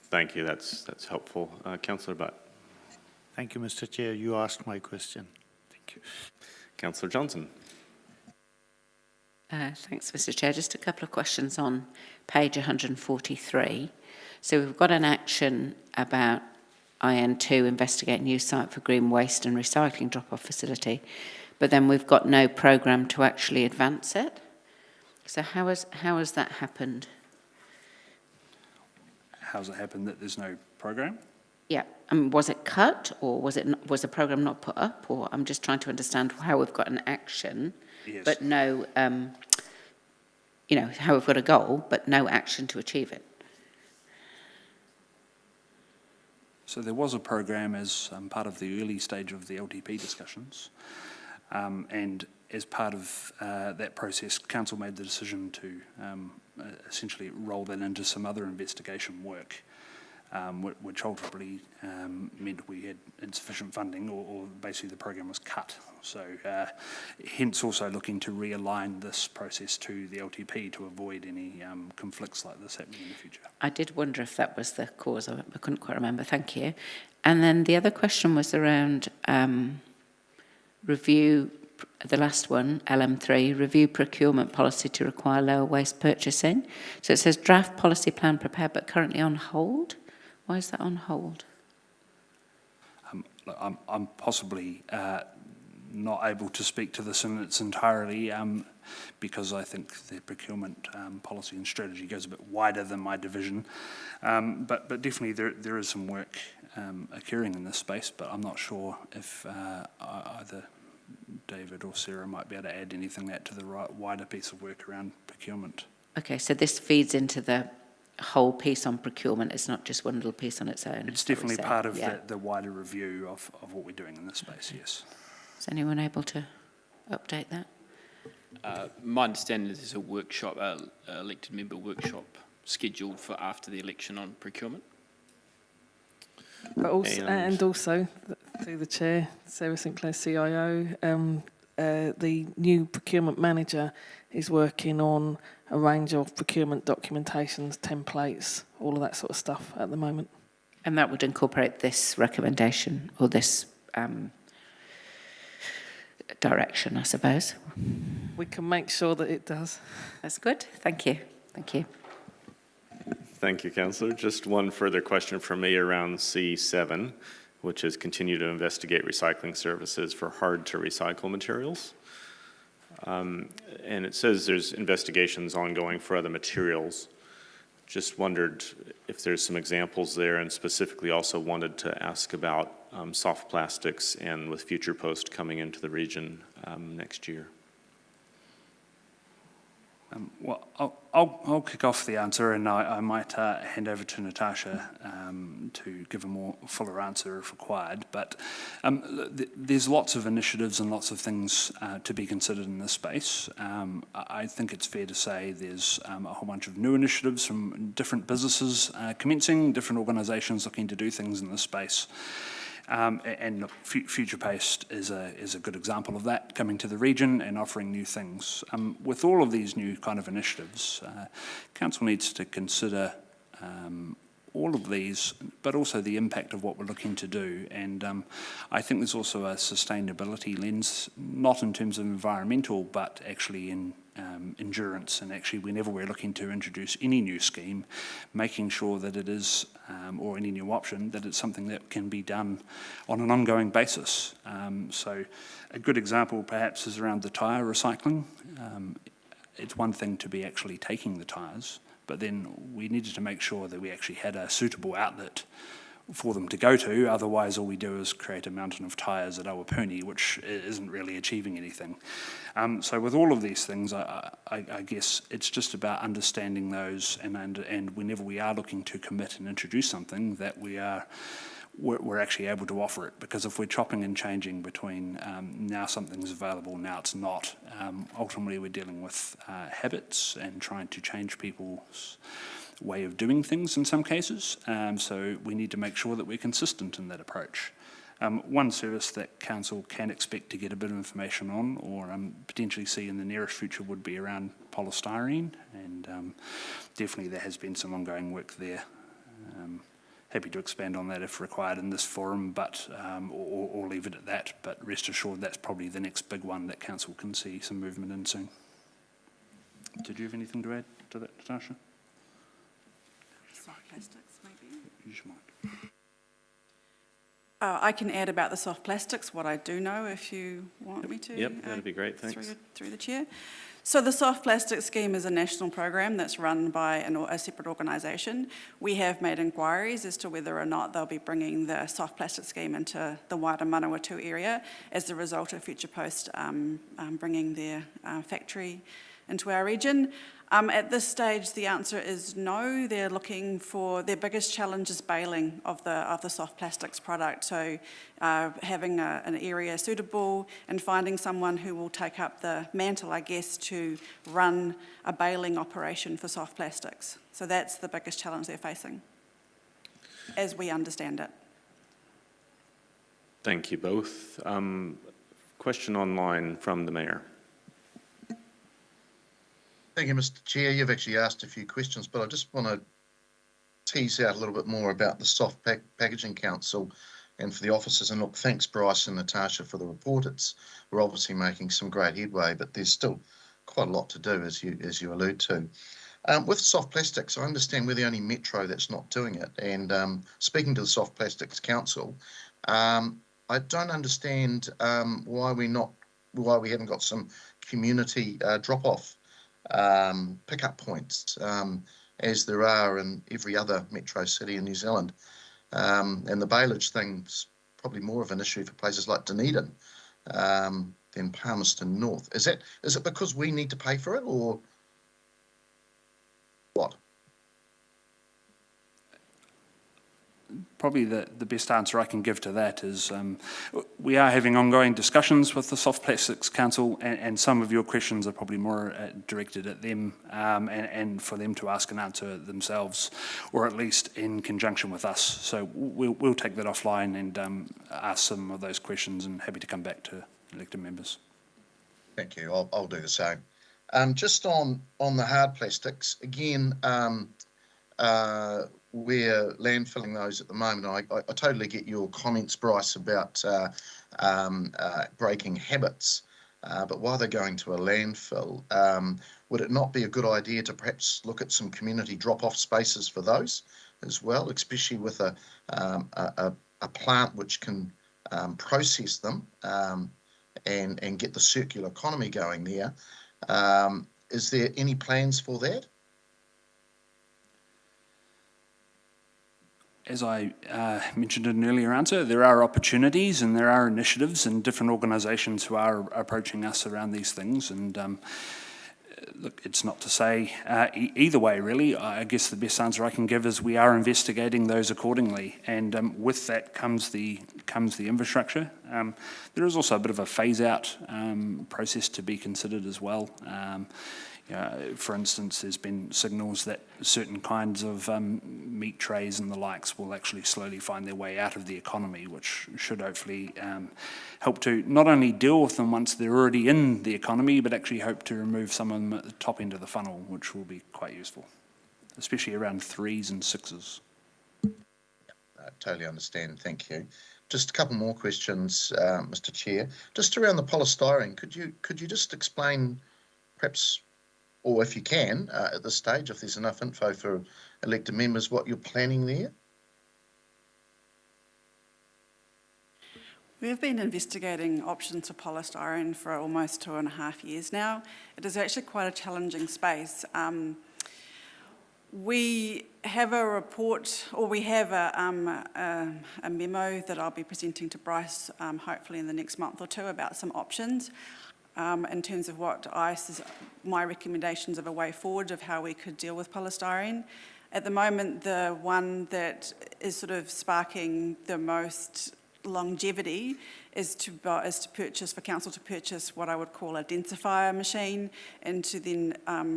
Thank you, that's helpful. Councillor Butt. Thank you, Mr. Chair. You asked my question. Thank you. Councillor Johnson. Thanks, Mr. Chair. Just a couple of questions on page 143. So we've got an action about IN2, investigate new site for green waste and recycling drop-off facility, but then we've got no programme to actually advance it. So how has that happened? How's it happened that there's no programme? Yeah, was it cut, or was the programme not put up? Or I'm just trying to understand how we've got an action, yes, but no, how we've got a goal, but no action to achieve it. So there was a programme as part of the early stage of the LTP discussions, and as part of that process, council made the decision to essentially roll that into some other investigation work, which ultimately meant we had insufficient funding, or basically the program was cut. So hence also looking to realign this process to the LTP to avoid any conflicts like this happening in the future. I did wonder if that was the cause of it, but I couldn't quite remember. Thank you. And then the other question was around review, the last one, LM3, review procurement policy to require lower waste purchasing. So it says draft policy plan prepared but currently on hold. Why is that on hold? I'm possibly not able to speak to this in its entirety because I think the procurement policy and strategy goes a bit wider than my division. But definitely there is some work occurring in this space, but I'm not sure if either David or Sarah might be able to add anything to the wider piece of work around procurement. Okay, so this feeds into the whole piece on procurement. It's not just one little piece on its own. It's definitely part of the wider review of what we're doing in this space, yes. Is anyone able to update that? My understanding is there's a workshop, elected member workshop scheduled for after the election on procurement. But also, through the chair, Sarah Sinclair, CIO, the new procurement manager is working on a range of procurement documentations, templates, all of that sort of stuff at the moment. And that would incorporate this recommendation or this direction, I suppose. We can make sure that it does. That's good. Thank you. Thank you. Thank you, Councillor. Just one further question from me around C7, which is continue to investigate recycling services for hard-to-recycle materials. And it says there's investigations ongoing for other materials. Just wondered if there's some examples there, and specifically also wanted to ask about soft plastics and with Future Post coming into the region next year. Well, I'll kick off the answer, and I might hand over to Natasha to give a more fuller answer if required. But there's lots of initiatives and lots of things to be considered in this space. I think it's fair to say there's a whole bunch of new initiatives from different businesses commencing, different organisations looking to do things in this space. And look, Future Post is a good example of that, coming to the region and offering new things. With all of these new kind of initiatives, Council needs to consider all of these, but also the impact of what we're looking to do. And I think there's also a sustainability lens, not in terms of environmental, but actually in endurance. And actually, whenever we're looking to introduce any new scheme, making sure that it is, or any new option, that it's something that can be done on an ongoing basis. So a good example perhaps is around the tyre recycling. It's one thing to be actually taking the tyres, but then we needed to make sure that we actually had a suitable outlet for them to go to. Otherwise, all we do is create a mountain of tyres at Awapuni, which isn't really achieving anything. So with all of these things, I guess it's just about understanding those, and whenever we are looking to commit and introduce something, that we're actually able to offer it. Because if we're chopping and changing between now something's available, now it's not, ultimately we're dealing with habits and trying to change people's way of doing things in some cases. So we need to make sure that we're consistent in that approach. One service that Council can expect to get a bit of information on, or potentially see in the nearest future, would be around polystyrene, and definitely there has been some ongoing work there. Happy to expand on that if required in this forum, but or leave it at that. But rest assured, that's probably the next big one that Council can see some movement in soon. Did you have anything to add to that, Natasha? Soft plastics, maybe? You might. I can add about the soft plastics, what I do know, if you want me to. Yep, that'd be great, thanks. Through the chair. So the soft plastic scheme is a national program that's run by a separate organisation. We have made inquiries as to whether or not they'll be bringing the soft plastic scheme into the wider Manawatu area as a result of Future Post bringing their factory into our region. At this stage, the answer is no. They're looking for, their biggest challenge is baling of the soft plastics product. So having an area suitable and finding someone who will take up the mantle, I guess, to run a baling operation for soft plastics. So that's the biggest challenge they're facing, as we understand it. Thank you both. Question online from the Mayor. Thank you, Mr. Chair. You've actually asked a few questions, but I just want to tease out a little bit more about the Soft Packaging Council and for the officers. And look, thanks Bryce and Natasha for the report. We're obviously making some great headway, but there's still quite a lot to do, as you allude to. With soft plastics, I understand we're the only metro that's not doing it. And speaking to the Soft Plastics Council, I don't understand why we haven't got some community drop-off pickup points, as there are in every other metro city in New Zealand. And the bailage thing's probably more of an issue for places like Dunedin than Palmerston North. Is it because we need to pay for it, or what? Probably the best answer I can give to that is we are having ongoing discussions with the Soft Plastics Council, and some of your questions are probably more directed at them and for them to ask and answer themselves, or at least in conjunction with us. So we'll take that offline and ask some of those questions, and happy to come back to elected members. Thank you. I'll do the same. Just on the hard plastics, again, we're landfilling those at the moment. I totally get your comments, Bryce, about breaking habits, but while they're going to a landfill, would it not be a good idea to perhaps look at some community drop-off spaces for those as well, especially with a plant which can process them and get the circular economy going there? Is there any plans for that? As I mentioned in an earlier answer, there are opportunities and there are initiatives and different organisations who are approaching us around these things. And look, it's not to say either way, really. I guess the best answer I can give is we are investigating those accordingly. And with that comes the infrastructure. There is also a bit of a phase-out process to be considered as well. For instance, there's been signals that certain kinds of meat trays and the likes will actually slowly find their way out of the economy, which should hopefully help to not only deal with them once they're already in the economy, but actually hope to remove some of them at the top end of the funnel, which will be quite useful, especially around 3s and 6s. I totally understand. Thank you. Just a couple more questions, Mr. Chair. Just around the polystyrene, could you just explain, perhaps, or if you can, at this stage, if there's enough info for elected members, what you're planning there? We've been investigating options for polystyrene for almost 2.5 years now. It is actually quite a challenging space. We have a report, or we have a memo that I'll be presenting to Bryce hopefully in the next month or two about some options. In terms of what my recommendations of a way forward of how we could deal with polystyrene. At the moment, the one that is sort of sparking the most longevity is to purchase, for council to purchase what I would call a densifier machine, and to then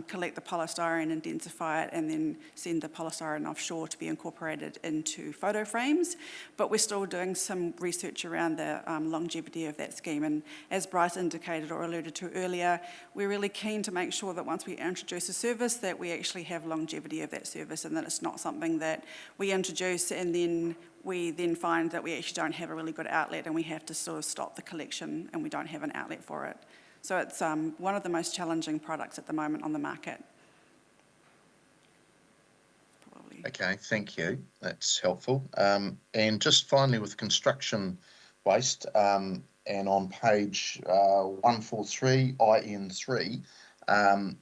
collect the polystyrene and densify it, and then send the polystyrene offshore to be incorporated into photo frames. But we're still doing some research around the longevity of that scheme. And as Bryce indicated or alluded to earlier, we're really keen to make sure that once we introduce a service, that we actually have longevity of that service, and that it's not something that we introduce and then we then find that we actually don't have a really good outlet, and we have to sort of stop the collection and we don't have an outlet for it. So it's one of the most challenging products at the moment on the market. Probably. Okay, thank you. That's helpful. And just finally with construction waste, and on page 143, IN3, and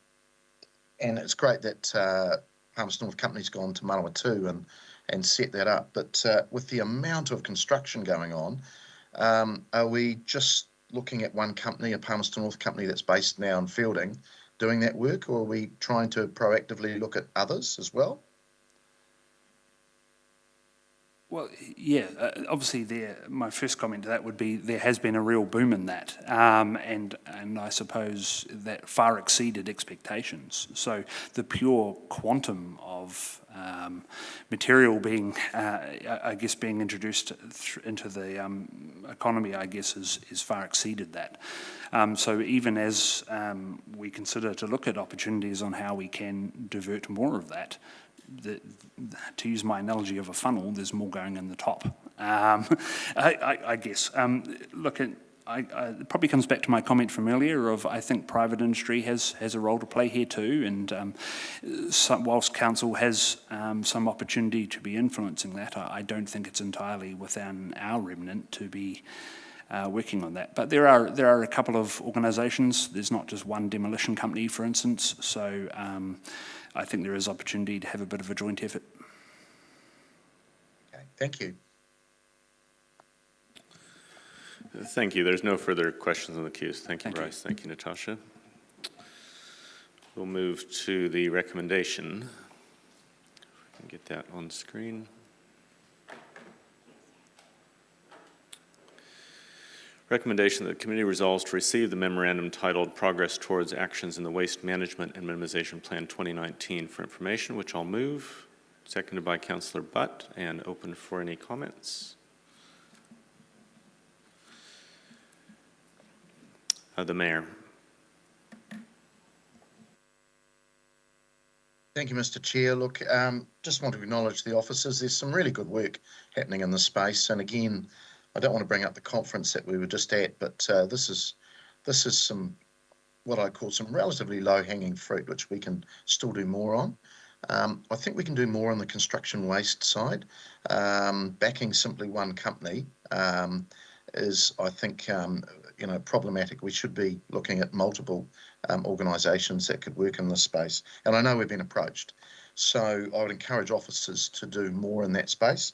it's great that Palmerston North Company's gone to Manawatu and set that up. But with the amount of construction going on, are we just looking at one company, a Palmerston North Company that's based now in Fielding, doing that work, or are we trying to proactively look at others as well? Well, yeah, obviously my first comment to that would be there has been a real boom in that, and I suppose that far exceeded expectations. So the pure quantum of material being, I guess, being introduced into the economy, I guess, is far exceeded that. So even as we consider to look at opportunities on how we can divert more of that, to use my analogy of a funnel, there's more going in the top. I guess. Look, it probably comes back to my comment from earlier of I think private industry has a role to play here too, and whilst council has some opportunity to be influencing that, I don't think it's entirely within our remnant to be working on that. But there are a couple of organisations. There's not just one demolition company, for instance. So I think there is opportunity to have a bit of a joint effort. Okay, thank you. Thank you. There's no further questions on the queue. Thank you, Bryce. Thank you, Natasha. We'll move to the recommendation. If we can get that on screen. Recommendation that the committee resolves to receive the memorandum titled Progress Towards Actions in the Waste Management and Minimization Plan 2019 for information, which I'll move. Seconded by Councillor Butt, and open for any comments. The Mayor. Thank you, Mr. Chair. Look, just want to acknowledge the officers. There's some really good work happening in this space, and again, I don't want to bring up the conference that we were just at, but this is some, what I call some relatively low-hanging fruit, which we can still do more on. I think we can do more on the construction waste side. Backing simply one company is, I think, problematic. We should be looking at multiple organisations that could work in this space. And I know we've been approached. So I would encourage officers to do more in that space.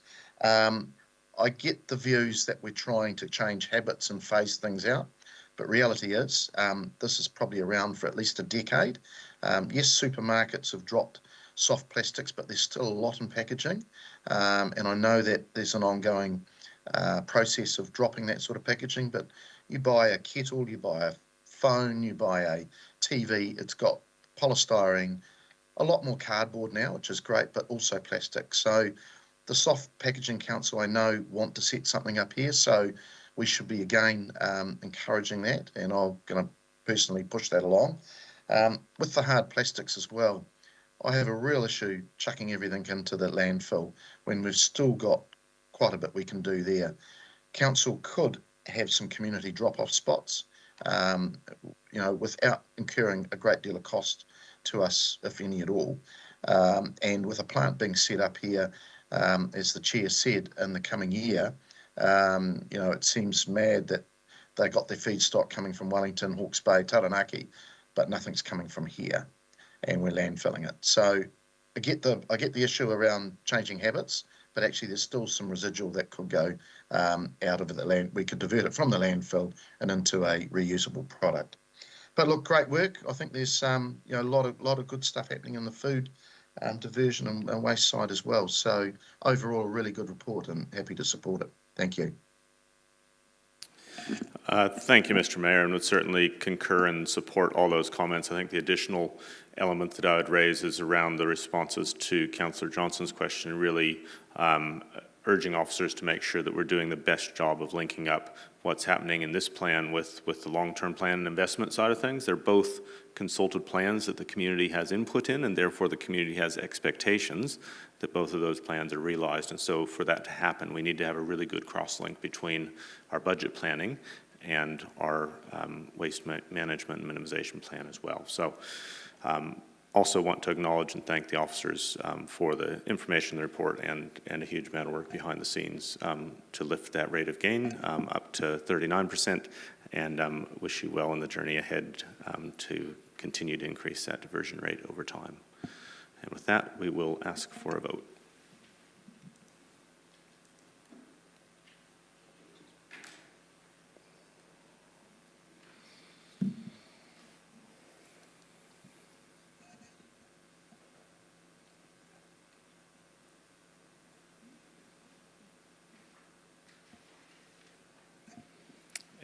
I get the views that we're trying to change habits and phase things out, but reality is this is probably around for at least a decade. Yes, supermarkets have dropped soft plastics, but there's still a lot in packaging. And I know that there's an ongoing process of dropping that sort of packaging, but you buy a kettle, you buy a phone, you buy a TV, it's got polystyrene, a lot more cardboard now, which is great, but also plastic. So the Soft Packaging Council, I know, want to set something up here, so we should be, again, encouraging that, and I'm going to personally push that along. With the hard plastics as well, I have a real issue chucking everything into the landfill when we've still got quite a bit we can do there. Council could have some community drop-off spots, without incurring a great deal of cost to us, if any at all. And with a plant being set up here, as the chair said, in the coming year, it seems mad that they got their feedstock coming from Wellington, Hawke's Bay, Taranaki, but nothing's coming from here, and we're landfilling it. So I get the issue around changing habits, but actually there's still some residual that could go out of the land. We could divert it from the landfill and into a reusable product. But look, great work. I think there's a lot of good stuff happening in the food diversion and waste side as well. So overall, a really good report, and happy to support it. Thank you. Thank you, Mr. Mayor, and would certainly concur and support all those comments. I think the additional element that I would raise is around the responses to Councillor Johnson's question, really urging officers to make sure that we're doing the best job of linking up what's happening in this plan with the long-term plan and investment side of things. They're both consulted plans that the community has input in, and therefore the community has expectations that both of those plans are realized. And so for that to happen, we need to have a really good cross-link between our budget planning and our waste management and minimization plan as well. So also want to acknowledge and thank the officers for the information in the report and a huge amount of work behind the scenes to lift that rate of gain up to 39%, and wish you well in the journey ahead to continue to increase that diversion rate over time. And with that, we will ask for a vote.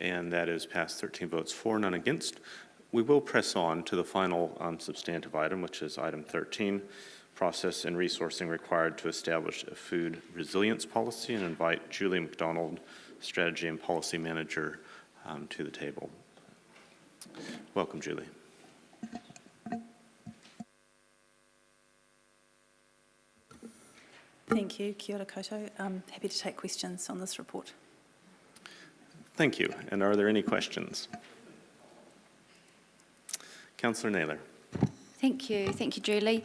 and that is passed 13 votes for, none against. We will press on to the final substantive item, which is item 13, process and resourcing required to establish a food resilience policy, and invite Julie McDonald, Strategy and Policy Manager, to the table. Welcome, Julie. Thank you. Kia ora koutou. I'm happy to take questions on this report. Thank you. And are there any questions? Councillor Naylor. Thank you, Julie.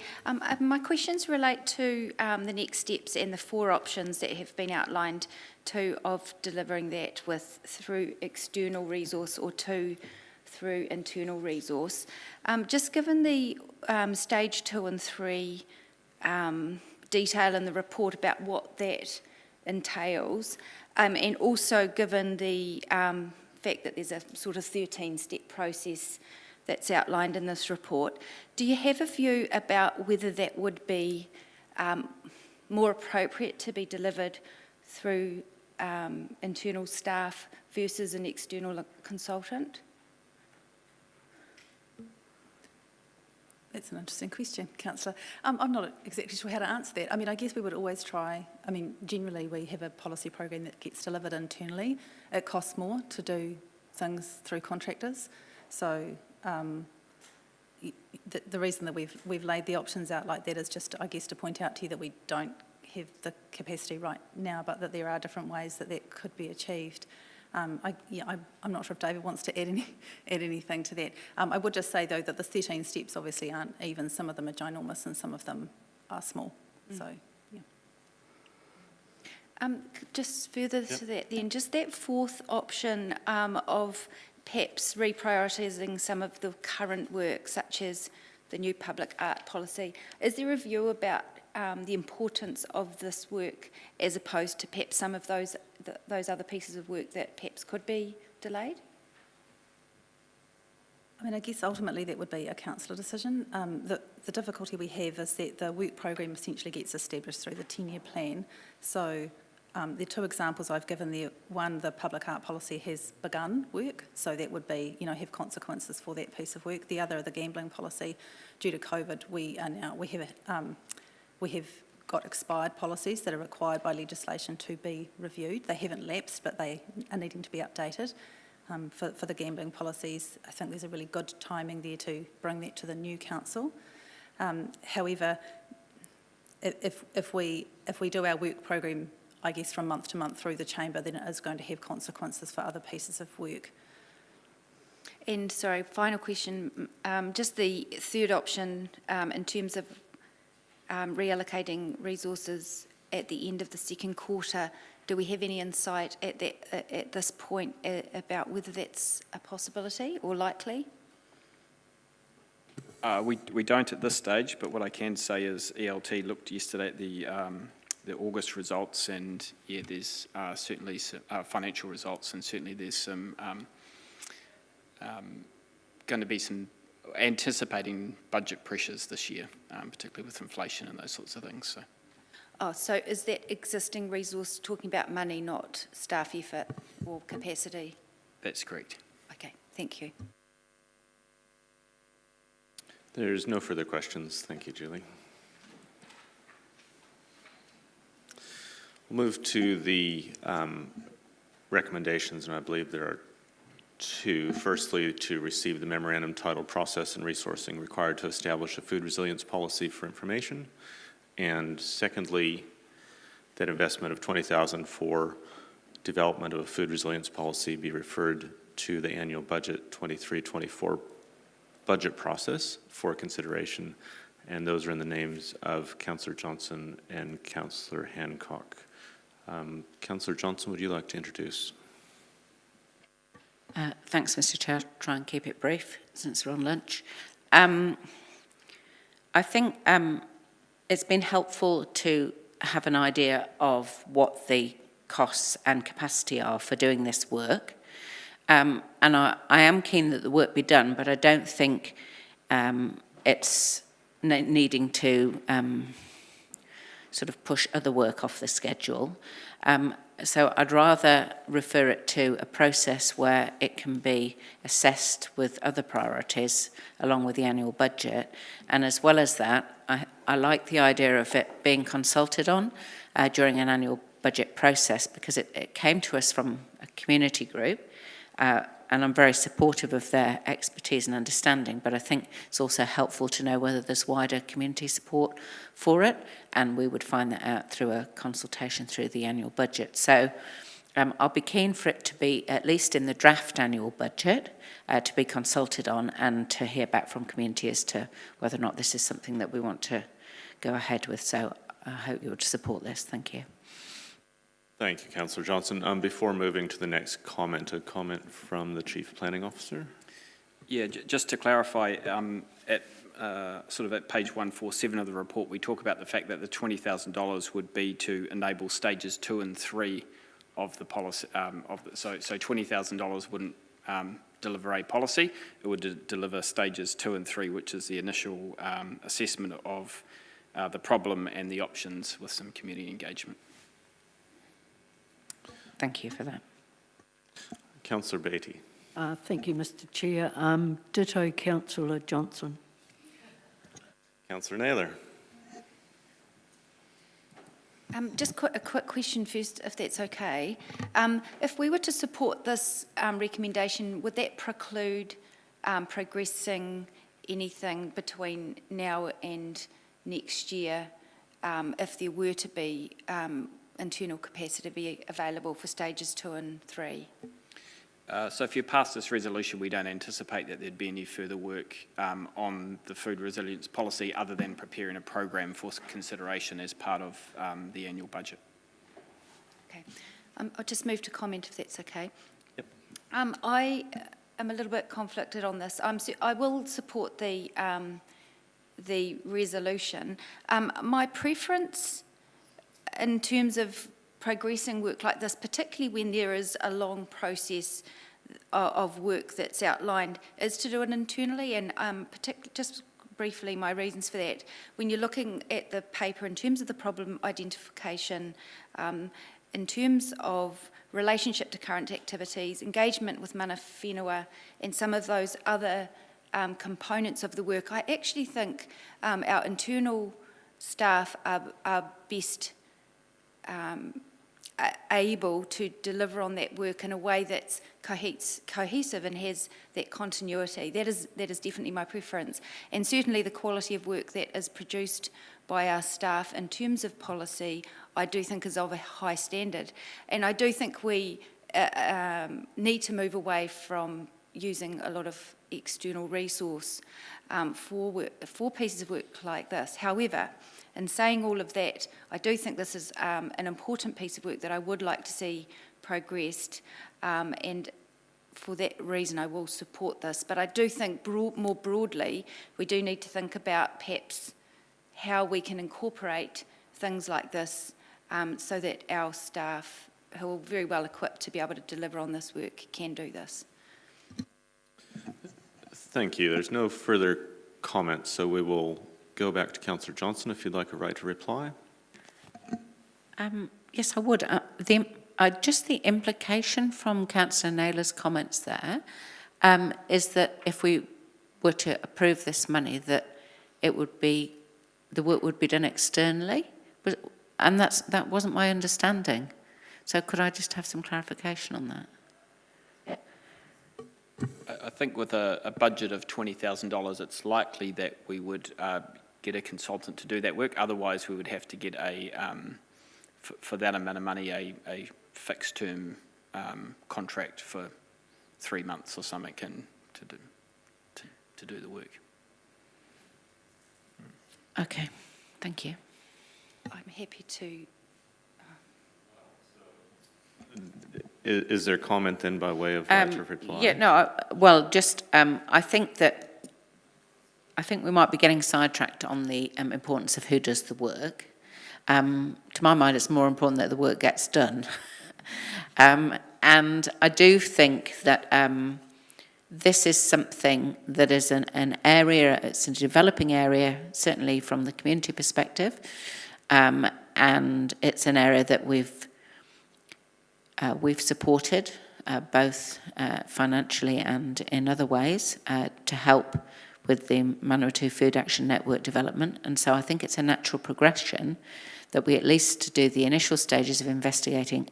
My questions relate to the next steps and the 4 options that have been outlined, 2 of delivering that through external resource or 2 through internal resource. Just given the stage 2 and 3 detail in the report about what that entails, and also given the fact that there's a sort of 13-step process that's outlined in this report, do you have a view about whether that would be more appropriate to be delivered through internal staff versus an external consultant? That's an interesting question, Councillor. I'm not exactly sure how to answer that. I mean, I guess we would always try, I mean, generally we have a policy program that gets delivered internally. It costs more to do things through contractors. So the reason that we've laid the options out like that is just, I guess, to point out to you that we don't have the capacity right now, but that there are different ways that that could be achieved. I'm not sure if David wants to add anything to that. I would just say, though, that the 13 steps obviously aren't even. Some of them are ginormous and some of them are small. So, yeah. Just further to that then, just that 4th option of perhaps reprioritising some of the current work, such as the new public art policy, is there a view about the importance of this work as opposed to perhaps some of those other pieces of work that perhaps could be delayed? I mean, I guess ultimately that would be a councillor decision. The difficulty we have is that the work program essentially gets established through the 10-year plan. So the 2 examples I've given there, one, the public art policy has begun work, so that would be, have consequences for that piece of work. The other, the gambling policy, due to COVID, we have got expired policies that are required by legislation to be reviewed. They haven't lapsed, but they are needing to be updated. For the gambling policies, I think there's a really good timing there to bring that to the new council. However, if we do our work program, I guess, from month to month through the chamber, then it is going to have consequences for other pieces of work. And sorry, final question, just the 3rd option in terms of reallocating resources at the end of the 2nd quarter, do we have any insight at this point about whether that's a possibility or likely? We don't at this stage, but what I can say is ELT looked yesterday at the August results, and yeah, there's certainly some financial results, and certainly there's some going to be some anticipating budget pressures this year, particularly with inflation and those sorts of things. So. Oh, so is that existing resource talking about money, not staff effort or capacity? That's correct. Okay, thank you. There's no further questions. Thank you, Julie. We'll move to the recommendations, and I believe there are 2. Firstly, to receive the memorandum titled Process and Resourcing Required to Establish a Food Resilience Policy for Information. And secondly, that investment of $20,000 for development of a food resilience policy be referred to the annual budget 23-24 budget process for consideration. And those are in the names of Councillor Johnson and Councillor Hancock. Councillor Johnson, would you like to introduce? Thanks, Mr. Chair. I'll try and keep it brief since we're on lunch. I think it's been helpful to have an idea of what the costs and capacity are for doing this work. And I am keen that the work be done, but I don't think it's needing to sort of push other work off the schedule. So I'd rather refer it to a process where it can be assessed with other priorities along with the annual budget. And as well as that, I like the idea of it being consulted on during an annual budget process, because it came to us from a community group, and I'm very supportive of their expertise and understanding, but I think it's also helpful to know whether there's wider community support for it, and we would find that out through a consultation through the annual budget. So I'll be keen for it to be, at least in the draft annual budget, to be consulted on and to hear back from community as to whether or not this is something that we want to go ahead with. So I hope you would support this. Thank you. Thank you, Councillor Johnson. Before moving to the next comment, a comment from the Chief Planning Officer. Yeah, just to clarify, at sort of at page 147 of the report, we talk about the fact that the $20,000 would be to enable stages 2 and 3 of the policy. So $20,000 wouldn't deliver a policy; it would deliver stages 2 and 3, which is the initial assessment of the problem and the options with some community engagement. Thank you for that. Councillor Beattie. Thank you, Mr Chair. Ditto Councillor Johnson. Councillor Naylor. Just a quick question first, if that's okay. If we were to support this recommendation, would that preclude progressing anything between now and next year, if there were to be internal capacity be available for stages 2 and 3? So if you pass this resolution, we don't anticipate that there'd be any further work on the food resilience policy other than preparing a program for consideration as part of the annual budget. Okay. I'll just move to comment if that's okay. Yep. I am a little bit conflicted on this. I will support the resolution. My preference in terms of progressing work like this, particularly when there is a long process of work that's outlined, is to do it internally. And just briefly, my reasons for that. When you're looking at the paper in terms of the problem identification, in terms of relationship to current activities, engagement with mana whenua, and some of those other components of the work, I actually think our internal staff are best able to deliver on that work in a way that's cohesive and has that continuity. That is definitely my preference. And certainly the quality of work that is produced by our staff in terms of policy, I do think is of a high standard. And I do think we need to move away from using a lot of external resource for pieces of work like this. However, in saying all of that, I do think this is an important piece of work that I would like to see progressed, and for that reason I will support this. But I do think more broadly, we do need to think about perhaps how we can incorporate things like this so that our staff, who are very well equipped to be able to deliver on this work, can do this. Thank you. There's no further comments, so we will go back to Councillor Johnson if you'd like a right to reply. Yes, I would. Just the implication from Councillor Naylor's comments there is that if we were to approve this money, that it would be, the work would be done externally, and that wasn't my understanding. So could I just have some clarification on that? I think with a budget of $20,000, it's likely that we would get a consultant to do that work. Otherwise, we would have to get for that amount of money, a fixed term contract for 3 months or something, and to do the work. Okay, thank you. I'm happy to. Is there comment then by way of right of reply? Yeah, no, well, just I think we might be getting sidetracked on the importance of who does the work. To my mind, it's more important that the work gets done. And I do think that this is something that is an area, it's a developing area, certainly from the community perspective. and it's an area that we've supported both financially and in other ways to help with the Manawatu Food Action Network development. And so I think it's a natural progression that we at least do the initial stages of investigating,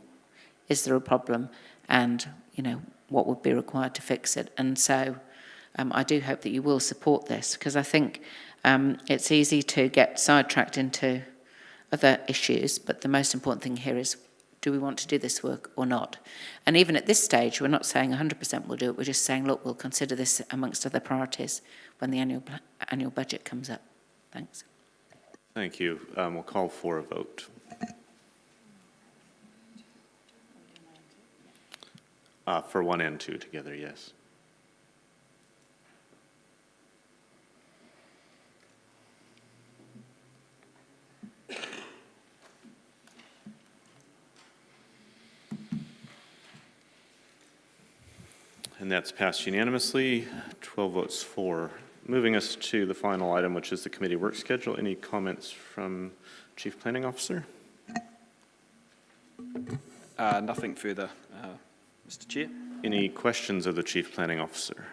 is there a problem, and, you know, what would be required to fix it. And so I do hope that you will support this, because I think it's easy to get sidetracked into other issues, but the most important thing here is, do we want to do this work or not? And even at this stage, we're not saying 100% we'll do it, we're just saying, look, we'll consider this amongst other priorities when the annual budget comes up. Thanks. Thank you. We'll call for a vote. For 1 and 2 together, yes. And that's passed unanimously, 12 votes for. Moving us to the final item, which is the committee work schedule. Any comments from Chief Planning Officer? Nothing further, Mr. Chair. Any questions of the Chief Planning Officer?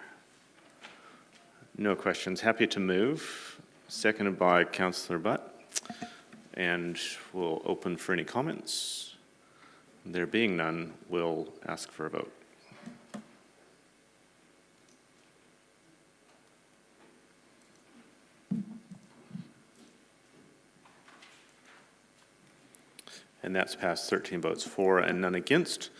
No questions. Happy to move. Seconded by Councillor Butt. And we'll open for any comments. There being none, we'll ask for a vote. And that's passed 13 votes for and none against,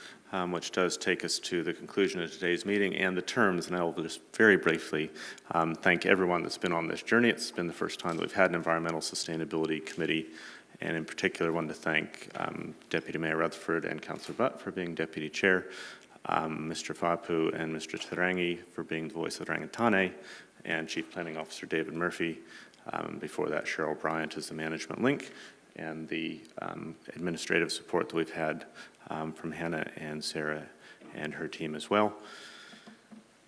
which does take us to the conclusion of today's meeting and the terms. And I will just very briefly thank everyone that's been on this journey. It's been the first time that we've had an Environmental Sustainability Committee, and in particular, I want to thank Deputy Mayor Rutherford and Councillor Butt for being Deputy Chair, Mr. Fapu and Mr. Tarangi for being the voice of Rangitane, and Chief Planning Officer David Murphy. Before that, Cheryl Bryant is the management link, and the administrative support that we've had from Hannah and Sarah and her team as well.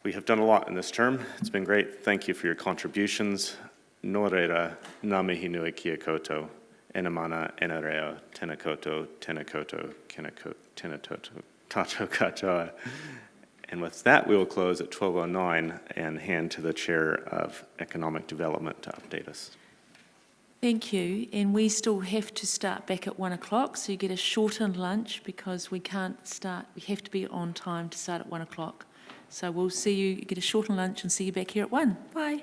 We have done a lot in this term. It's been great. Thank you for your contributions. Nō reira, ngā mihi nui kia koutou, ena mana, ena reo, tēnā koutou, tēnā tātou katoa. And with that, we will close at 12:09 and hand to the Chair of Economic Development to update us. Thank you, and we still have to start back at 1 o'clock, so you get a shortened lunch because we can't start, we have to be on time to start at 1 o'clock. So we'll see you, get a shortened lunch and see you back here at 1. Bye.